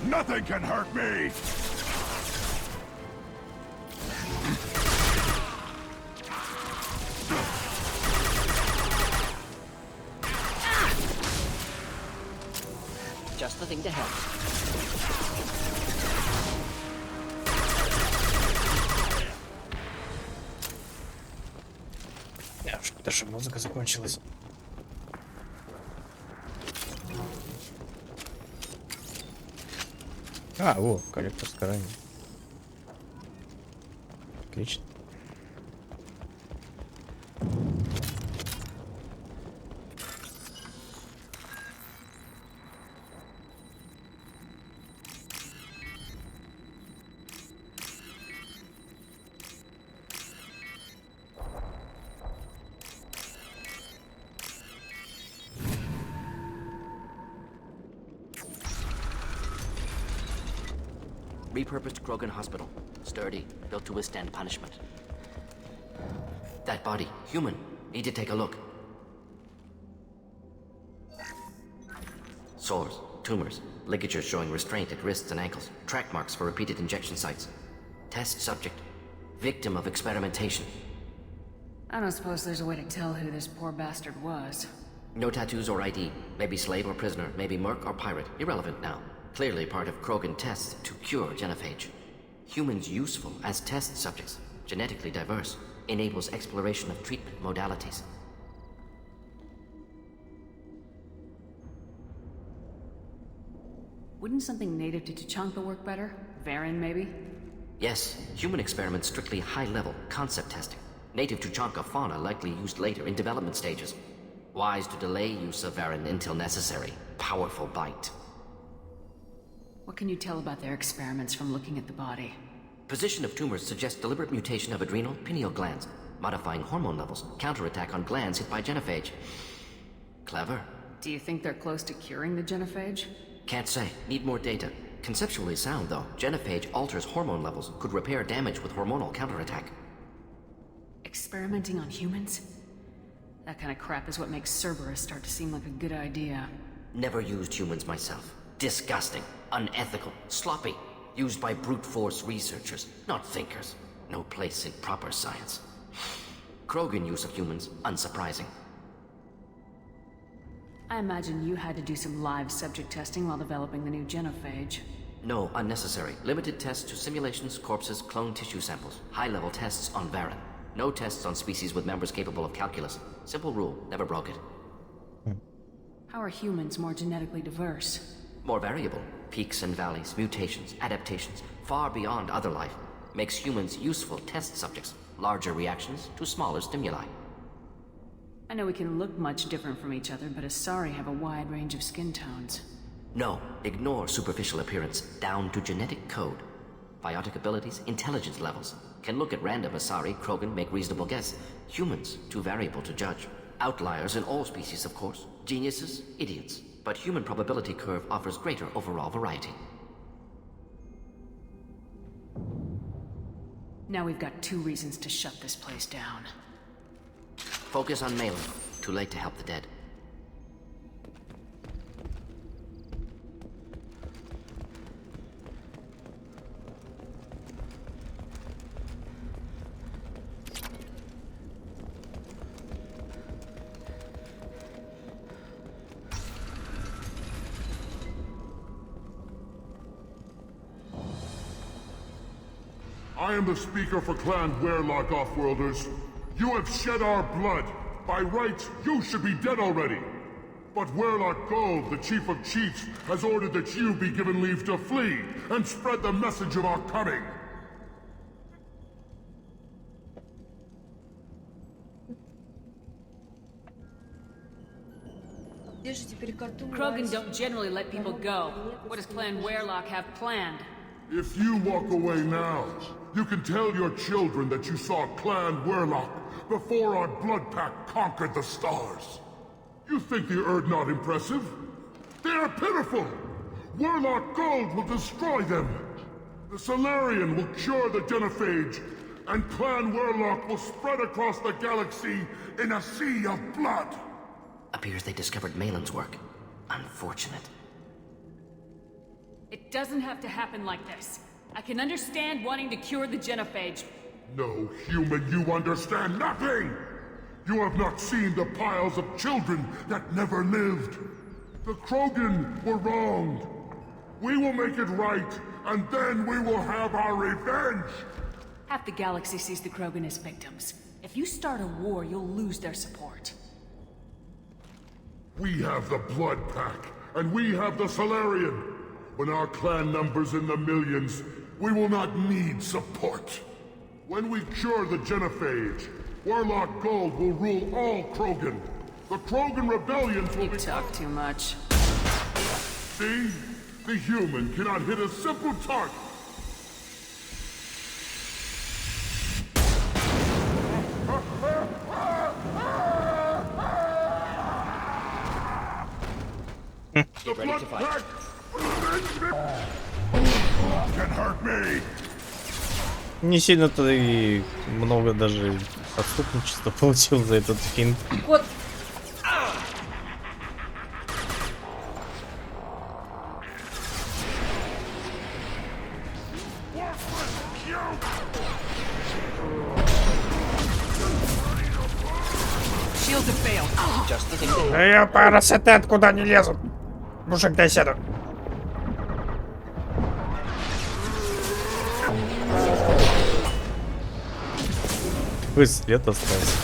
Nothing can hurt me! Just the thing to help. Даже музыка закончилась. А, о, коллектор с горами. Отлично. Repurposed Krogan Hospital. Sturdy, built to withstand punishment. That body, human. Need to take a look. Sores, tumors, ligatures showing restraint at wrists and ankles, track marks for repeated injection sites. Test subject. Victim of experimentation. I don't suppose there's a way to tell who this poor bastard was. No tattoos or ID. Maybe slave or prisoner, maybe merc or pirate. Irrelevant now. Clearly part of Krogan tests to cure genophage. Humans useful as test subjects, genetically diverse, enables exploration of treatment modalities. Wouldn't something native to Tuchanka work better? Varen, maybe? Yes, human experiments strictly high-level, concept testing. Native Tuchanka fauna likely used later in development stages. Wise to delay use of Varen until necessary. Powerful bite. What can you tell about their experiments from looking at the body? Position of tumors suggests deliberate mutation of adrenal, pineal glands, modifying hormone levels, counterattack on glands hit by genophage. Clever. Do you think they're close to curing the genophage? Can't say. Need more data. Conceptually sound, though. Genophage alters hormone levels, could repair damage with hormonal counterattack. Experimenting on humans? That kind of crap is what makes Cerberus start to seem like a good idea. Never used humans myself. Disgusting, unethical, sloppy. Used by brute force researchers, not thinkers. No place in proper science. Krogan use of humans, unsurprising. I imagine you had to do some live subject testing while developing the new genophage. No, unnecessary. Limited tests to simulations, corpses, cloned tissue samples. High-level tests on Varen. No tests on species with members capable of calculus. Simple rule, never broke it. How are humans more genetically diverse? More variable. Peaks and valleys, mutations, adaptations, far beyond other life. Makes humans useful test subjects. Larger reactions to smaller stimuli. I know we can look much different from each other, but Asari have a wide range of skin tones. No, ignore superficial appearance, down to genetic code. Biotic abilities, intelligence levels. Can look at random Asari, Krogan, make reasonable guess. Humans, too variable to judge. Outliers in all species, of course. Geniuses, idiots. But human probability curve offers greater overall variety. Now we've got 2 reasons to shut this place down. Focus on Malin. Too late to help the dead. I am the speaker for Clan Werlock, Offworlders. You have shed our blood. By rights, you should be dead already. But Werlock Gold, the Chief of Chiefs, has ordered that you be given leave to flee and spread the message of our coming. Krogan don't generally let people go. What does Clan Werlock have planned? If you walk away now, you can tell your children that you saw Clan Werlock before our blood pact conquered the stars. You think the Erd not impressive? They are pitiful! Werlock Gold will destroy them! The Solarian will cure the genophage, and Clan Werlock will spread across the galaxy in a sea of blood! Appears they discovered Malin's work. Unfortunate. It doesn't have to happen like this. I can understand wanting to cure the genophage. No, human, you understand nothing! You have not seen the piles of children that never lived. The Krogan were wronged. We will make it right, and then we will have our revenge! Half the galaxy sees the Krogan as victims. If you start a war, you'll lose their support. We have the Blood Pack, and we have the Solarian. When our clan numbers in the millions, we will not need support. When we cure the genophage, Warlock Gold will rule all Krogan. The Krogan rebellions will be— You talk too much. See? The human cannot hit a simple target. Get ready to fight. Can hurt me. Не сильно-то и много даже отступничества получил за этот финт. Вот. Shields have failed. Just the thing to do. Я парасетет куда не лезут. Мужик, дай сяду. Вы след остался.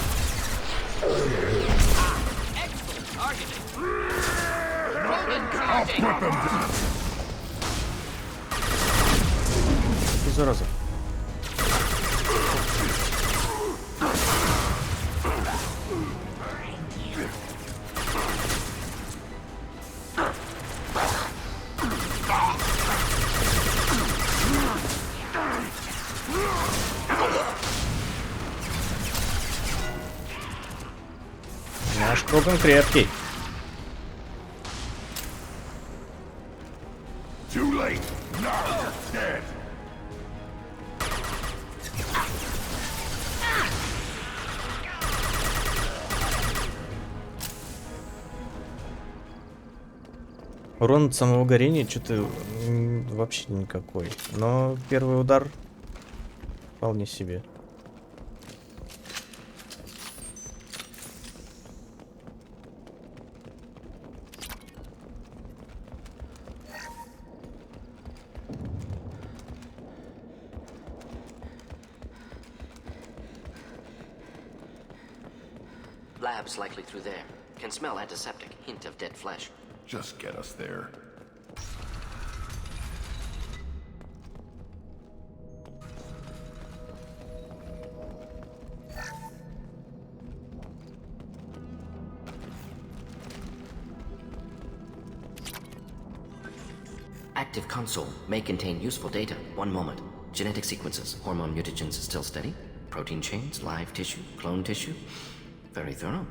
Что зараза? Наш Кроган крепкий. Too late. Now you're dead. Урон от самого горения что-то вообще никакой. Но первый удар вполне себе. Lab's likely through there. Can smell antiseptic. Hint of dead flesh. Just get us there. Active console may contain useful data. One moment. Genetic sequences. Hormone mutagens still steady. Protein chains, live tissue, clone tissue. Very thorough.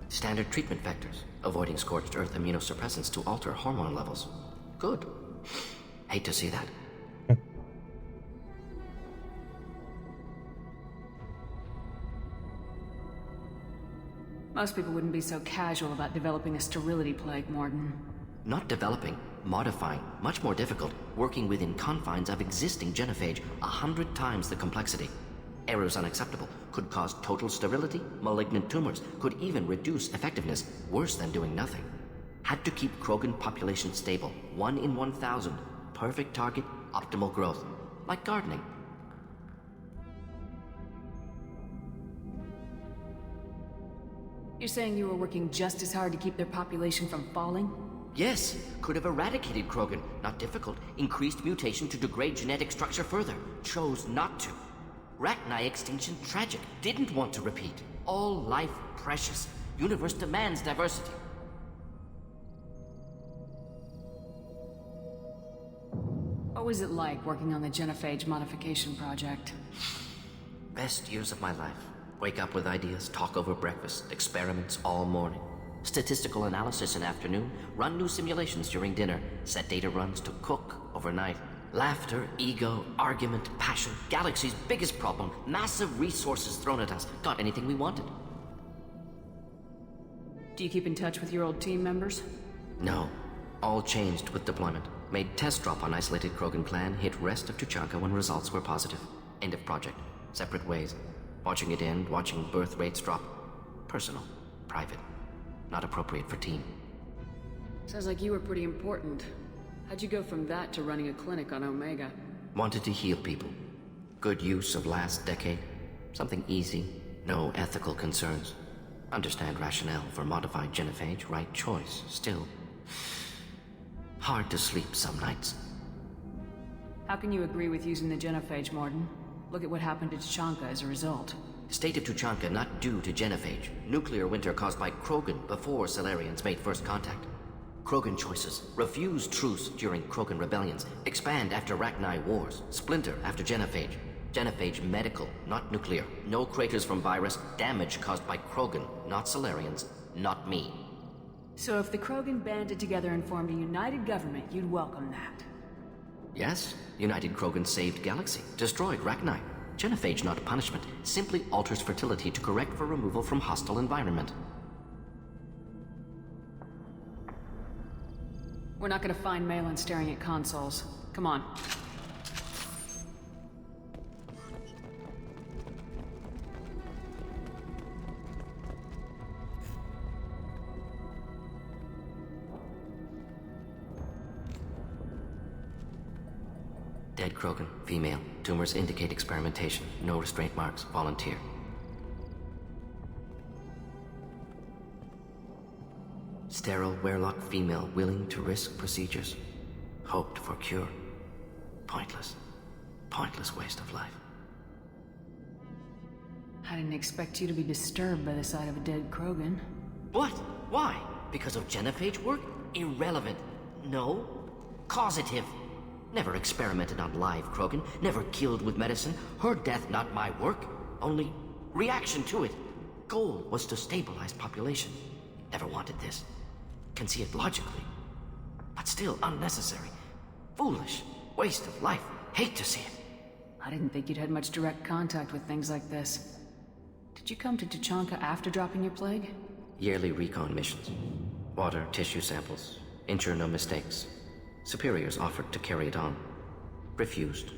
Standard treatment vectors. Avoiding scorched earth immunosuppressants to alter hormone levels. Good. Hate to see that. Most people wouldn't be so casual about developing a sterility plague, Morton. Not developing, modifying, much more difficult, working within confines of existing genophage, 100 times the complexity. Errors unacceptable, could cause total sterility, malignant tumors, could even reduce effectiveness, worse than doing nothing. Had to keep Krogan population stable, 1 in 1,000, perfect target, optimal growth, like gardening. You're saying you were working just as hard to keep their population from falling? Yes, could have eradicated Krogan, not difficult, increased mutation to degrade genetic structure further, chose not to. Rachni extinction tragic, didn't want to repeat. All life precious, universe demands diversity. What was it like working on the genophage modification project? Best years of my life. Wake up with ideas, talk over breakfast, experiments all morning. Statistical analysis in afternoon, run new simulations during dinner, set data runs to cook overnight. Laughter, ego, argument, passion, galaxy's biggest problem, massive resources thrown at us. Got anything we wanted. Do you keep in touch with your old team members? No. All changed with deployment. Made test drop on isolated Krogan clan, hit rest of Tuchanka when results were positive. End of project. Separate ways. Watching it end, watching birth rates drop. Personal. Private. Not appropriate for team. Sounds like you were pretty important. How'd you go from that to running a clinic on Omega? Wanted to heal people. Good use of last decade. Something easy. No ethical concerns. Understand rationale for modified genophage. Right choice. Still. Hard to sleep some nights. How can you agree with using the genophage, Morden? Look at what happened to Tachanka as a result. State of Tuchanka not due to genophage. Nuclear winter caused by Krogan before Solarians made first contact. Krogan choices. Refuse truce during Krogan rebellions. Expand after Rachni wars. Splinter after genophage. Genophage medical, not nuclear. No craters from virus. Damage caused by Krogan, not Solarians, not me. So if the Krogan banded together and formed a united government, you'd welcome that? Yes, United Krogan saved Galaxy, destroyed Rachni. Genophage, not punishment, simply alters fertility to correct for removal from hostile environment. We're not gonna find Malin staring at consoles. Come on. Dead Krogan, female. Tumors indicate experimentation. No restraint marks. Volunteer. Sterile, werelock female willing to risk procedures. Hoped for cure. Pointless. Pointless waste of life. I didn't expect you to be disturbed by the sight of a dead Krogan. What? Why? Because of genophage work? Irrelevant. No. Causative. Never experimented on live Krogan. Never killed with medicine. Her death not my work. Only reaction to it. Goal was to stabilize population. Never wanted this. Can see it logically. But still unnecessary. Foolish. Waste of life. Hate to see it. I didn't think you'd had much direct contact with things like this. Did you come to Tachanka after dropping your plague? Yearly recon missions. Water, tissue samples. Ensure no mistakes. Superiors offered to carry it on. Refused.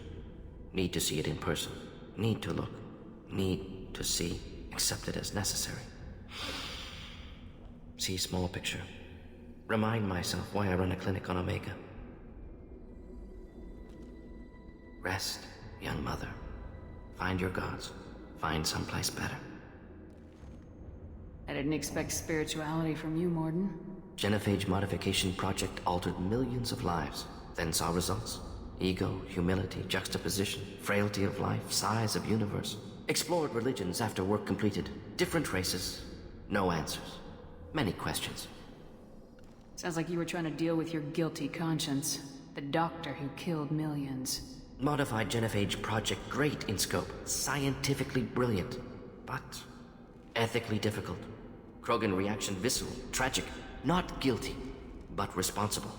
Need to see it in person. Need to look. Need to see. Accept it as necessary. See small picture. Remind myself why I run a clinic on Omega. Rest, young mother. Find your gods. Find someplace better. I didn't expect spirituality from you, Morden. Genophage modification project altered millions of lives, then saw results. Ego, humility, juxtaposition, frailty of life, size of universe. Explored religions after work completed. Different races. No answers. Many questions. Sounds like you were trying to deal with your guilty conscience. The doctor who killed millions. Modified genophage project great in scope. Scientifically brilliant. But ethically difficult. Krogan reaction visceral, tragic. Not guilty, but responsible.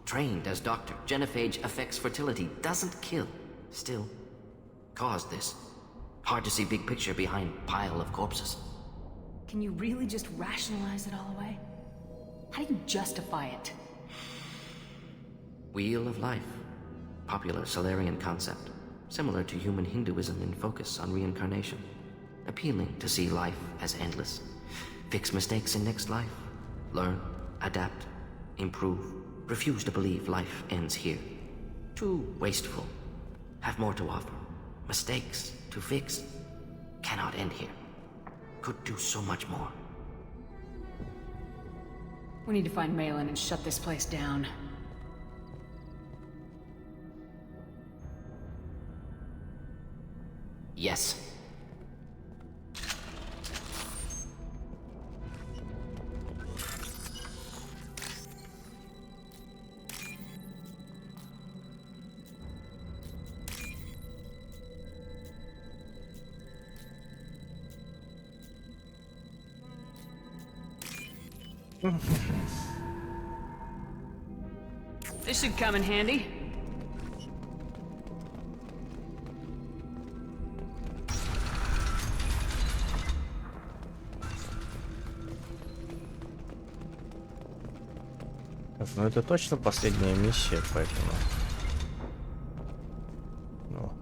Trained as doctor, genophage affects fertility, doesn't kill. Still, caused this. Hard to see big picture behind pile of corpses. Can you really just rationalize it all away? How do you justify it? Wheel of life. Popular Solarian concept. Similar to human Hinduism in focus on reincarnation. Appealing to see life as endless. Fix mistakes in next life. Learn, adapt, improve. Refuse to believe life ends here. Too wasteful. Have more to offer. Mistakes to fix. Cannot end here. Could do so much more. We need to find Malin and shut this place down. Yes. This should come in handy. Ну это точно последняя миссия, поэтому... Ну.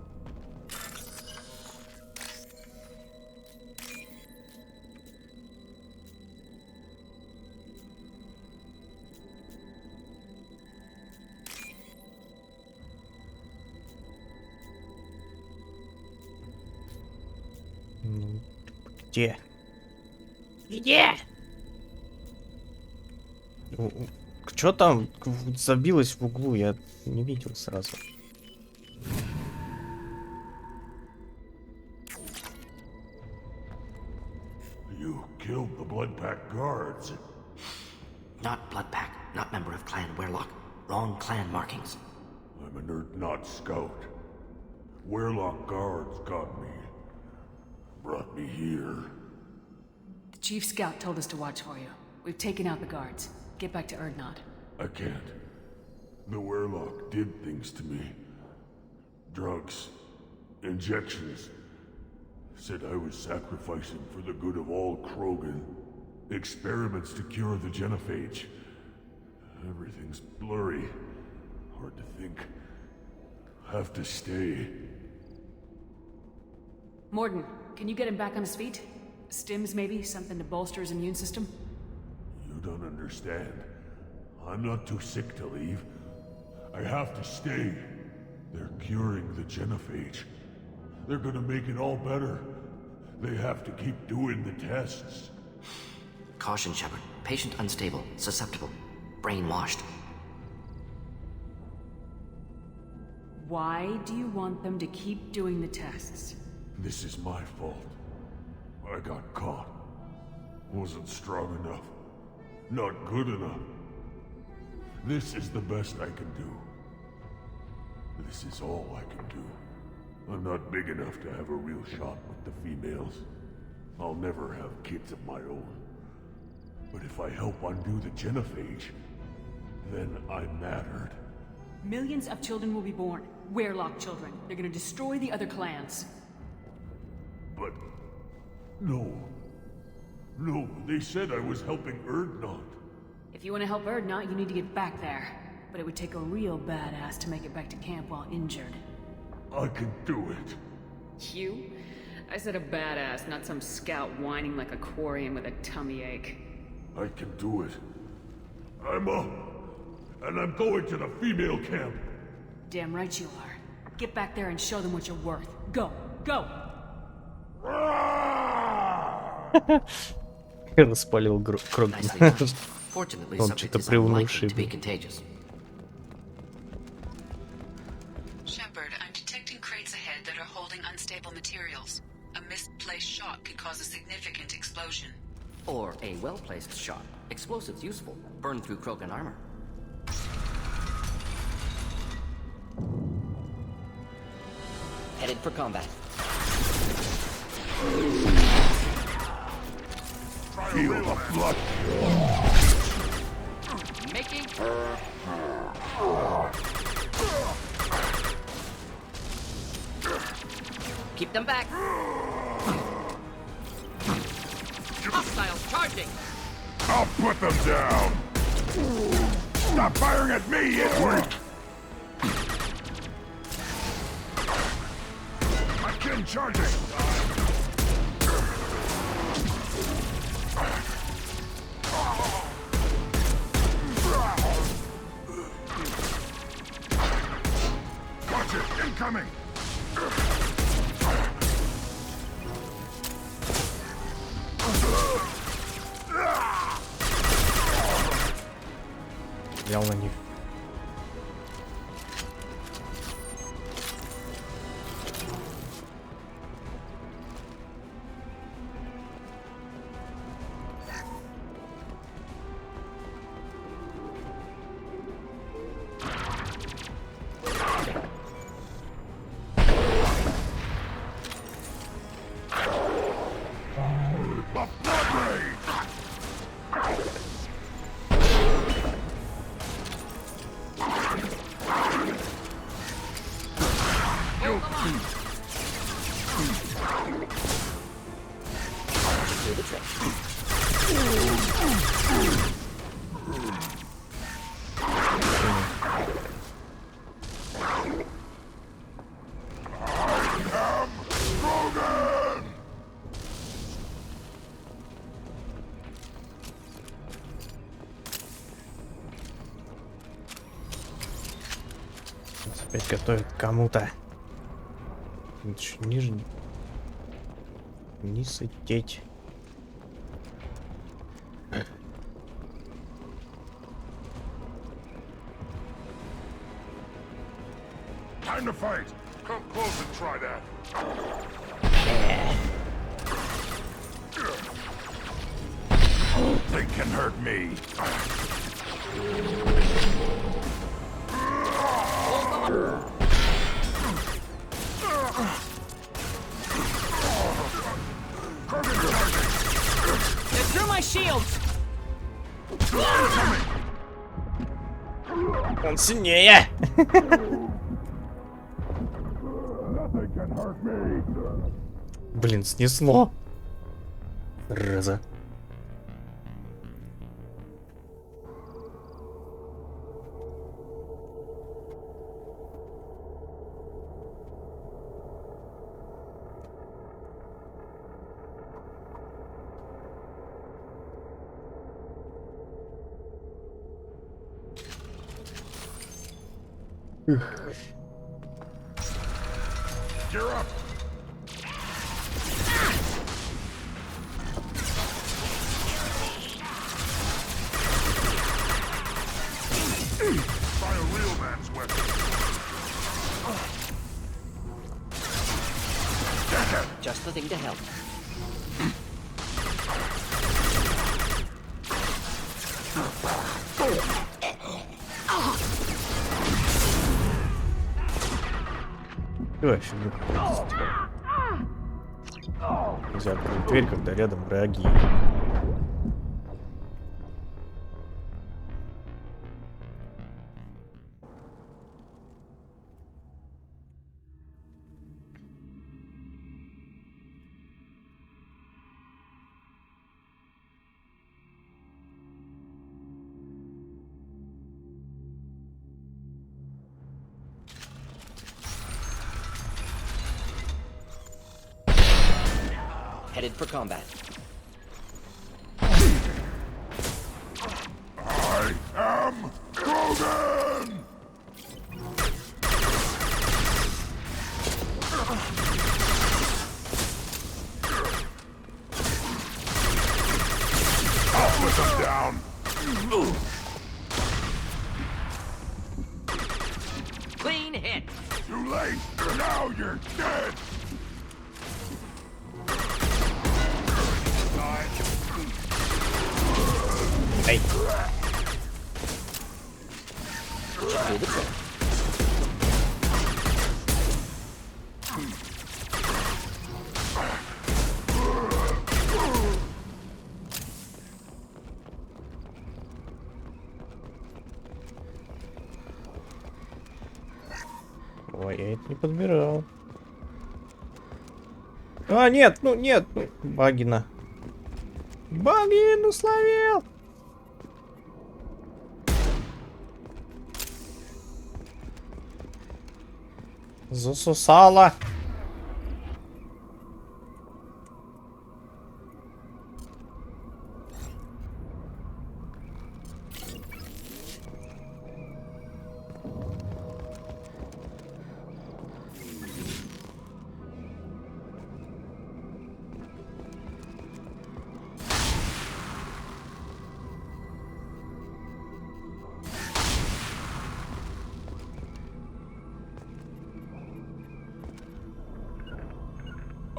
Ну, где? Где? Чё там забилось в углу? Я не видел сразу. You killed the Bloodpack guards. Not Bloodpack, not member of Clan Werlock. Wrong clan markings. I'm an Urdnot scout. Werlock guards got me. Brought me here. The Chief Scout told us to watch for you. We've taken out the guards. Get back to Urdnot. I can't. The Werlock did things to me. Drugs. Injections. Said I was sacrificing for the good of all Krogan. Experiments to cure the genophage. Everything's blurry. Hard to think. Have to stay. Morden, can you get him back on his feet? Stims, maybe? Something to bolster his immune system? You don't understand. I'm not too sick to leave. I have to stay. They're curing the genophage. They're gonna make it all better. They have to keep doing the tests. Caution, Shepard. Patient unstable, susceptible, brainwashed. Why do you want them to keep doing the tests? This is my fault. I got caught. Wasn't strong enough. Not good enough. This is the best I can do. This is all I can do. I'm not big enough to have a real shot with the females. I'll never have kids of my own. But if I help undo the genophage, then I'm mattered. Millions of children will be born. Werlock children. They're gonna destroy the other clans. But... No. No, they said I was helping Urdnot. If you want to help Urdnot, you need to get back there. But it would take a real badass to make it back to camp while injured. I can do it. You? I said a badass, not some scout whining like a quarian with a tummy ache. I can do it. I'm up. And I'm going to the female camp. Damn right you are. Get back there and show them what you're worth. Go! Go! Распалил круг. Fortunately, Он subject что-то is unlikely приунывший. to be contagious. Shepard, I'm detecting crates ahead that are holding unstable materials. A misplaced shot could cause a significant explosion. Or a well-placed shot. Explosives useful. Burn through Krogan armor. Headed for combat. Feel the blood. Making. Keep them back. Hostiles charging. I'll put them down. Stop firing at me, Edward. I'm charging. Watch it, incoming. Взял на них. Опять готовят кому-то. Нижний. Не сидеть. Time to fight. Come close and try that. They can hurt me. They're through my shields! Он сильнее. Блин, снесло. Раза. Gear up. Try a real man's weapon. Just the thing to help. Вообще нельзя открыть дверь, когда рядом враги. Headed for combat. I am Krogan! I'll put them down. Clean hit. Too late. Now you're dead. Эй. Should do the trick. Ой, я это не подбирал. А, нет, ну нет, ну, Багина. Багину словил! Засусала.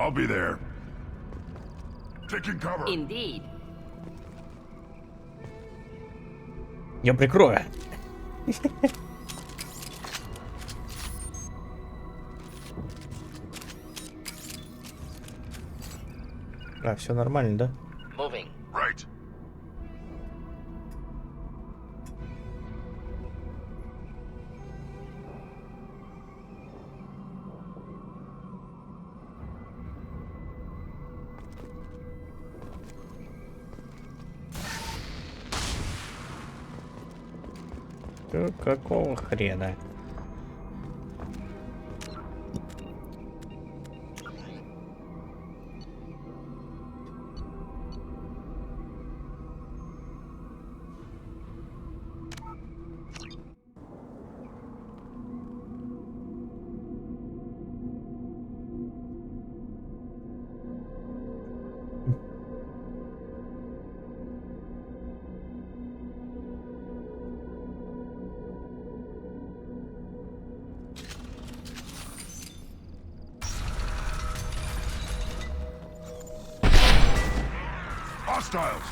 I'll be there. Taking cover. Indeed. Я прикрою. А, все нормально, да? Moving. Right. Какого хрена? Hostiles.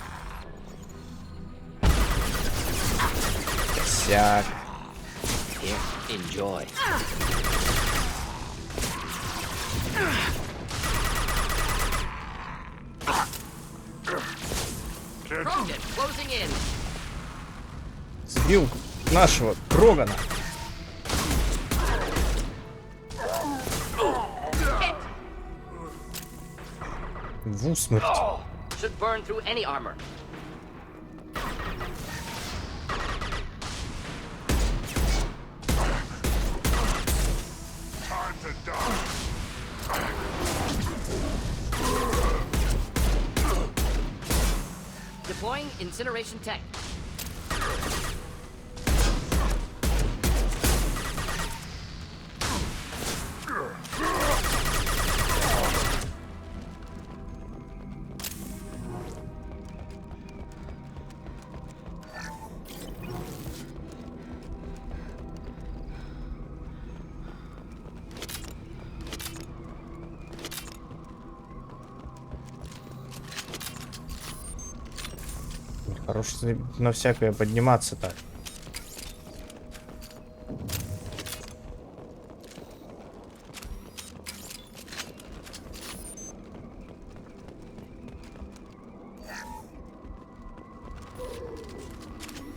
Сяк. Here, enjoy. Krogan, closing in. Сбил нашего Крогана. В усмерть. Should burn through any armor. Time to die. Deploying incineration tech. Хорош на всякое подниматься-то.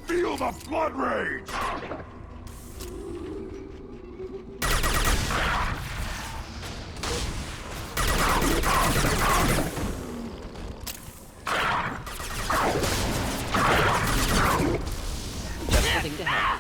Feel the blood rage. Just the thing to have.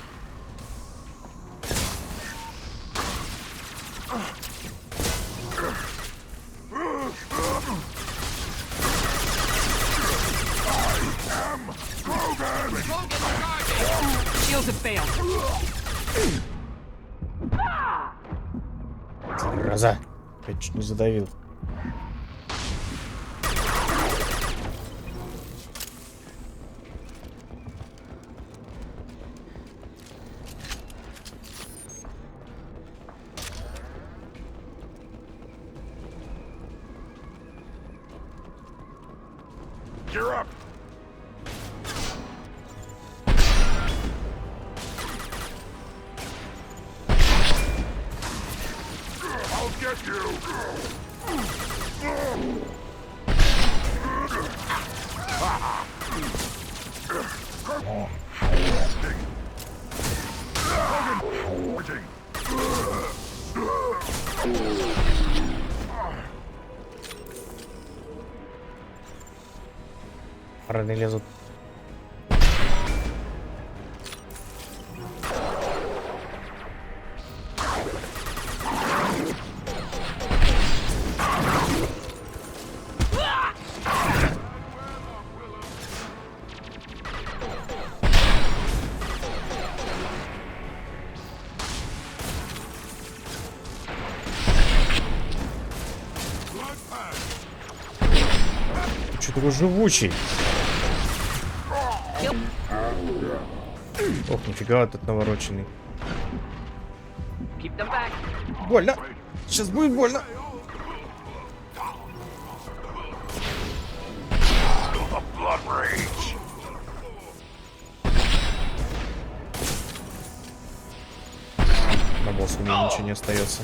Shields have failed. Зараза. Я чуть не задавил. Gear up. I'll get you. Раны лезут. Что такой живучий? Ох, нифига этот навороченный. Keep them back. Больно! Сейчас будет больно! The blood rage. На босса у меня ничего не остается.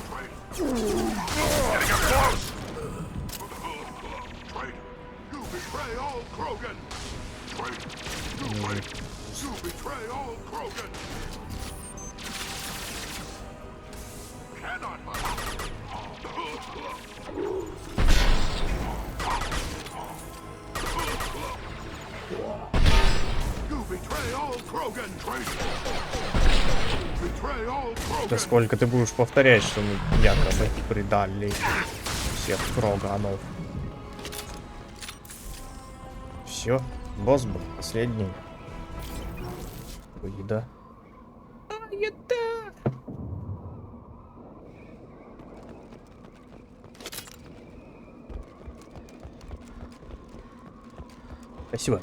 Да сколько ты будешь повторять, что мы якобы предали всех Кроганов? Все, босс был последний. Еда. Еда! Спасибо.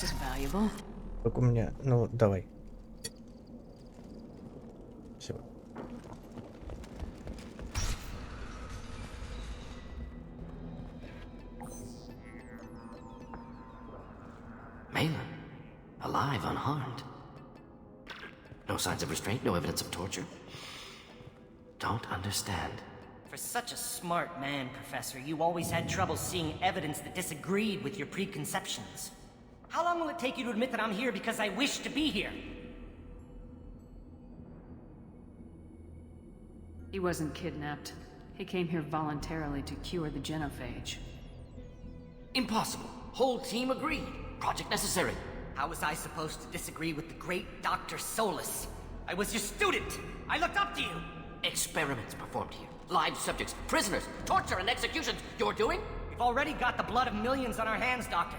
This is valuable. Только у меня... Ну, давай. Все. Malin, alive, unharmed. No signs of restraint, no evidence of torture. Don't understand. For such a smart man, Professor, you always had trouble seeing evidence that disagreed with your preconceptions. How long will it take you to admit that I'm here because I wish to be here? He wasn't kidnapped. He came here voluntarily to cure the genophage. Impossible. Whole team agreed. Project necessary. How was I supposed to disagree with the great Dr. Solus? I was your student! I looked up to you! Experiments performed here. Live subjects, prisoners, torture and executions. You're doing? We've already got the blood of millions on our hands, Doctor.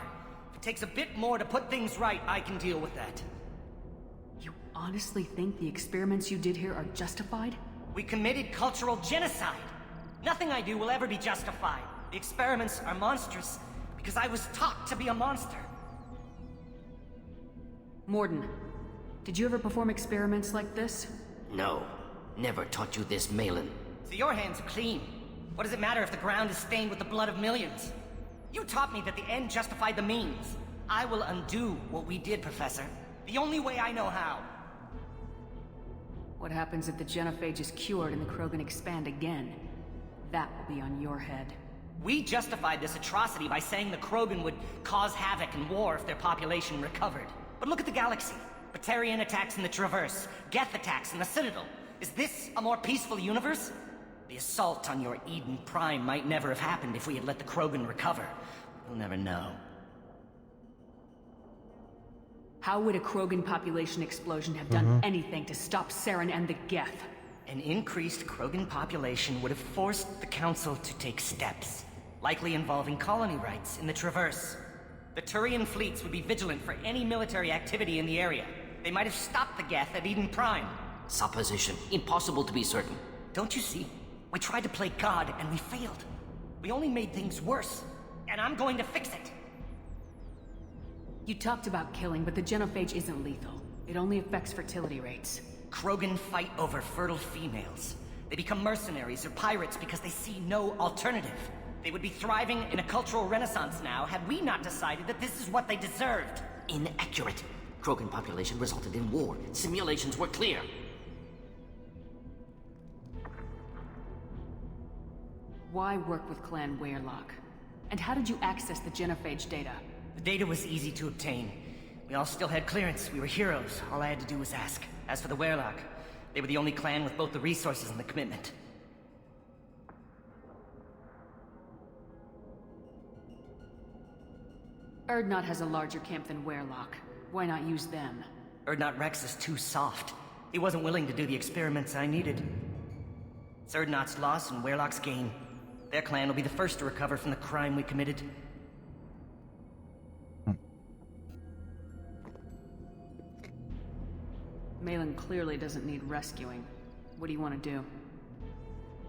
If it takes a bit more to put things right, I can deal with that. You honestly think the experiments you did here are justified? We committed cultural genocide. Nothing I do will ever be justified. The experiments are monstrous because I was taught to be a monster. Morden, did you ever perform experiments like this? No. Never taught you this, Malin. So your hands are clean. What does it matter if the ground is stained with the blood of millions? You taught me that the end justified the means. I will undo what we did, Professor. The only way I know how. What happens if the genophage is cured and the Krogan expand again? That will be on your head. We justified this atrocity by saying the Krogan would cause havoc and war if their population recovered. But look at the galaxy. Batarian attacks in the Traverse, Geth attacks in the Citadel. Is this a more peaceful universe? The assault on your Eden Prime might never have happened if we had let the Krogan recover. We'll never know. How would a Krogan population explosion have done anything to stop Saren and the Geth? An increased Krogan population would have forced the Council to take steps, likely involving colony rights in the Traverse. The Turian fleets would be vigilant for any military activity in the area. They might have stopped the Geth at Eden Prime. Supposition. Impossible to be certain. Don't you see? We tried to play God and we failed. We only made things worse. And I'm going to fix it. You talked about killing, but the genophage isn't lethal. It only affects fertility rates. Krogan fight over fertile females. They become mercenaries or pirates because they see no alternative. They would be thriving in a cultural renaissance now had we not decided that this is what they deserved. Inaccurate. Krogan population resulted in war. Simulations were clear. Why work with Clan Weyrloc? And how did you access the genophage data? The data was easy to obtain. We all still had clearance. We were heroes. All I had to do was ask. As for the Weyrloc, they were the only clan with both the resources and the commitment. Urdnot has a larger camp than Weyrloc. Why not use them? Urdnot Rex is too soft. He wasn't willing to do the experiments I needed. It's Urdnot's loss and Weyrloc's gain. Their clan will be the first to recover from the crime we committed. Malin clearly doesn't need rescuing. What do you want to do?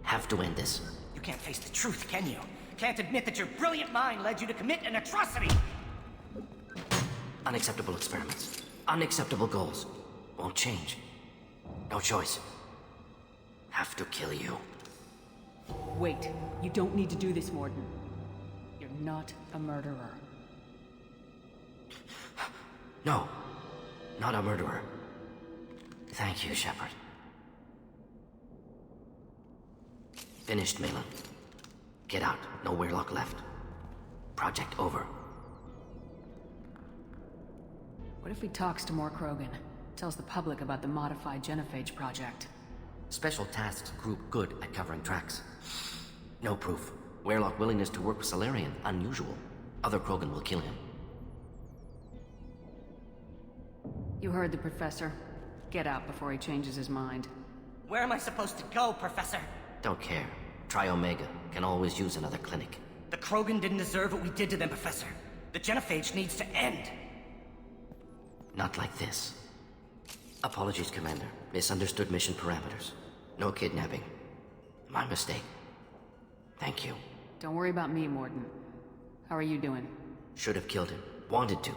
Have to end this. You can't face the truth, can you? Can't admit that your brilliant mind led you to commit an atrocity! Unacceptable experiments. Unacceptable goals. Won't change. No choice. Have to kill you. Wait. You don't need to do this, Morden. You're not a murderer. No. Not a murderer. Thank you, Shepard. Finished, Malin. Get out. No Weyrloc left. Project over. What if he talks to more Krogan? Tells the public about the modified genophage project? Special Tasks Group good at covering tracks. No proof. Weyrloc willingness to work with Salarian, unusual. Other Krogan will kill him. You heard the Professor. Get out before he changes his mind. Where am I supposed to go, Professor? Don't care. Try Omega. Can always use another clinic. The Krogan didn't deserve what we did to them, Professor. The genophage needs to end. Not like this. Apologies, Commander. Misunderstood mission parameters. No kidnapping. My mistake. Thank you. Don't worry about me, Morden. How are you doing? Should have killed him. Wanted to.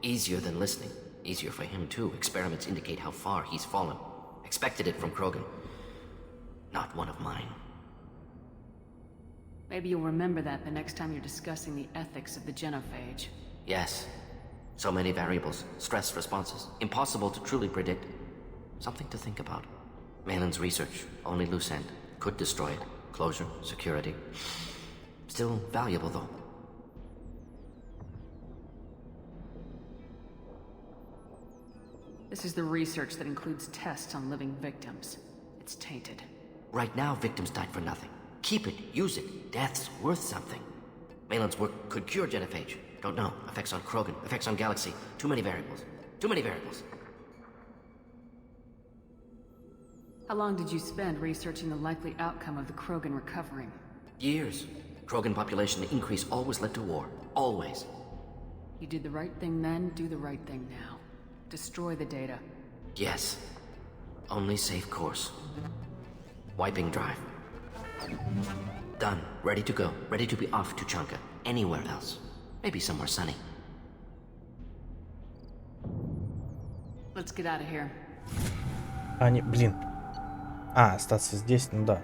Easier than listening. Easier for him, too. Experiments indicate how far he's fallen. Expected it from Krogan. Not one of mine. Maybe you'll remember that the next time you're discussing the ethics of the genophage. Yes. So many variables, stress responses, impossible to truly predict. Something to think about. Malin's research, only loose end. Could destroy it. Closure, security. Still valuable, though. This is the research that includes tests on living victims. It's tainted. Right now, victims died for nothing. Keep it, use it. Death's worth something. Malin's work could cure genophage. Don't know. Effects on Krogan, effects on Galaxy. Too many variables. Too many variables. How long did you spend researching the likely outcome of the Krogan recovering? Years. Krogan population increase always led to war. Always. You did the right thing then, do the right thing now. Destroy the data. Yes. Only safe course. Wiping drive. Done. Ready to go. Ready to be off to Chanka. Anywhere else. Maybe somewhere sunny. Let's get out of here. Блин. Остаться здесь, ну да.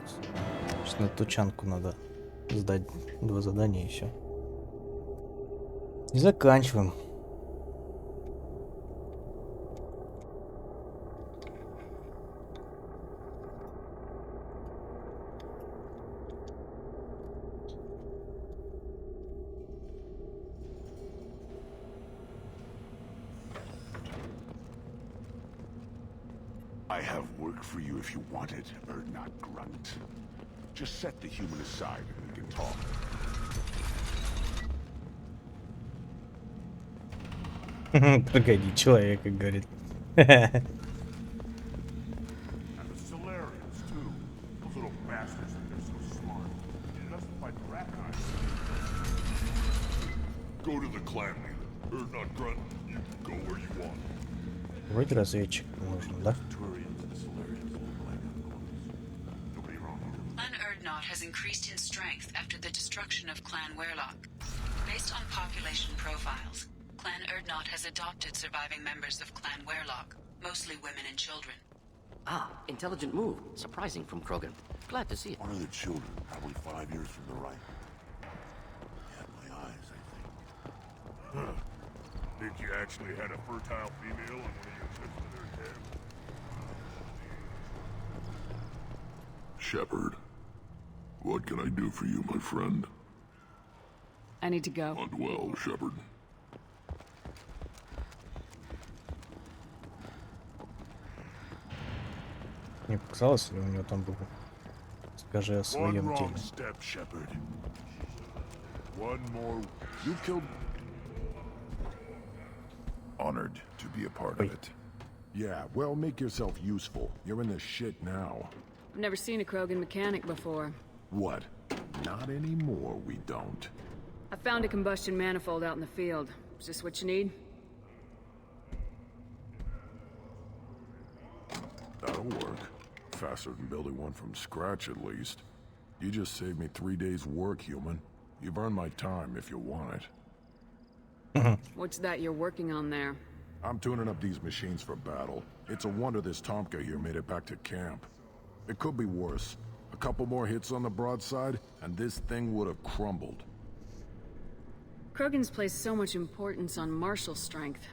Сейчас на тучанку надо сдать 2 задания и все. И заканчиваем. I have work for you if you want it, or not, Grunt. Just set the human aside and we can talk. Погоди, человек, как говорит. And the Solarians, too. Those little bastards think they're so smart. Justified the rat guys. Go to the clan leader. Not Grunt. You can go where you want. Вроде разведчик нужен, да? Clan Erdnot has increased in strength after the destruction of Clan Werlock. Based on population profiles, Clan Erdnot has adopted surviving members of Clan Werlock, mostly women and children. Intelligent move. Surprising from Krogan. Glad to see it. One of the children, probably 5 years from the right. Had my eyes, I think. Huh. Think you actually had a fertile female on one of your trips to their camp? Shepard, what can I do for you, my friend? I need to go. Hunt well, Shepard. Мне показалось, или у него там было? Скажи о своем теле. Step, Shepard. One more. You killed. Honored to be a part of it. Yeah, well, make yourself useful. You're in this shit now. I've never seen a Krogan mechanic before. What? Not anymore, we don't. I found a combustion manifold out in the field. Is this what you need? That'll work. Faster than building one from scratch, at least. You just saved me 3 days' work, human. You've earned my time if you want it. What's that you're working on there? I'm tuning up these machines for battle. It's a wonder this Tomka here made it back to camp. It could be worse. A couple more hits on the broadside, and this thing would have crumbled. Krogan's place so much importance on martial strength.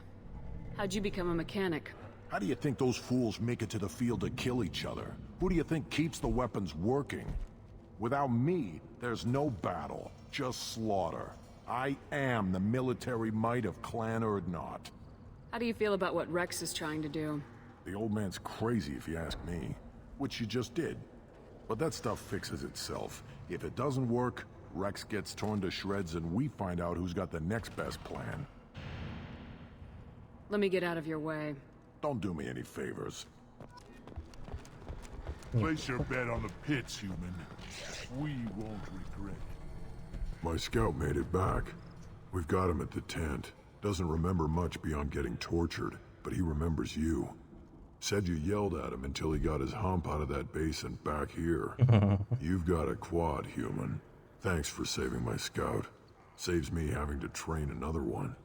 How'd you become a mechanic? How do you think those fools make it to the field to kill each other? Who do you think keeps the weapons working? Without me, there's no battle, just slaughter. I am the military might of Clan Erdnot. How do you feel about what Rex is trying to do? The old man's crazy if you ask me. Which you just did. But that stuff fixes itself. If it doesn't work, Rex gets torn to shreds and we find out who's got the next best plan. Let me get out of your way. Don't do me any favors. Place your bet on the pits, human. We won't regret it. My scout made it back. We've got him at the tent. Doesn't remember much beyond getting tortured, but he remembers you. Said you yelled at him until he got his hump out of that basin back here. You've got a quad, human. Thanks for saving my scout. Saves me having to train another one.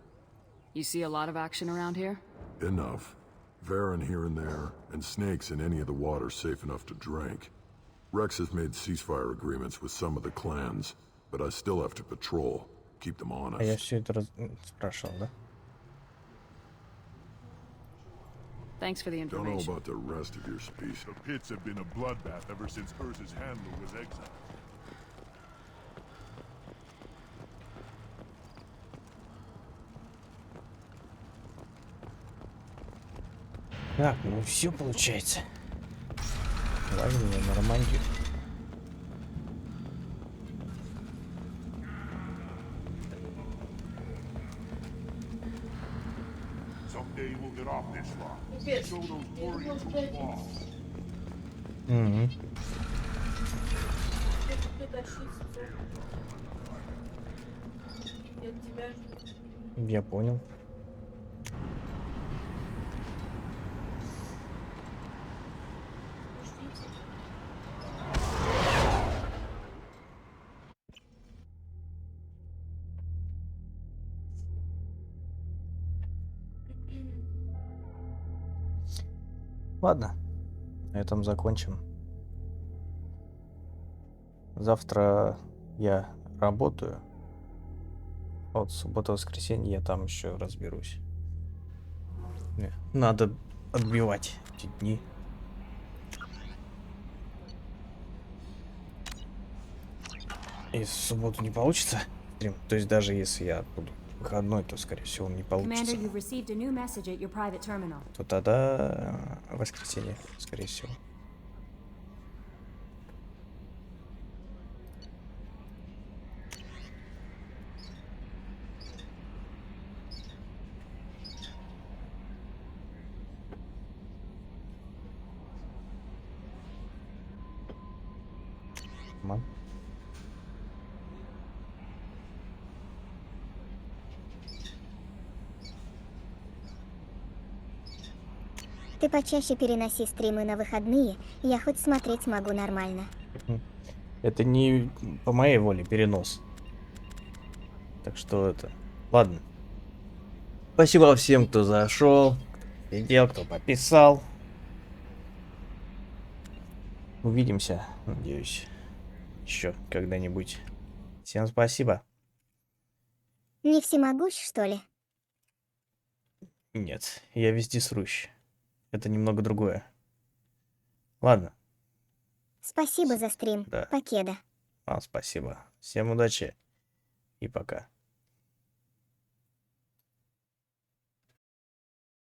You see a lot of action around here? Enough. Varen here and there, and snakes in any of the water safe enough to drink. Rex has made ceasefire agreements with some of the clans, but I still have to patrol, keep them honest. А я все это спрашивал, да? Thanks for the Don't know information. about the rest of your speech. The pits have been a bloodbath ever since Urza's handler was exiled. Так, ну все получается. Ловим на Нормандию. Someday we'll get off this rock. Пипец. Show those warriors who fall. Угу. Я понял. Ладно, на этом закончим. Завтра я работаю. Вот суббота-воскресенье я там еще разберусь. Надо отбивать эти дни. И в субботу не получится. То есть даже если я буду выходной, то скорее всего он не получится. Commander, you've received a new message at your private terminal. То тогда воскресенье, скорее всего. Мам. Ты почаще переноси стримы на выходные, я хоть смотреть могу нормально. Это не по моей воле перенос. Так что это... Ладно. Спасибо всем, кто зашел, сидел, кто подписал. Увидимся, надеюсь, еще когда-нибудь. Всем спасибо. Не всемогущ, что ли? Нет, я вездесущ. Это немного другое. Ладно. Спасибо за стрим. Да. Покеда. Вам спасибо. Всем удачи и пока.